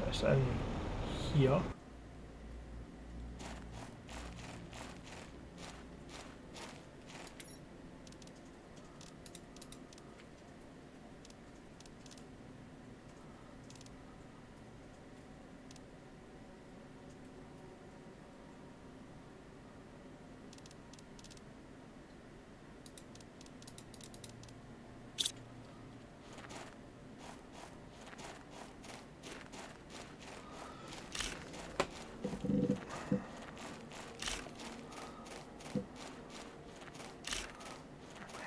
It's in here.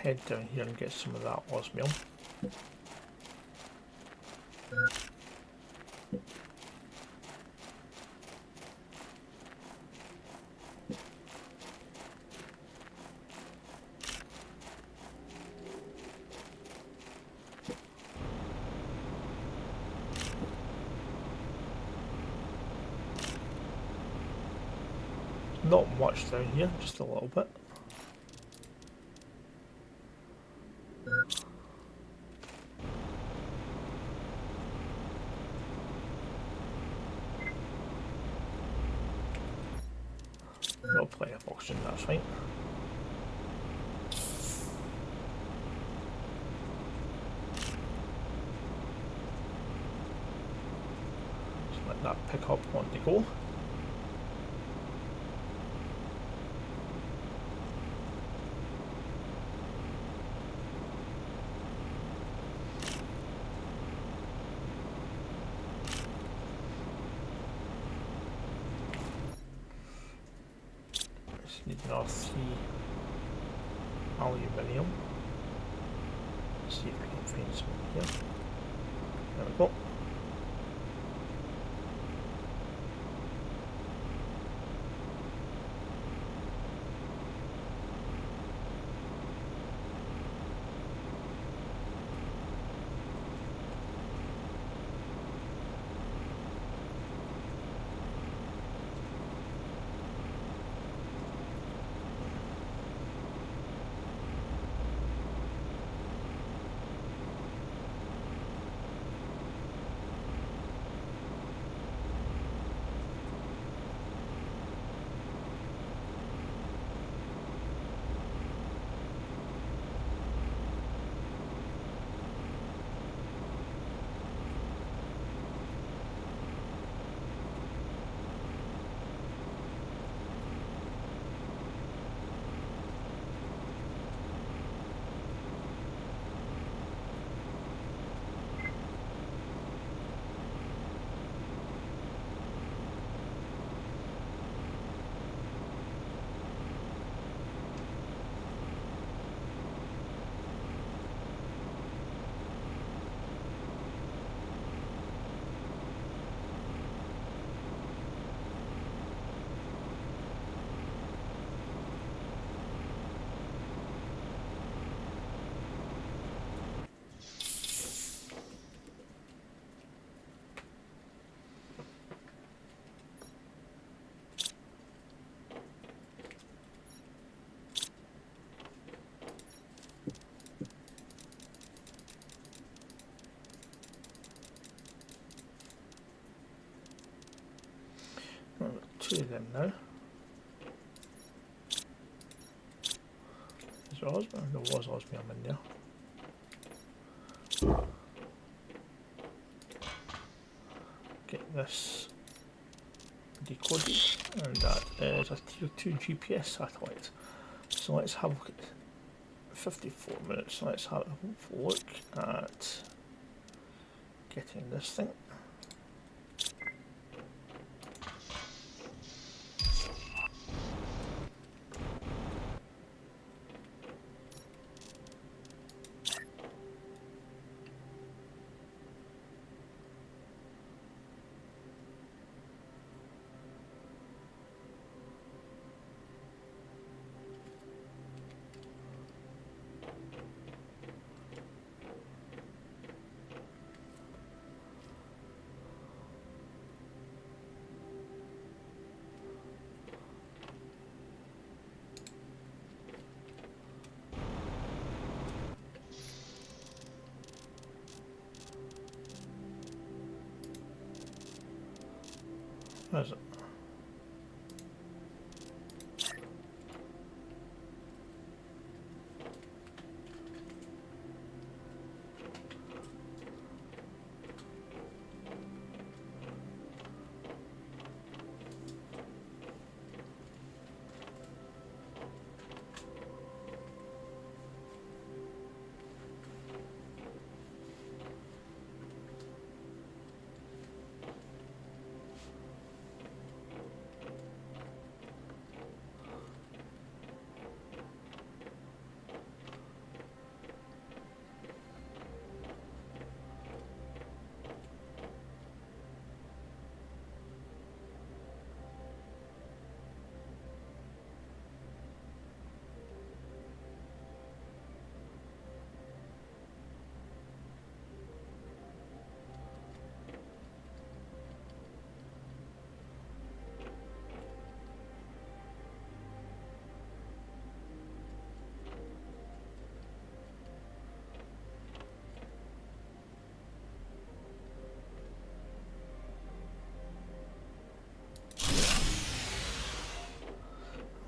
Head down here and get some of that osmium. Not much down here, just a little bit. No plenty of oxygen, that's fine. Just let that pick up on the go. Just need another 3 aluminium. Let's see if we can find some here. There we go. I've got 2 of them now. Is there osmium? There was osmium in there. Get this decoded, and that is a tier 2 GPS satellite. So let's have a look at 54 minutes. So let's have a look at getting this thing. Where is it?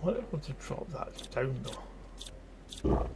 I want able to drop that down though.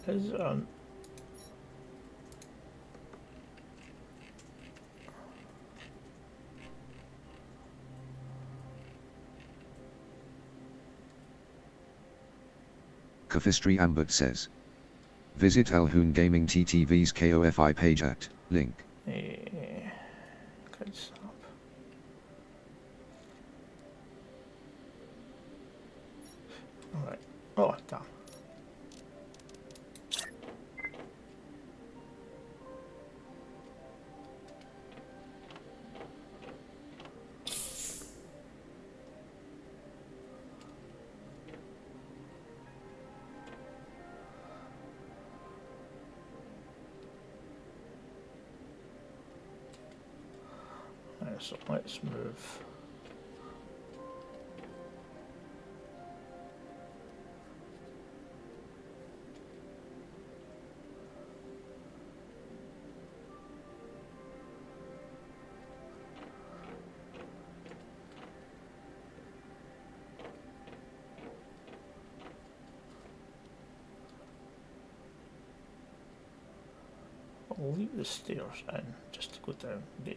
Is there an... Kafistri Ambert says. Visit Elhoon Gaming TTV's KOFI page at link. Good stuff. Alright. Oh, damn. Right, so let's move. I'll leave the stairs in just to go down there.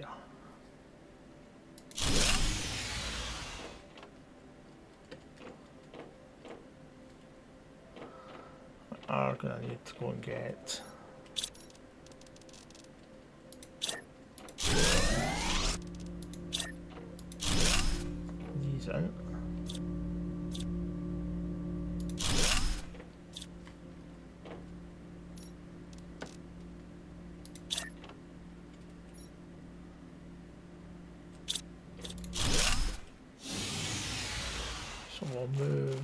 We are going to need to go and get these in. So we'll move.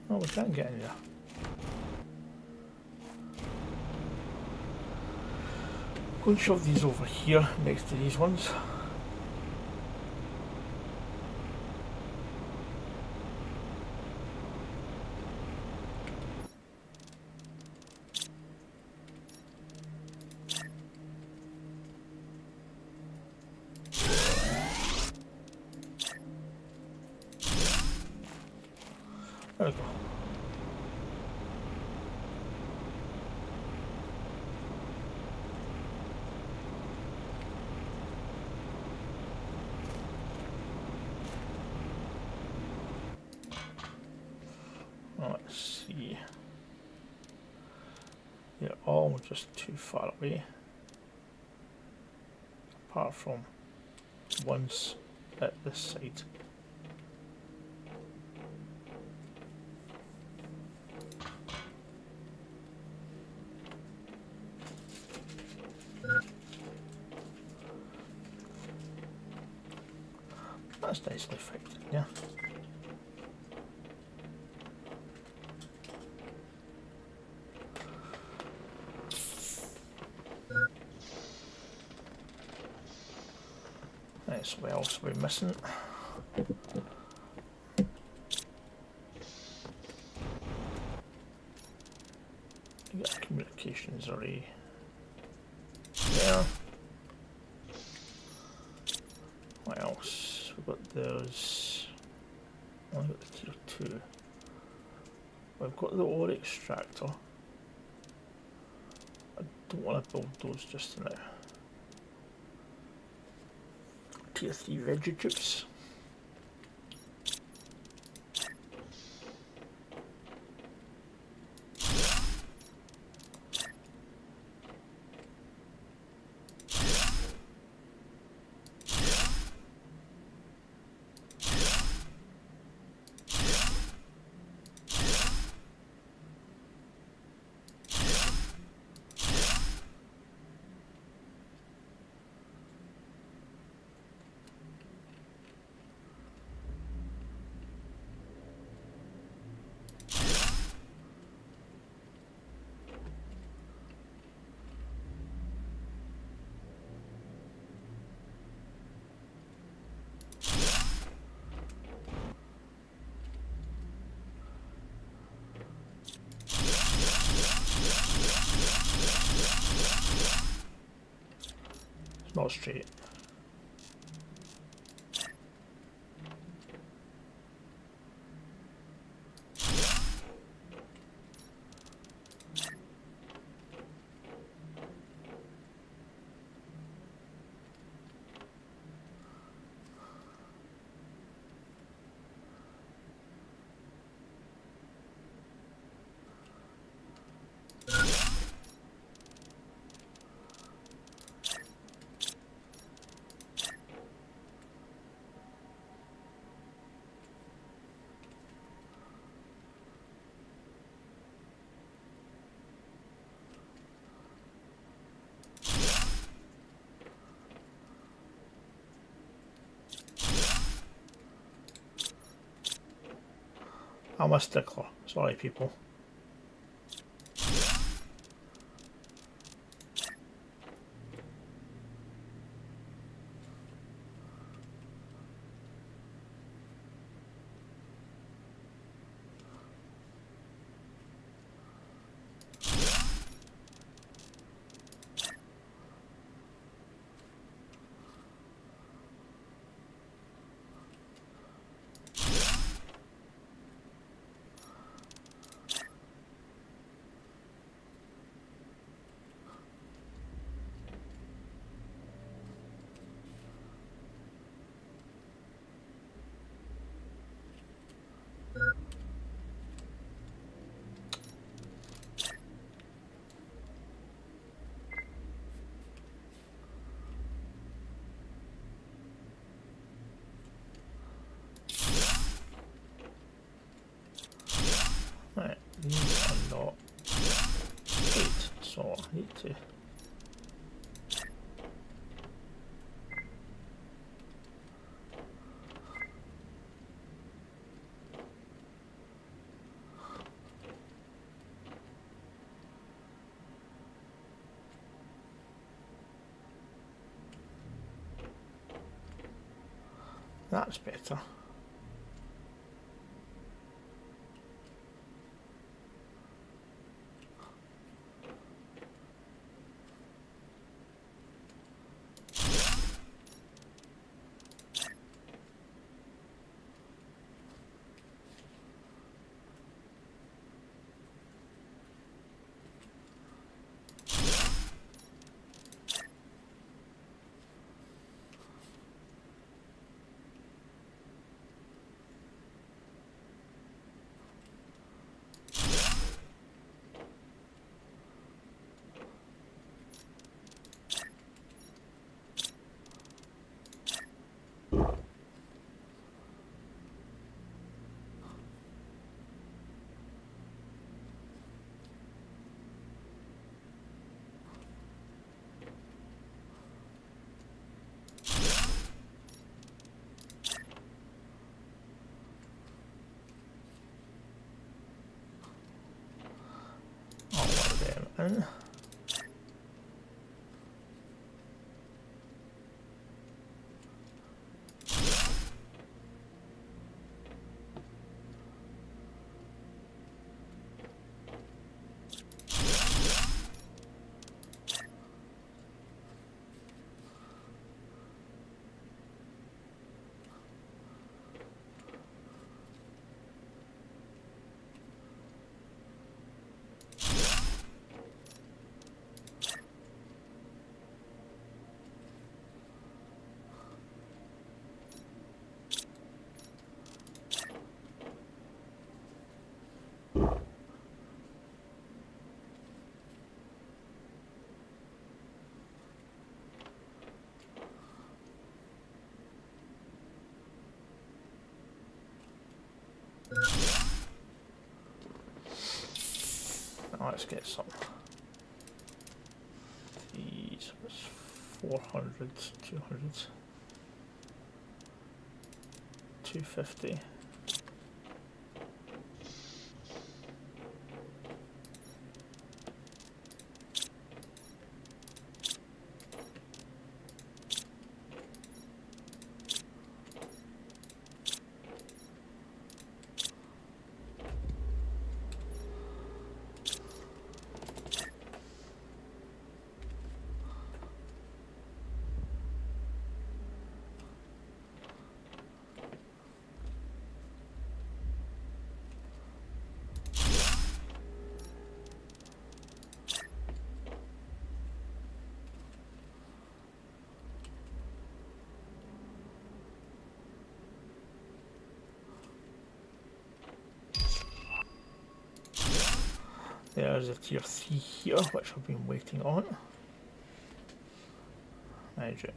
Oh, we can't get in there. Go and shove these over here next to these ones. There we go. Let's see. They're all just too far away. Apart from ones at this side. That's nicely fitted, yeah. Right, so what else are we missing? We got a communications array there. What else? We've got those. Only got the tier 2. We've got the ore extractor. I don't want to build those just now. Tier 3 veggie chips. Not straight. I'm a stickler. Sorry, people. Right, these are not eight, so I need to. That's better. All of them in. Now let's get some. These was 400, 200, 250. There's a tier 3 here, which I've been waiting on. Mind you,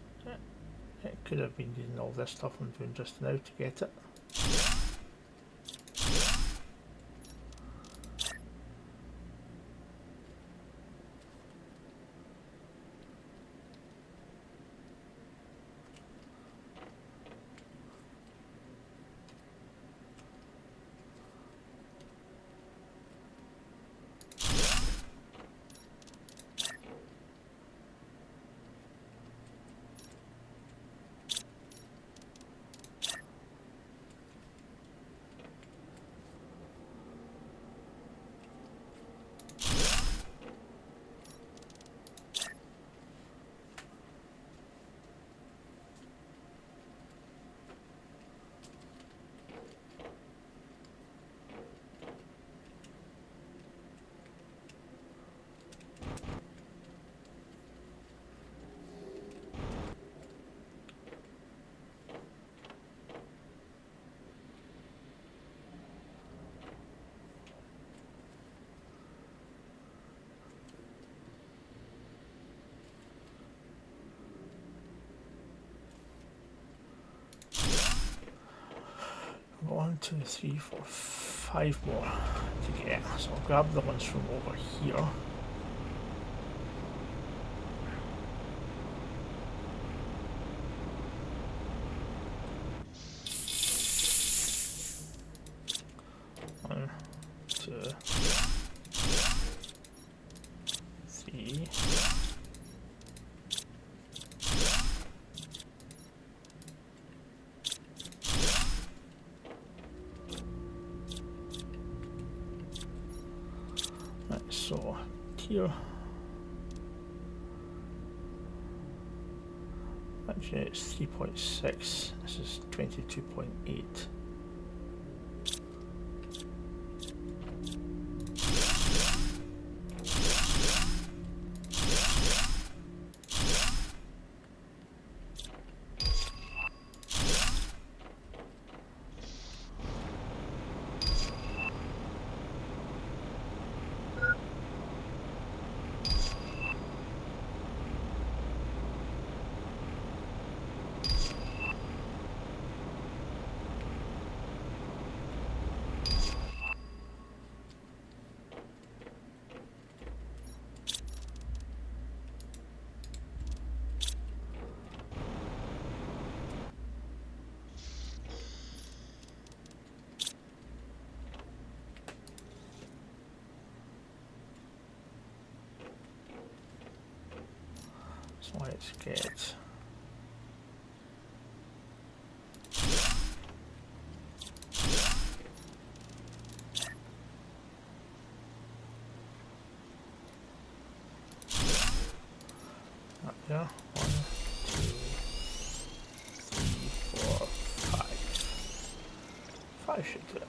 it could have been doing all this stuff I'm doing just now to get it. 1, 2, 3, 4, 5 more to get. So I'll grab the ones from over here. One, two, three. Right, so here. Actually, it's 3.6. This is 22.8. So let's get up there. 1, 2, 3, 4, 5. 5 should do it.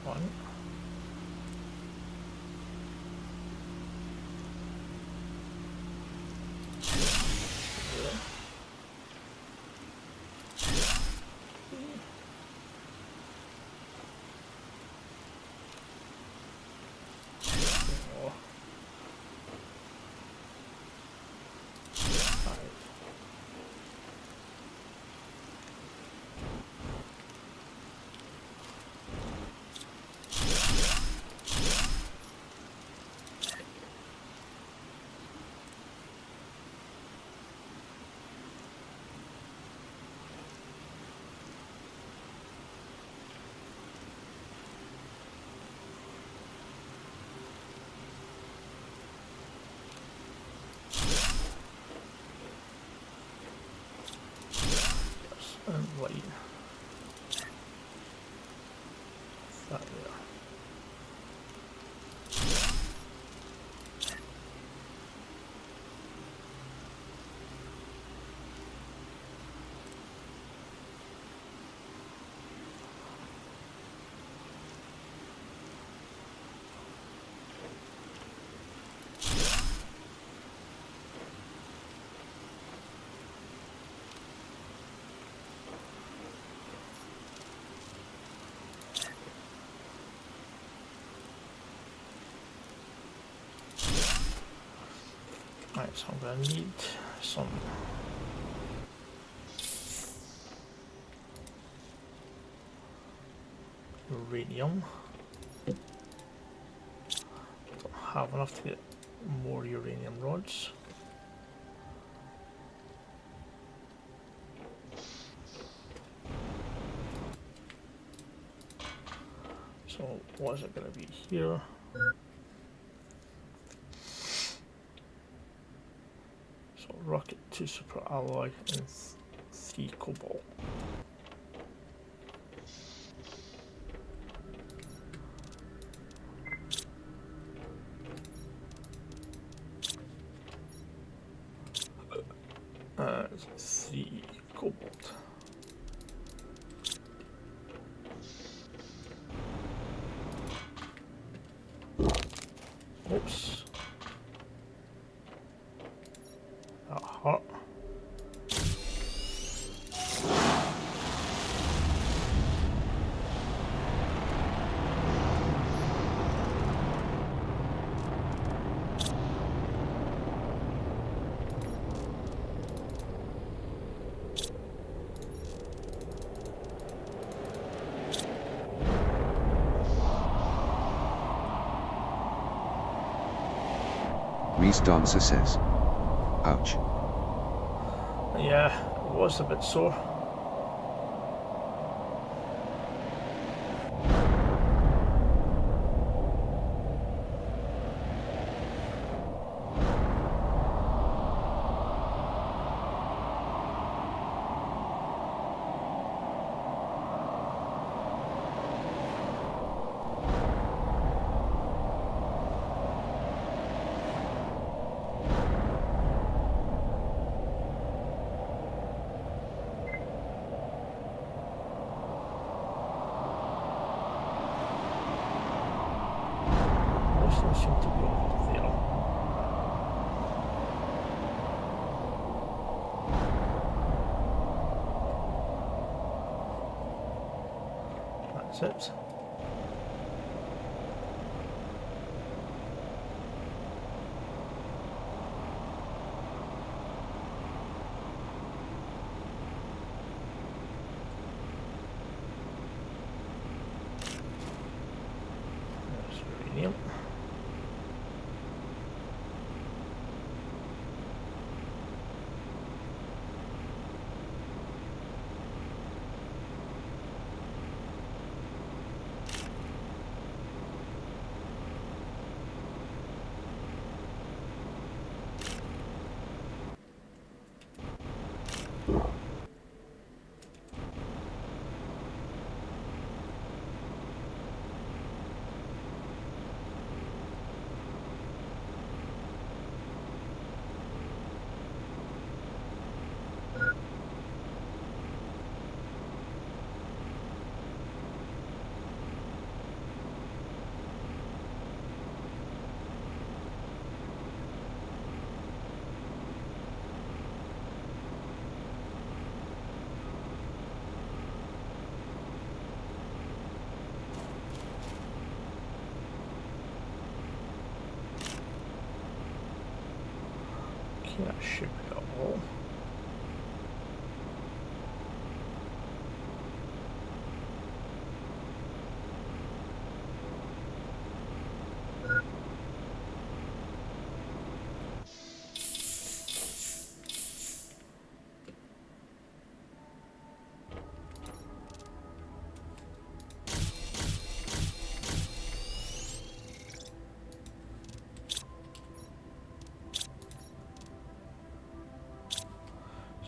One. Four. 5. And white. That there. Right, so I'm going to need some uranium. Don't have enough to get more uranium rods. So what is it going to be here? So rocket 2 super alloy and 3 cobalt. Uh, 3 cobalt. Oops. That hurt. Reese Dancer says. Ouch. Yeah, it was a bit sore. Doesn't seem to be over there. That's it. There's uranium. Okay, that should be all.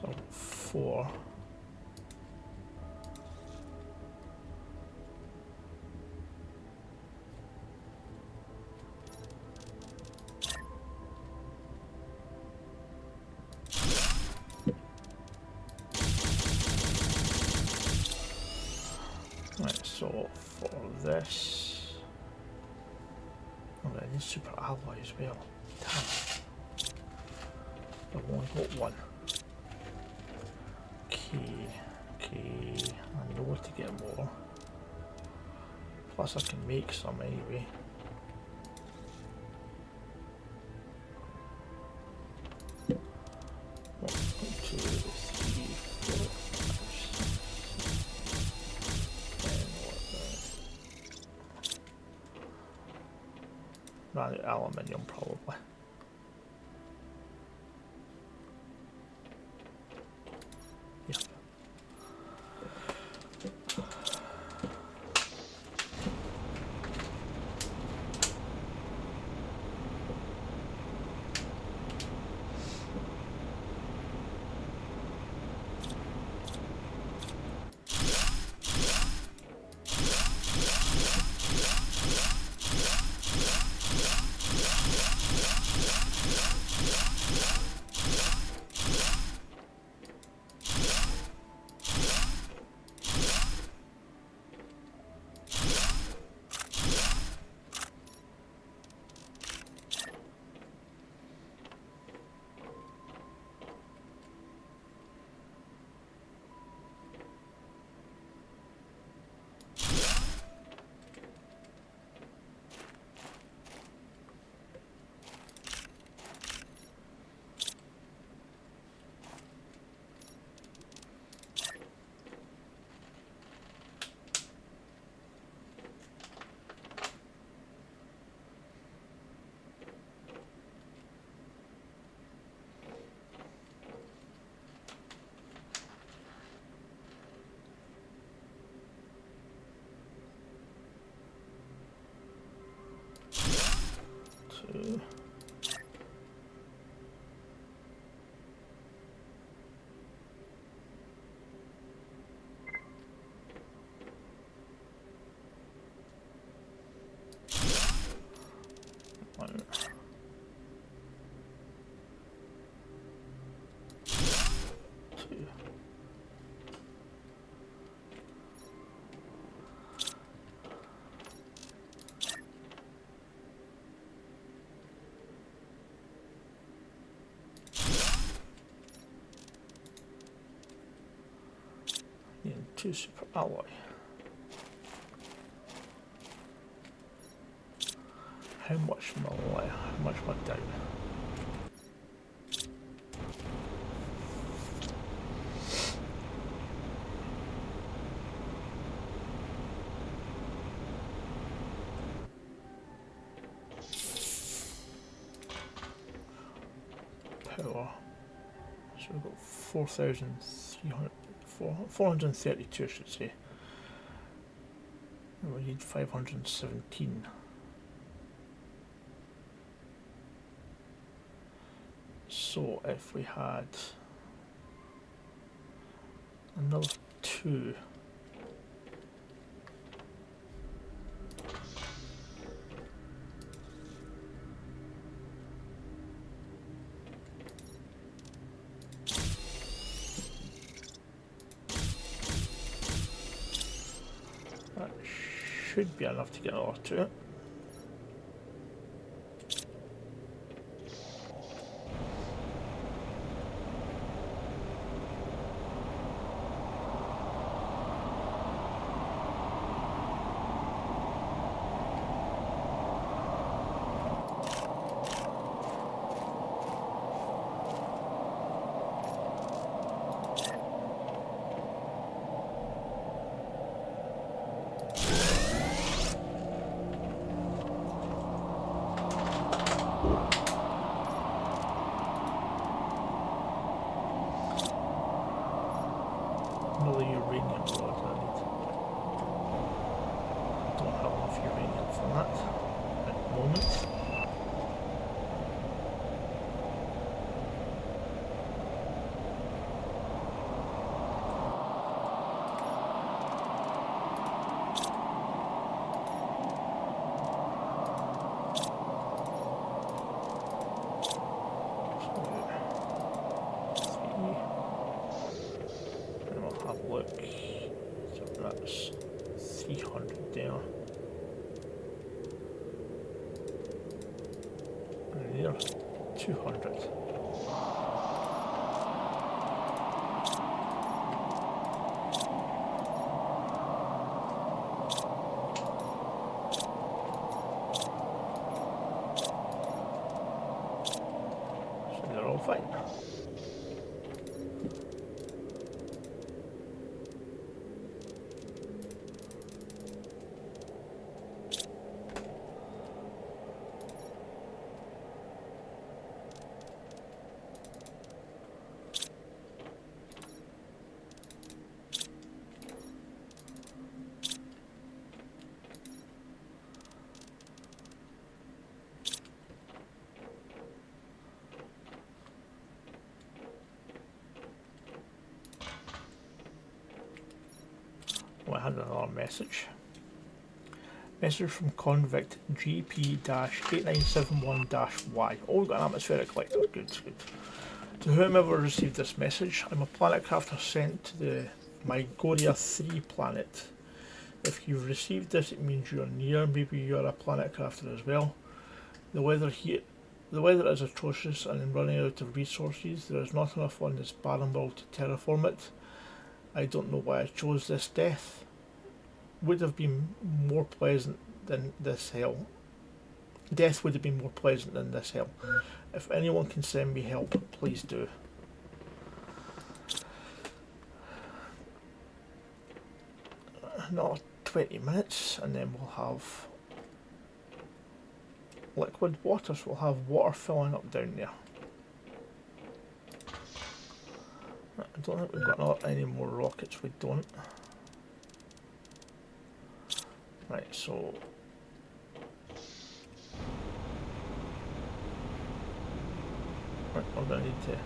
So 4. Right, so for this, oh, I need super alloy as well. Damn. I've only got one. Okay, I know where to get more. Plus I can make some anyway. One, two, three, four, five, 6, 10, what the... aluminium probably. Yep. O2 super alloy. How much malaya? How much am I down? Power. So we've got 4,300, 432 I should say. And we need 517. So if we had another 2, that should be enough to get another 2. Another uranium rod I need. Don't have enough uranium for that at the moment. Look, so that's 300 there. And there, 200. So they're all fine. I had another message. Message from convict GP-8971-Y. Oh, we've got an atmospheric collector. Good, good. To whomever received this message, I'm a planet crafter sent to the Mygoria 3 planet. If you've received this, it means you're near. Maybe you're a planet crafter as well. The weather is atrocious, and in running out of resources, there is not enough on this barren world to terraform it. I don't know why I chose this death. Would have been more pleasant than this hell. Death would have been more pleasant than this hell. If anyone can send me help, please do. Another 20 minutes and then we'll have liquid water, so we'll have water filling up down there. I don't think we've got any more rockets, we don't. Right, so we're going to need to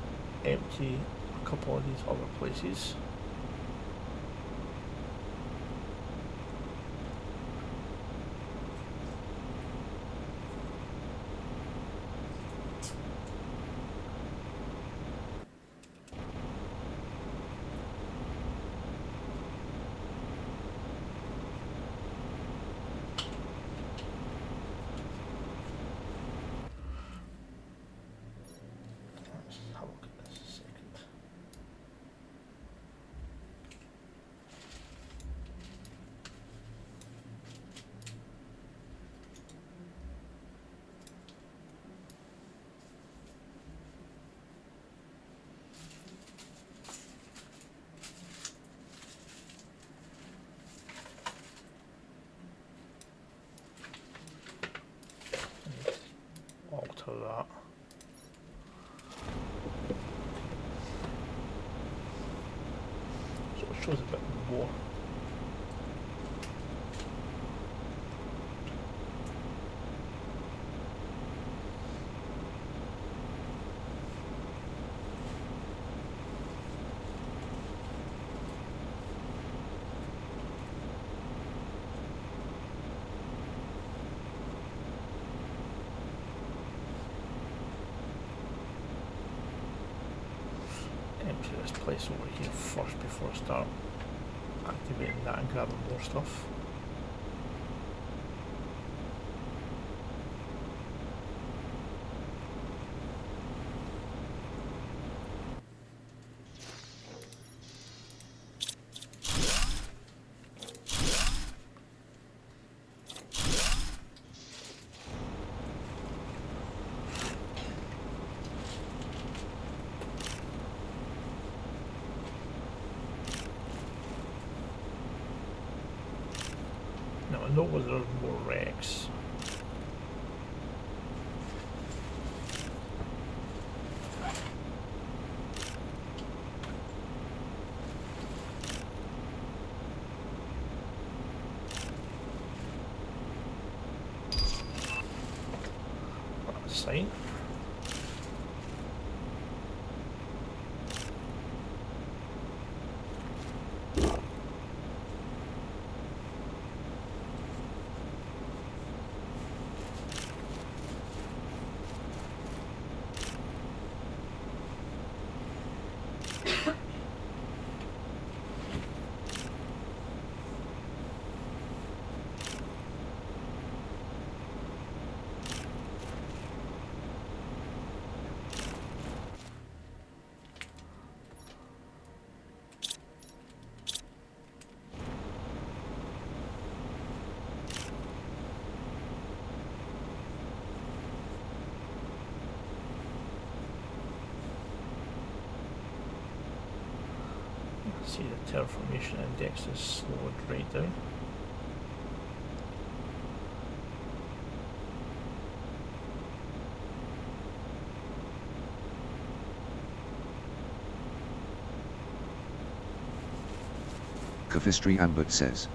empty a couple of these other places. shows a bit more. Empty this place over here first before I start activating that and grabbing more stuff. Now I know where there's more wrecks. That's a sign. See the terraformation index is slowed right down. Kafistri Ambert says.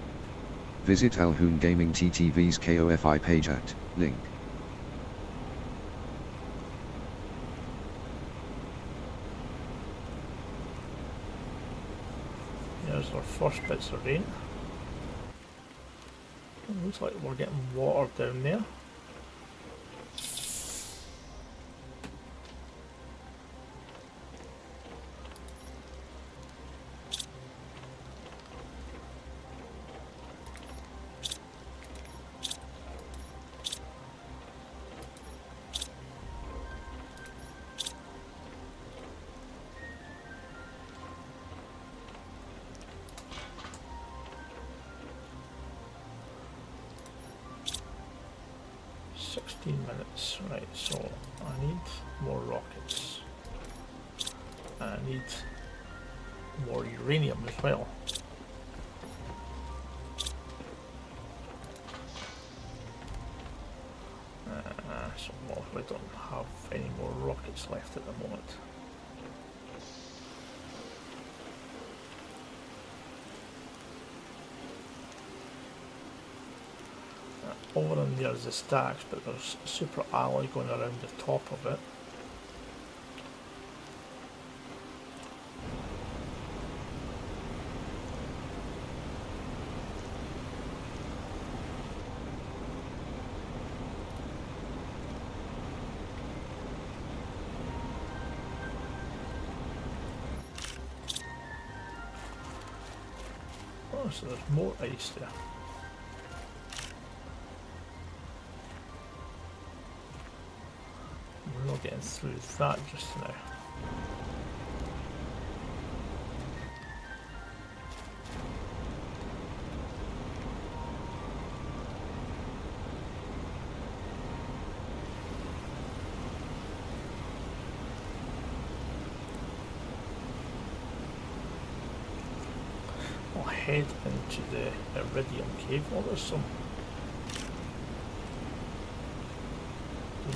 Visit Alhoon Gaming TTV's KOFI page at link. There's our first bits of rain. It looks like we're getting water down there. Minutes, right, so I need more rockets. I need more uranium as well. So well, we don't have any more rockets left at the moment. Over in there's the stacks, but there's super alloy going around the top of it. Oh, so there's more ice there. We're not getting through that just now. I'll head into the Iridium cave. Oh, there's some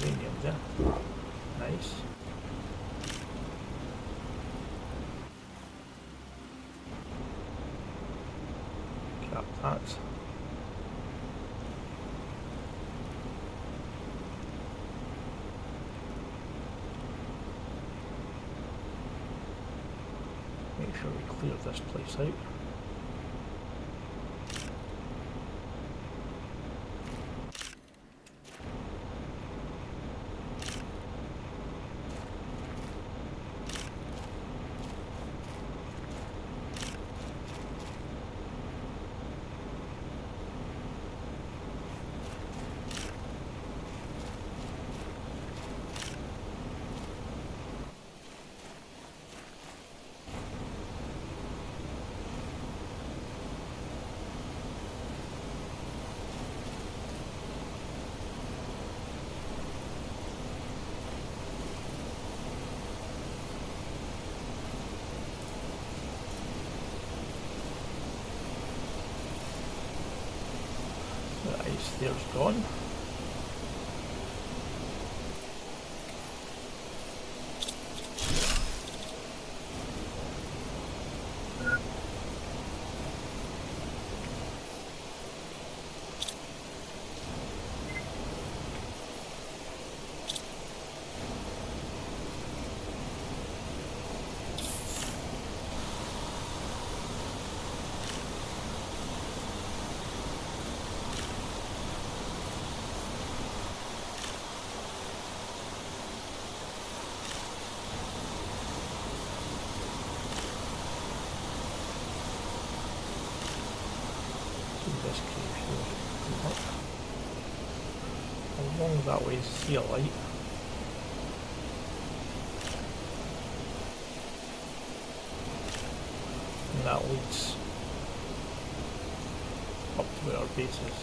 uranium there. Nice. sure we clear this place out. The ice there's gone. This cave here. Along that way, see a light. And that leads up to where our base is.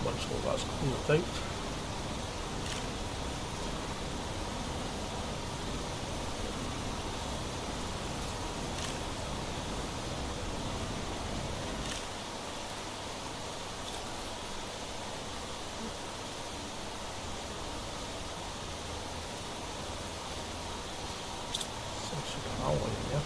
Once all that's cleared out, yeah.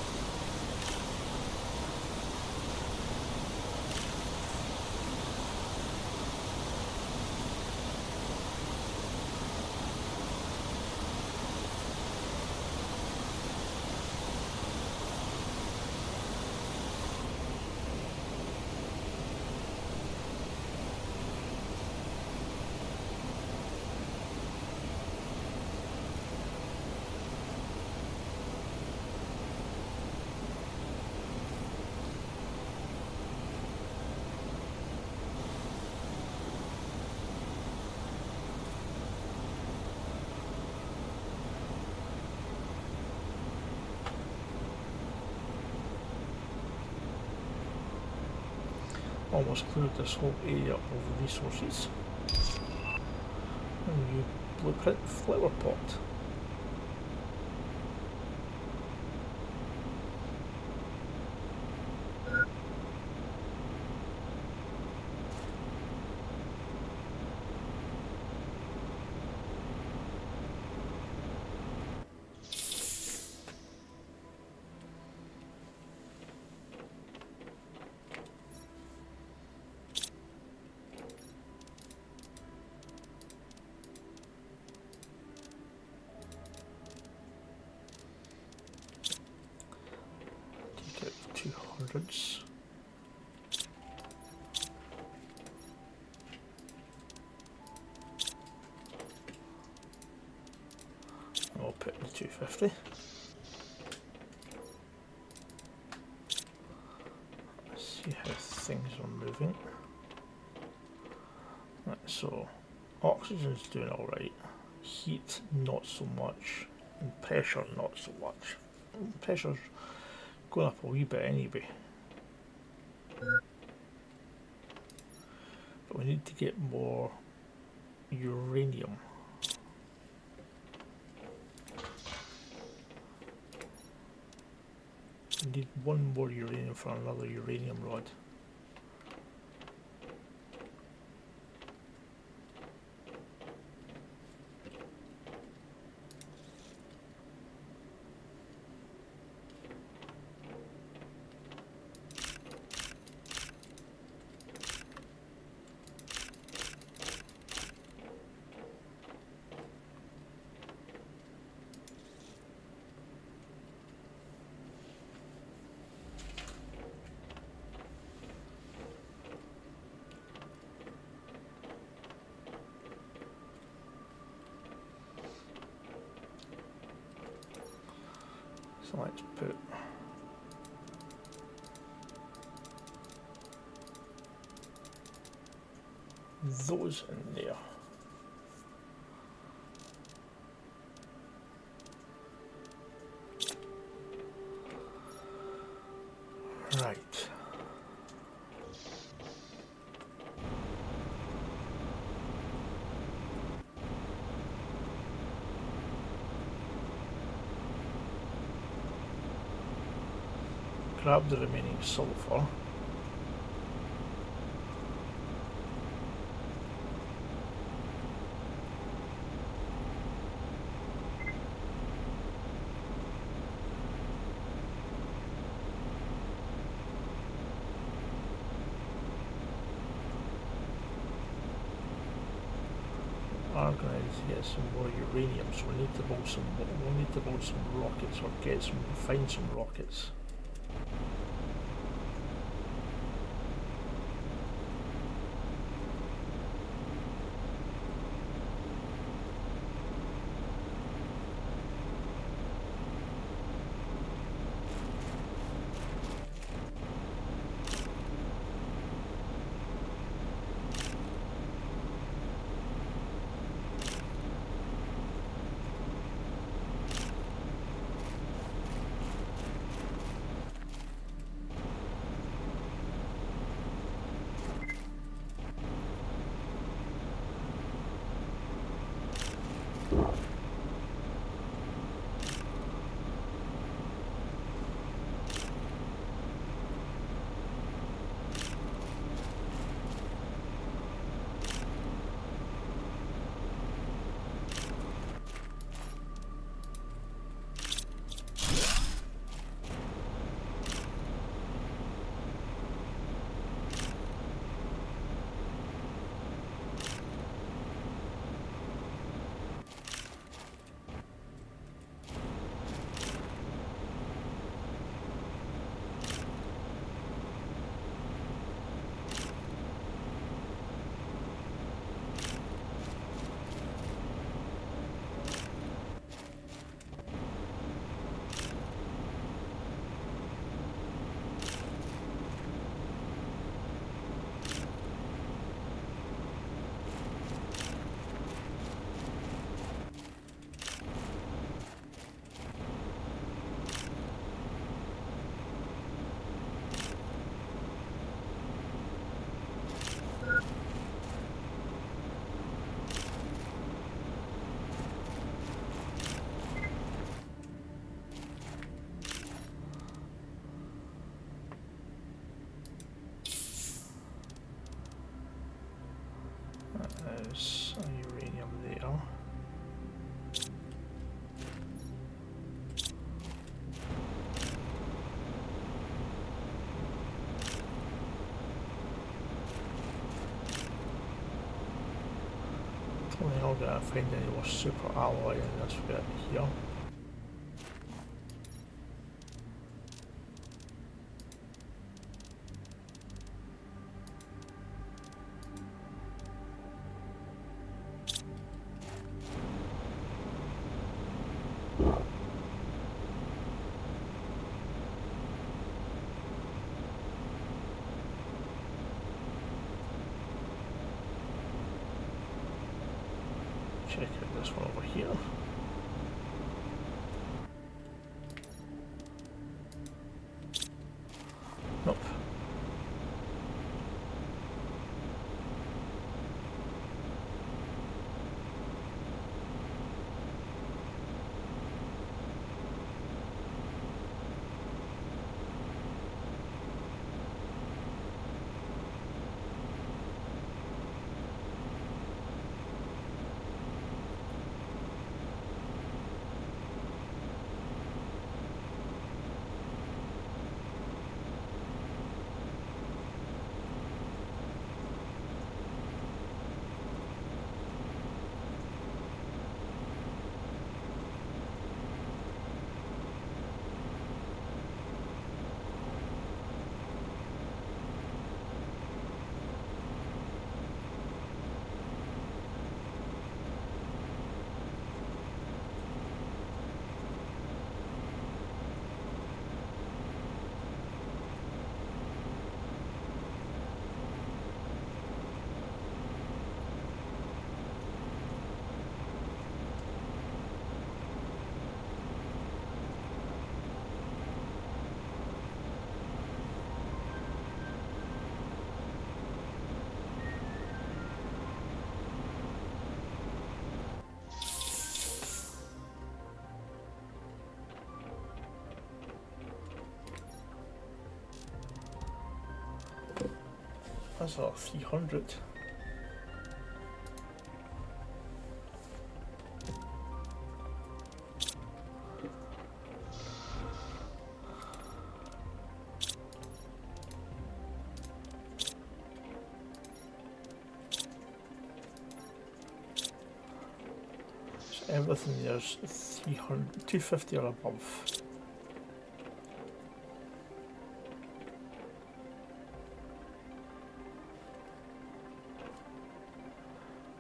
Almost cleared this whole area of resources. A new blueprint flower pot. Take out 200s. I'll put in 250. Let's see how things are moving. Right, so oxygen's doing alright. Heat not so much. And pressure not so much. Pressure's going up a wee bit anyway. But we need to get more uranium. We need one more uranium for another uranium rod. So let's put those in there. Right. Grab the remaining sulfur. Are going to get some more uranium, so we need to build some. We'll need to build some rockets, or find some rockets. There's uranium there. Don't think I'm gonna find any more super alloy in this bit here. Check out this one over here. Nope. That's a 300. So everything there's 300, 250 or above.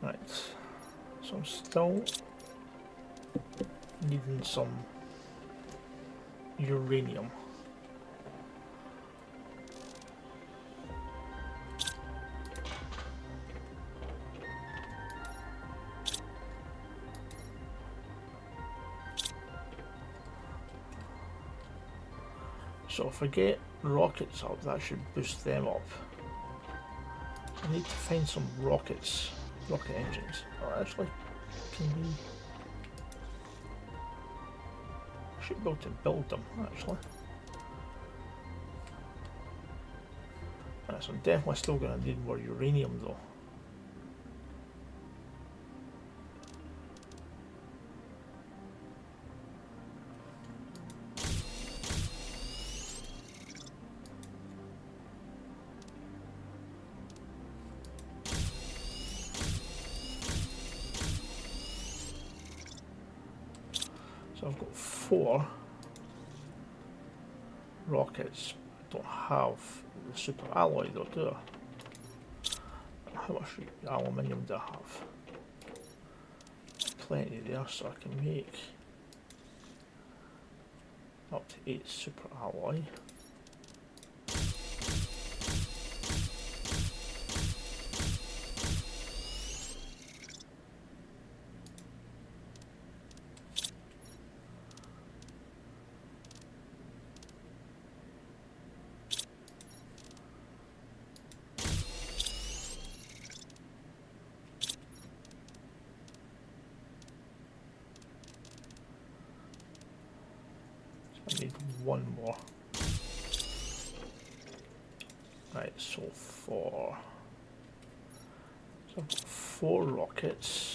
Right, so I'm still needing some uranium. So if I get rockets up, that should boost them up. I need to find some rockets. Rocket engines. Oh, actually, can we? Should be able to build them, actually. Right, so I'm definitely still going to need more uranium, though. So I've got 4 rockets. I don't have the super alloy though, do I? How much aluminium do I have? Plenty there, so I can make up to 8 super alloy. I need 1 more. Right, so 4. So I've got 4 rockets.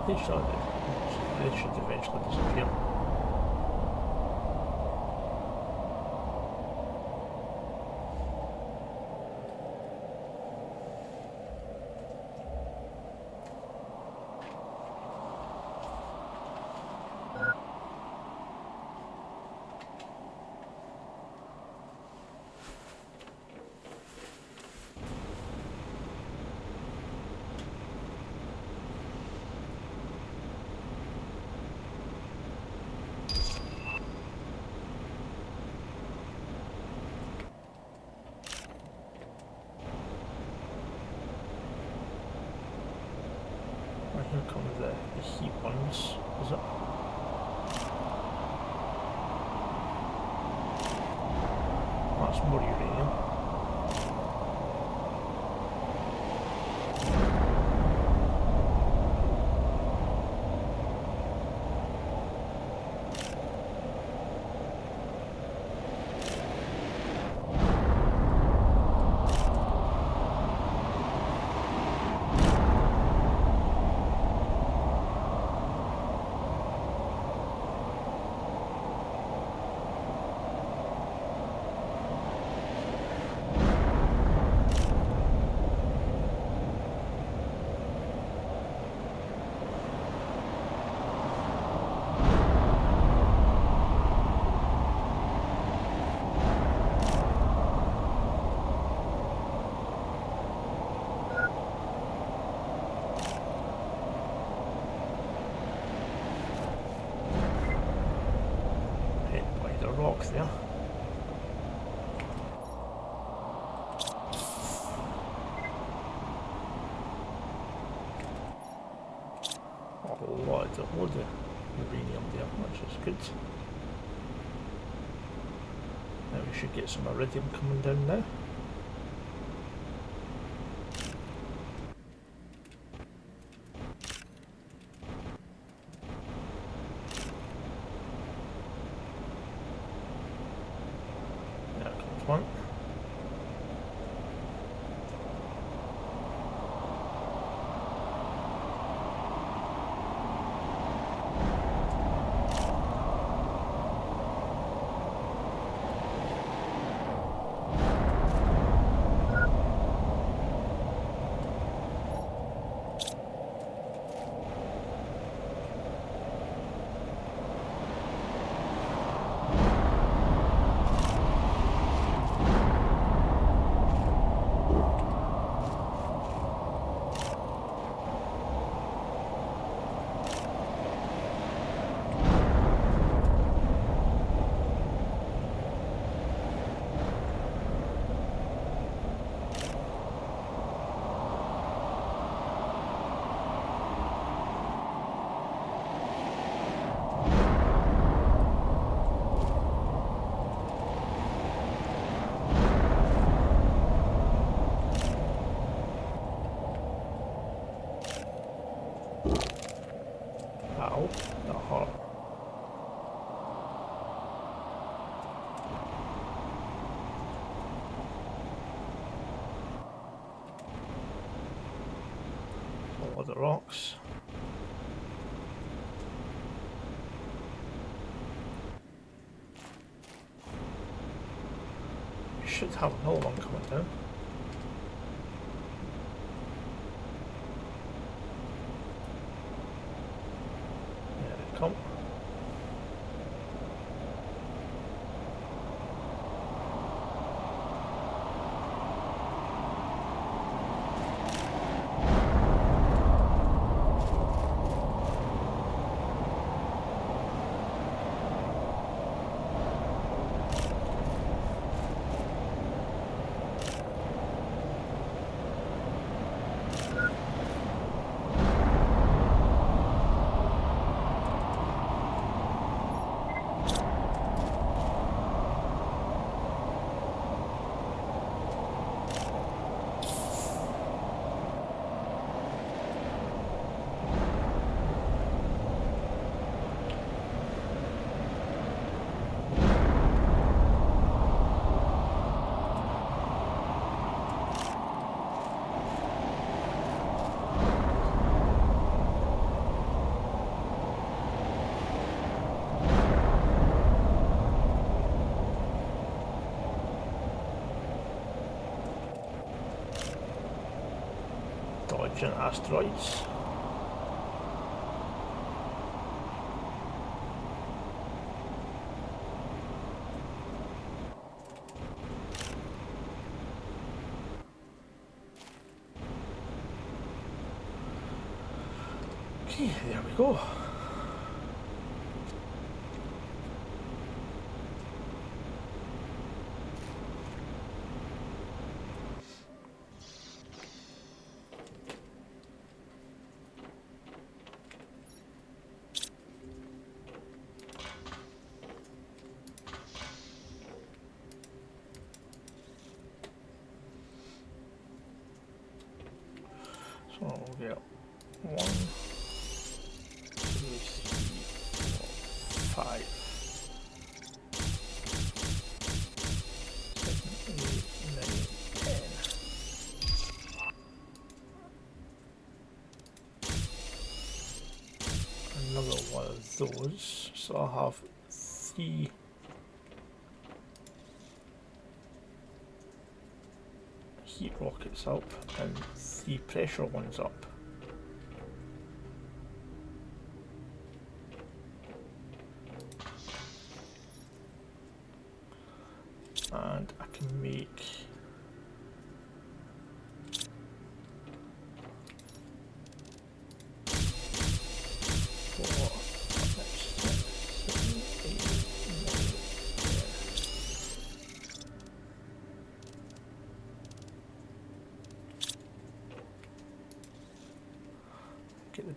They should eventually disappear. Here comes the heat ones, is it? That's more uranium. rock there. A load of uranium there, which is good. Now we should get some iridium coming down now. There comes one. Ow, that hurt. All of the rocks. We should have another one coming down. Come. Dodging asteroids. Okay, there we go. So we'll get 1, 2, 3, 4, 5, 7, 8, 9, 10. Another one of those. So I'll have 3 heat rockets up and 3 pressure ones up. And I can make 4, 5, 6, 7, 8, 9, 10.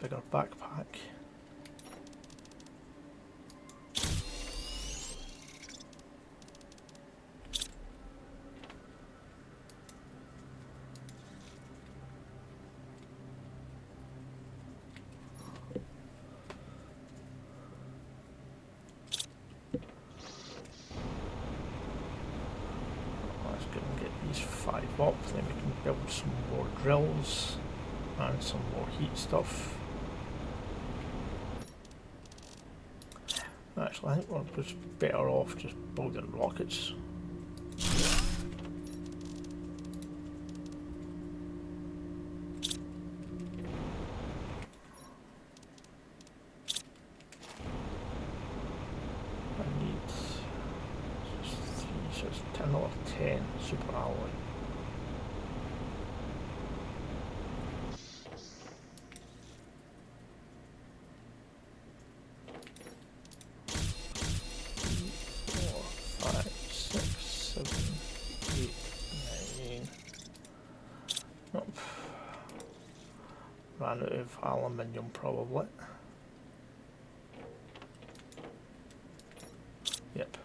bigger backpack. Let's go and get these 5 up, then we can build some more drills and some more heat stuff. Actually, I think we're just better off just building rockets. I need just 3, so it's 10 out of 10 super alloy. Ran out of aluminium probably. Yep.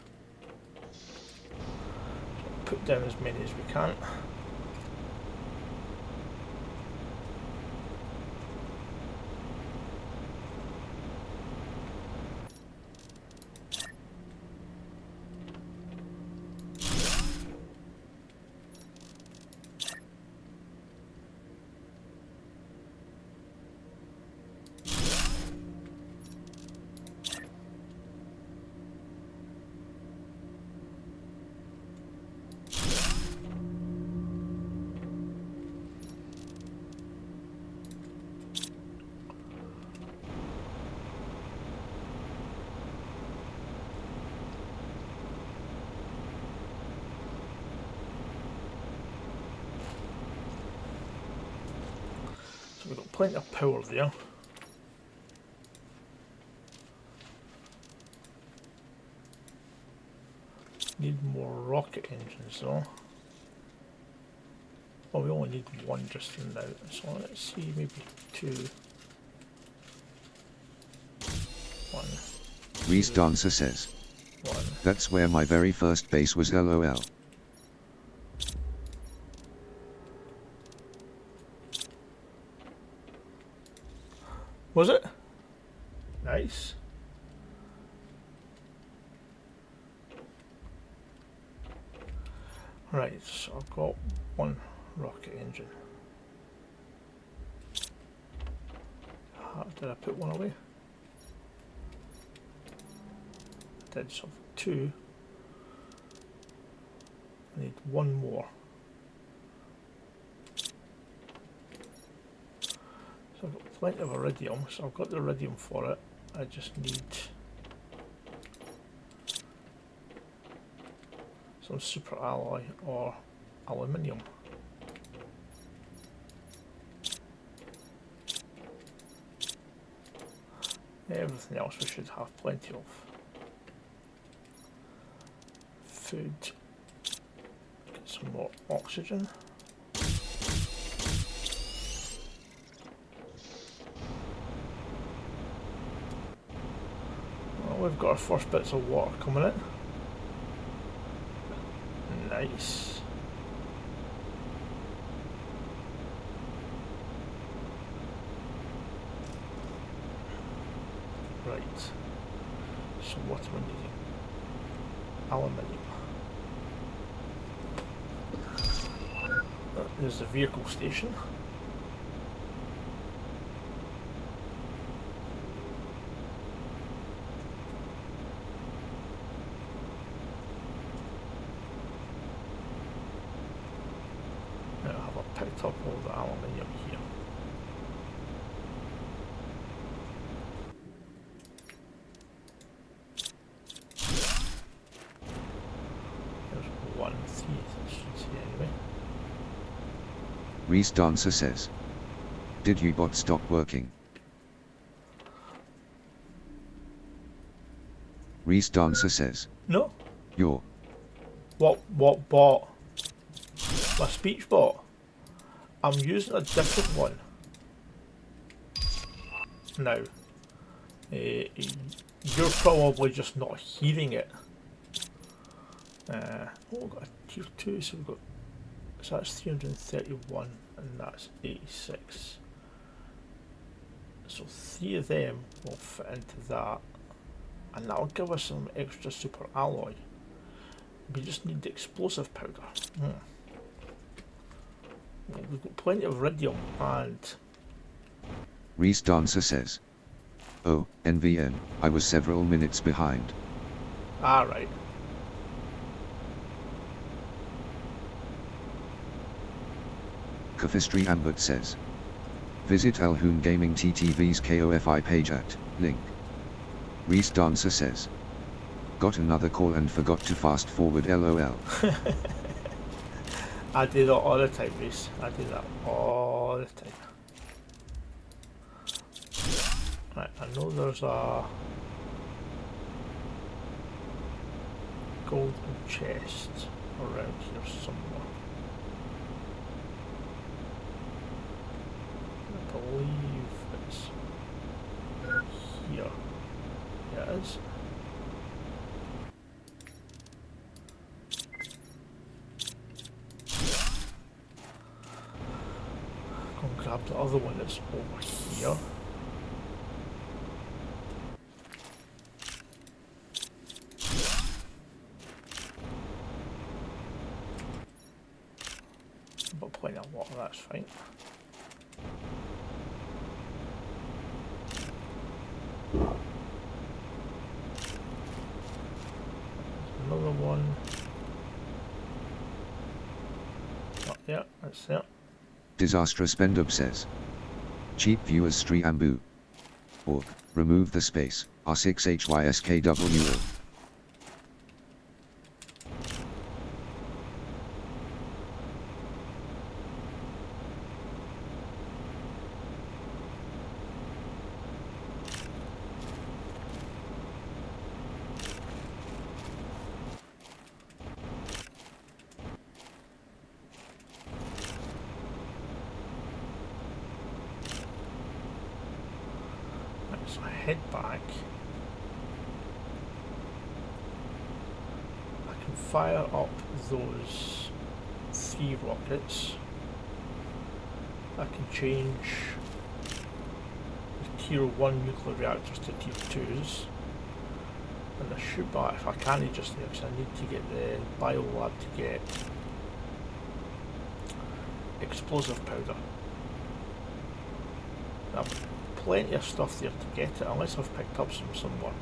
So put down as many as we can. So we've got plenty of power there. Need more rocket engines though. Well, we only need 1 just for now, so let's see, maybe 2. 1. Reese Dancer says, 1. that's where my very first base was, lol. Was it? Nice. Right, so I've got 1 rocket engine. Did I put 1 away? I did, so 2. I need 1 more. So I've got plenty of iridium, so I've got the iridium for it. I just need some super alloy or aluminium. Everything else we should have plenty of. Food. Get some more oxygen. Well, we've got our first bits of water coming in. Nice. Right. So what am I needing? Aluminium. There's the vehicle station. Now I have picked up all the aluminium here. There's 1, 3, I should say anyway. Reese Dancer says, did you bot stop working? Reese Dancer says, No? your What bot? My speech bot? I'm using a different one. now. You're probably just not hearing it. Oh, we've got a tier 2, so we've got, so that's 331 and that's 86. So 3 of them will fit into that, and that'll give us some extra super alloy. We just need the explosive powder. Well, we've got plenty of iridium and... Reese Dancer says, "Oh, NVN, I was several minutes behind." Right. Kafistri Ambert says, "Visit Elhoon Gaming TTV's KOFI page at link." Reese Dancer says, "Got another call and forgot to fast forward LOL." I do that all the time, Reese. I do that all the time. Right, I know there's a golden chest around here somewhere. I believe it's here. Yeah, it is. Go and grab the other one that's over here. But plenty of water, that's fine. Another one. Oh, yeah, that's there. Disastrous Spendub says, "Cheap viewers Streambu. Org, remove the space, R6HYSKWO." So I head back. I can fire up those 3 rockets. I can change the tier 1 nuclear reactors to tier 2s. And I shoot back if I can't just there, because I need to get the biolab to get explosive powder. Plenty of stuff there to get it, unless I've picked up some somewhere.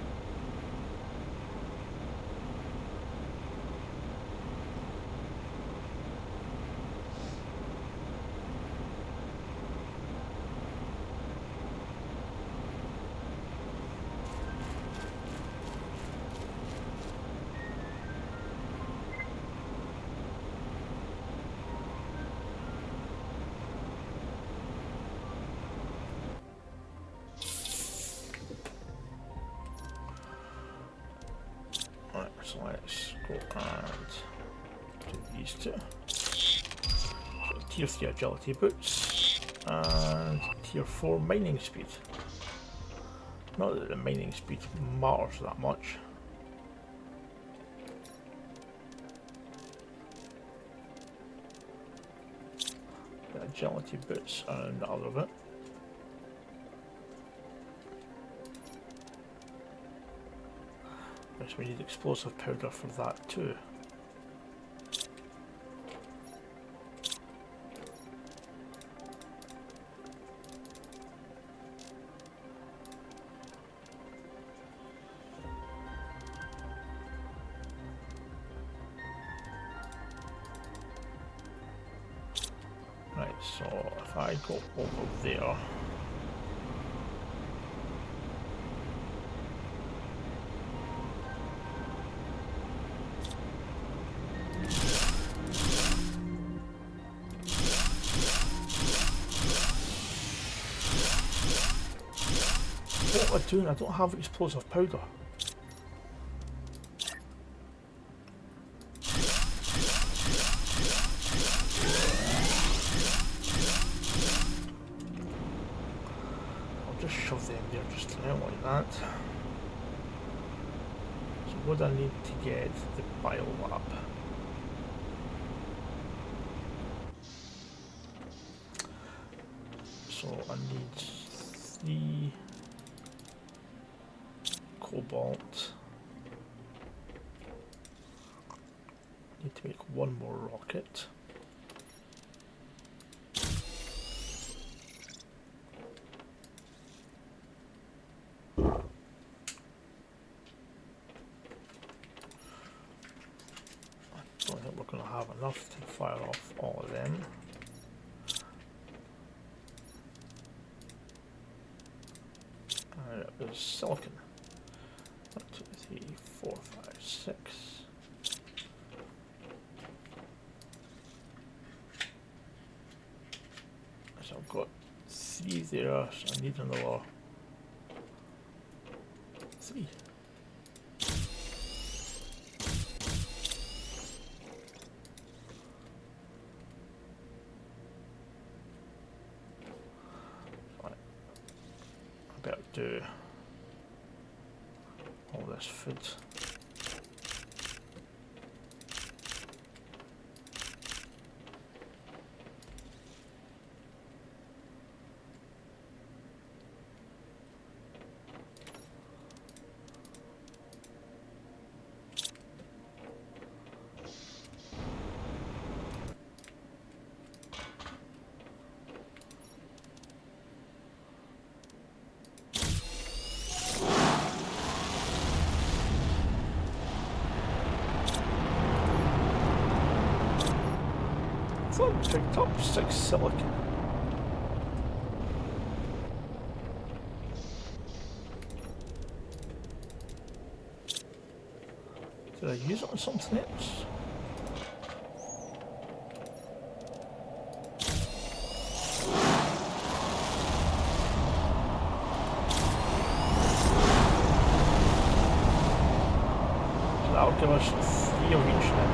So let's go and do these 2. So tier 3 agility boots and tier 4 mining speed. Not that the mining speed matters that much. The agility boots and the other bit. Yes, we need explosive powder for that too. Right, so if I go over there, what am I doing? I don't have explosive powder. I'll just shove them there just now like that. So what do I need to get the biolab? So I need 3 cobalt. Need to make 1 more rocket. I don't think we're going to have enough to fire off all of them. And it was silicon. 1, 2, 3, 4, 5, 6. So I've got 3 there, so I need another 3. Right. I better do all this food. I thought I picked up 6 silicon. Did I use it on something else? So that'll give us 3 of each now.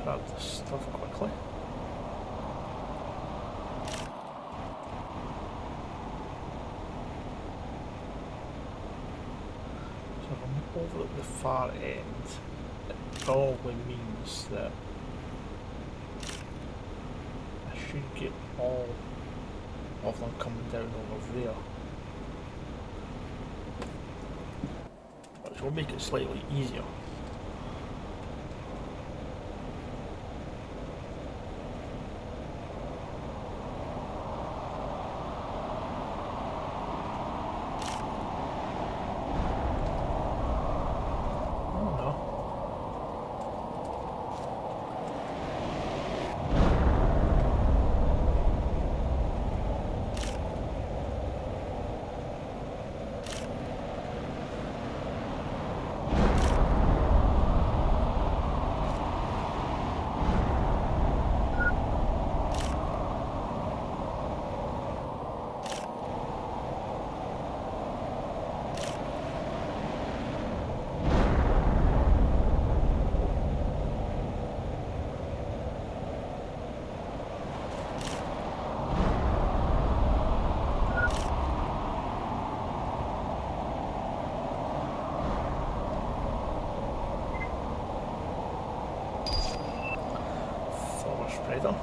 Grab this stuff quickly. So if I'm over at the far end, it probably means that I should get all of them coming down over there. Which will make it slightly easier. Spreader.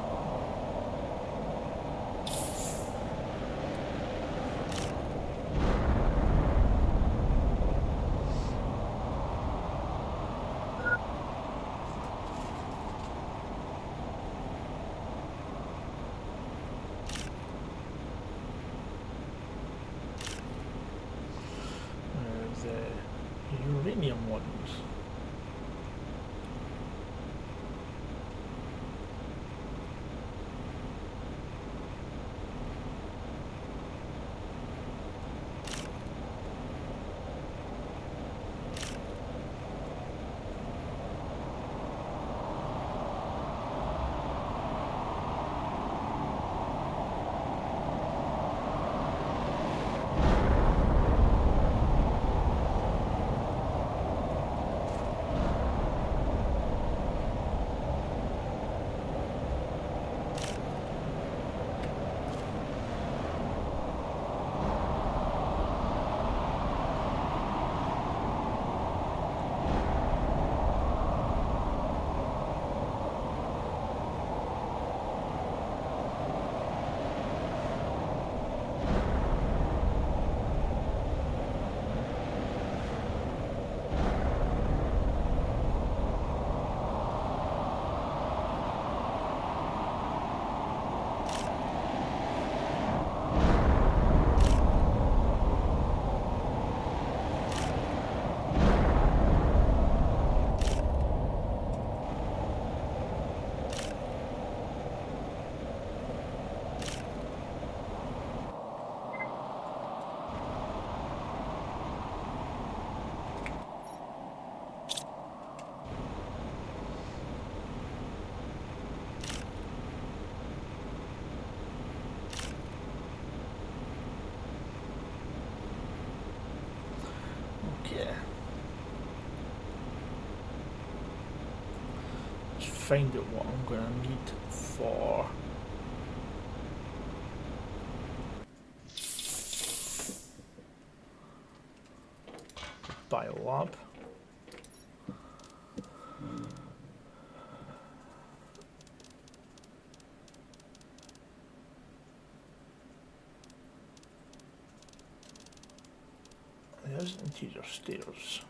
find out what I'm going to need for biolab. There's interior stairs.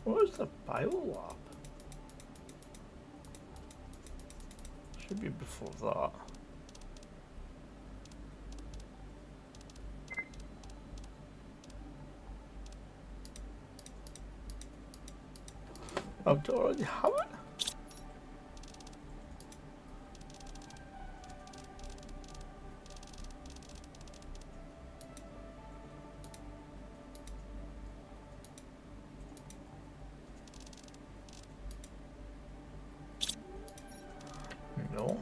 What is the biolab? Should be before that. Oh, do I already have it? No.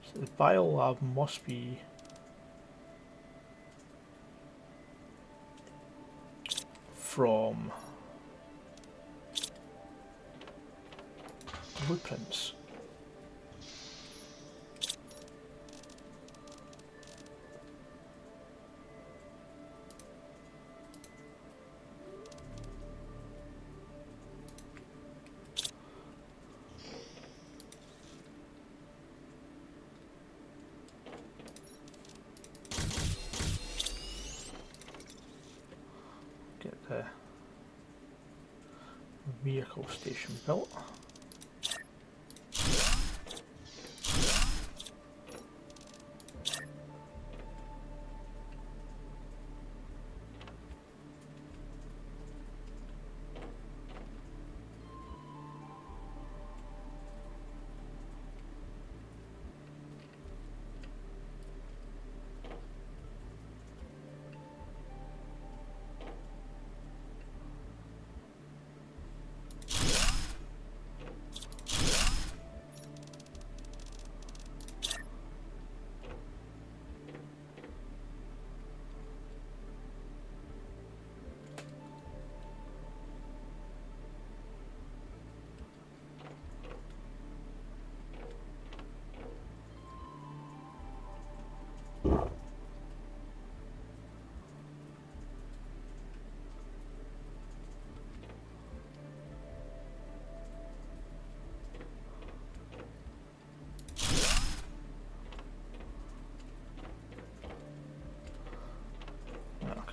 So the biolab must be from blueprints. Get the vehicle station built.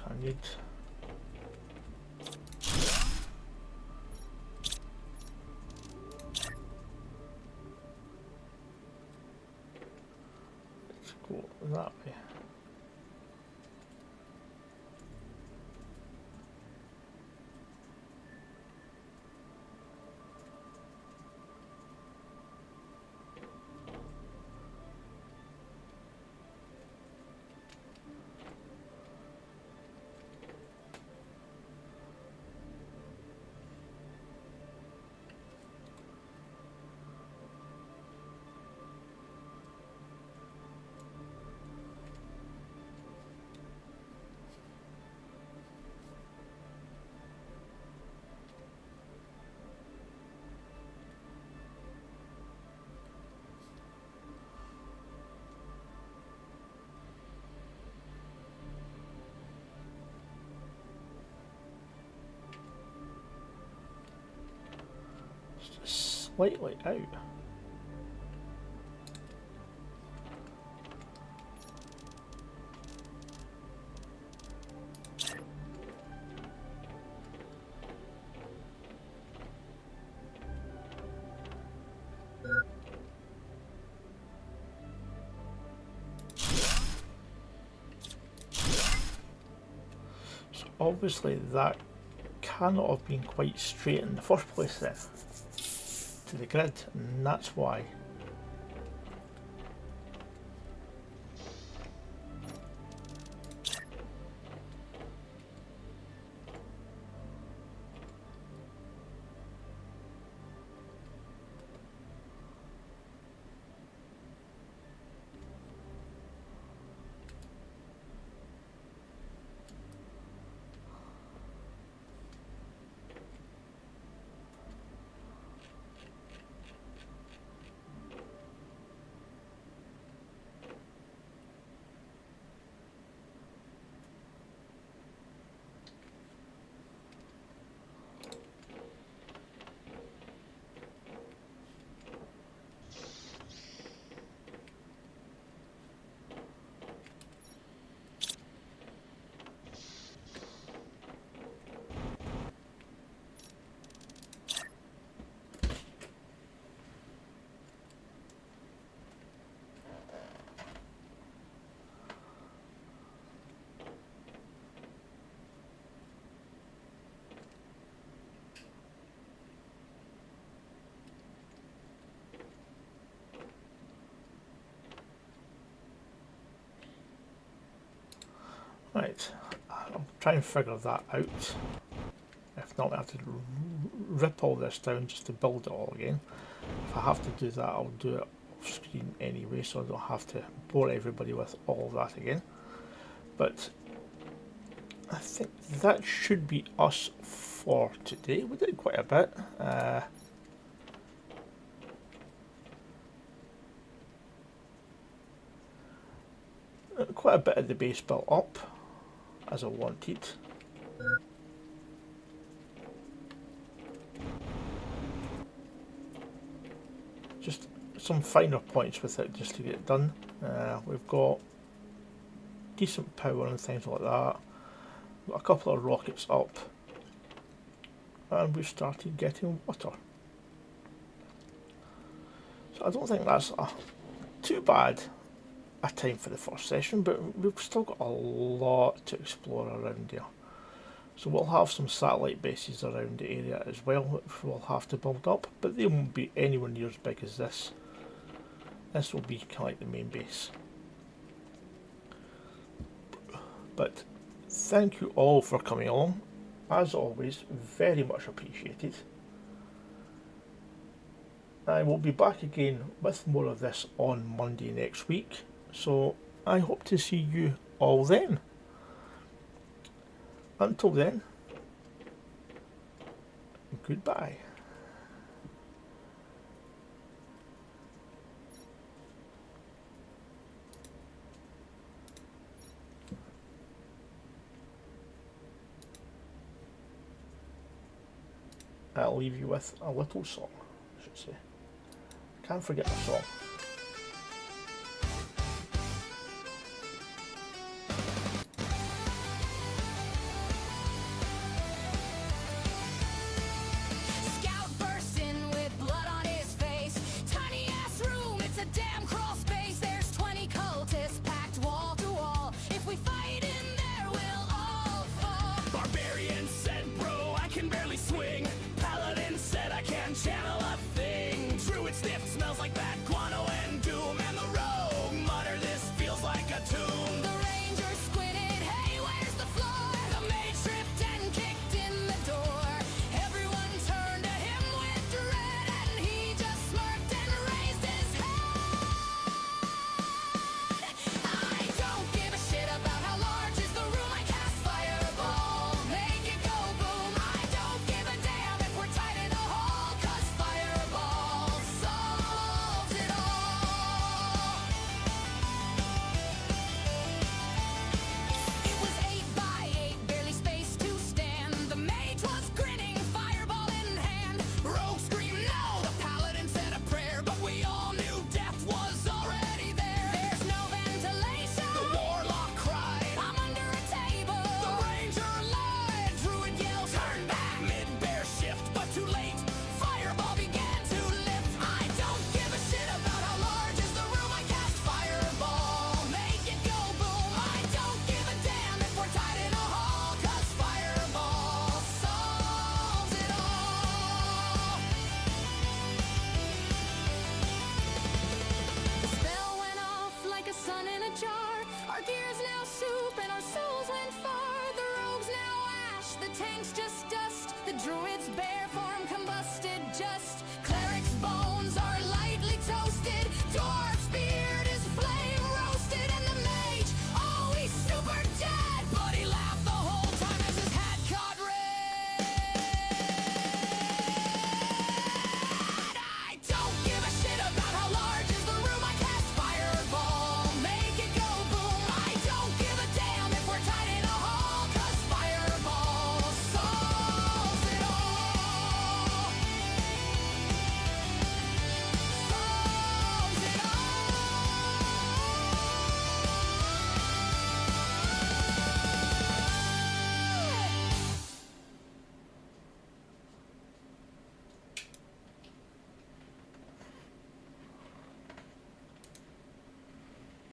I need let's go that way. Just slightly out. So obviously that cannot have been quite straight in the first place then to the grid, and that's why. Right, I'll try and figure that out. If not, I have to rip all this down just to build it all again. If I have to do that, I'll do it off screen anyway, so I don't have to bore everybody with all of that again. But I think that should be us for today. We did quite a bit. Quite a bit of the base built up as I wanted. Just some finer points with it just to get it done. We've got decent power and things like that. Got a couple of rockets up, and we've started getting water. So I don't think that's too bad a time for the first session, but we've still got a lot to explore around here. So we'll have some satellite bases around the area as well, which we'll have to build up, but they won't be anywhere near as big as this. This will be kind of like the main base. But thank you all for coming along. As always, very much appreciated. I will be back again with more of this on Monday next week, so I hope to see you all then. Until then, goodbye. I'll leave you with a little song, I should say. Can't forget the song. Scout bursts in with blood on his face. Tiny ass room, it's a damn crawl space. There's 20 cultists packed wall to wall. If we fight in there, we'll all fall. Barbarian said, bro, I can barely swing. Paladin said I can't channel a thing. Druid sniff smells like bad guano and doom. And the rogue mutter, this feels like a tomb. The ranger squinted, hey, where's the floor? The mage tripped and kicked in the door. Everyone turned to him with dread, and he just smirked and raised his head. I don't give a shit about how large is the room. I cast fireball, make it go boom. I don't give a damn if we're tied in a hall, 'cause fireball solves it all. It was 8 by 8, barely space to stand. The mage was grinning, fireball in hand. Rogue screamed no, the paladin said a prayer, but we all knew death was already there. There's no ventilation, The warlock cried. I'm under a table. The ranger lied. Druid yelled, Turn back mid-bear shift, but too late. fireball began to lift. I don't give a shit about how large is the room. I cast fireball, make it go boom. I don't give a damn if we're tied in a hall, 'cause fireball solves it all. The spell went off like a sun in a jar. Our gear's now soup and our souls went far. The rogue's now ash, the tank's just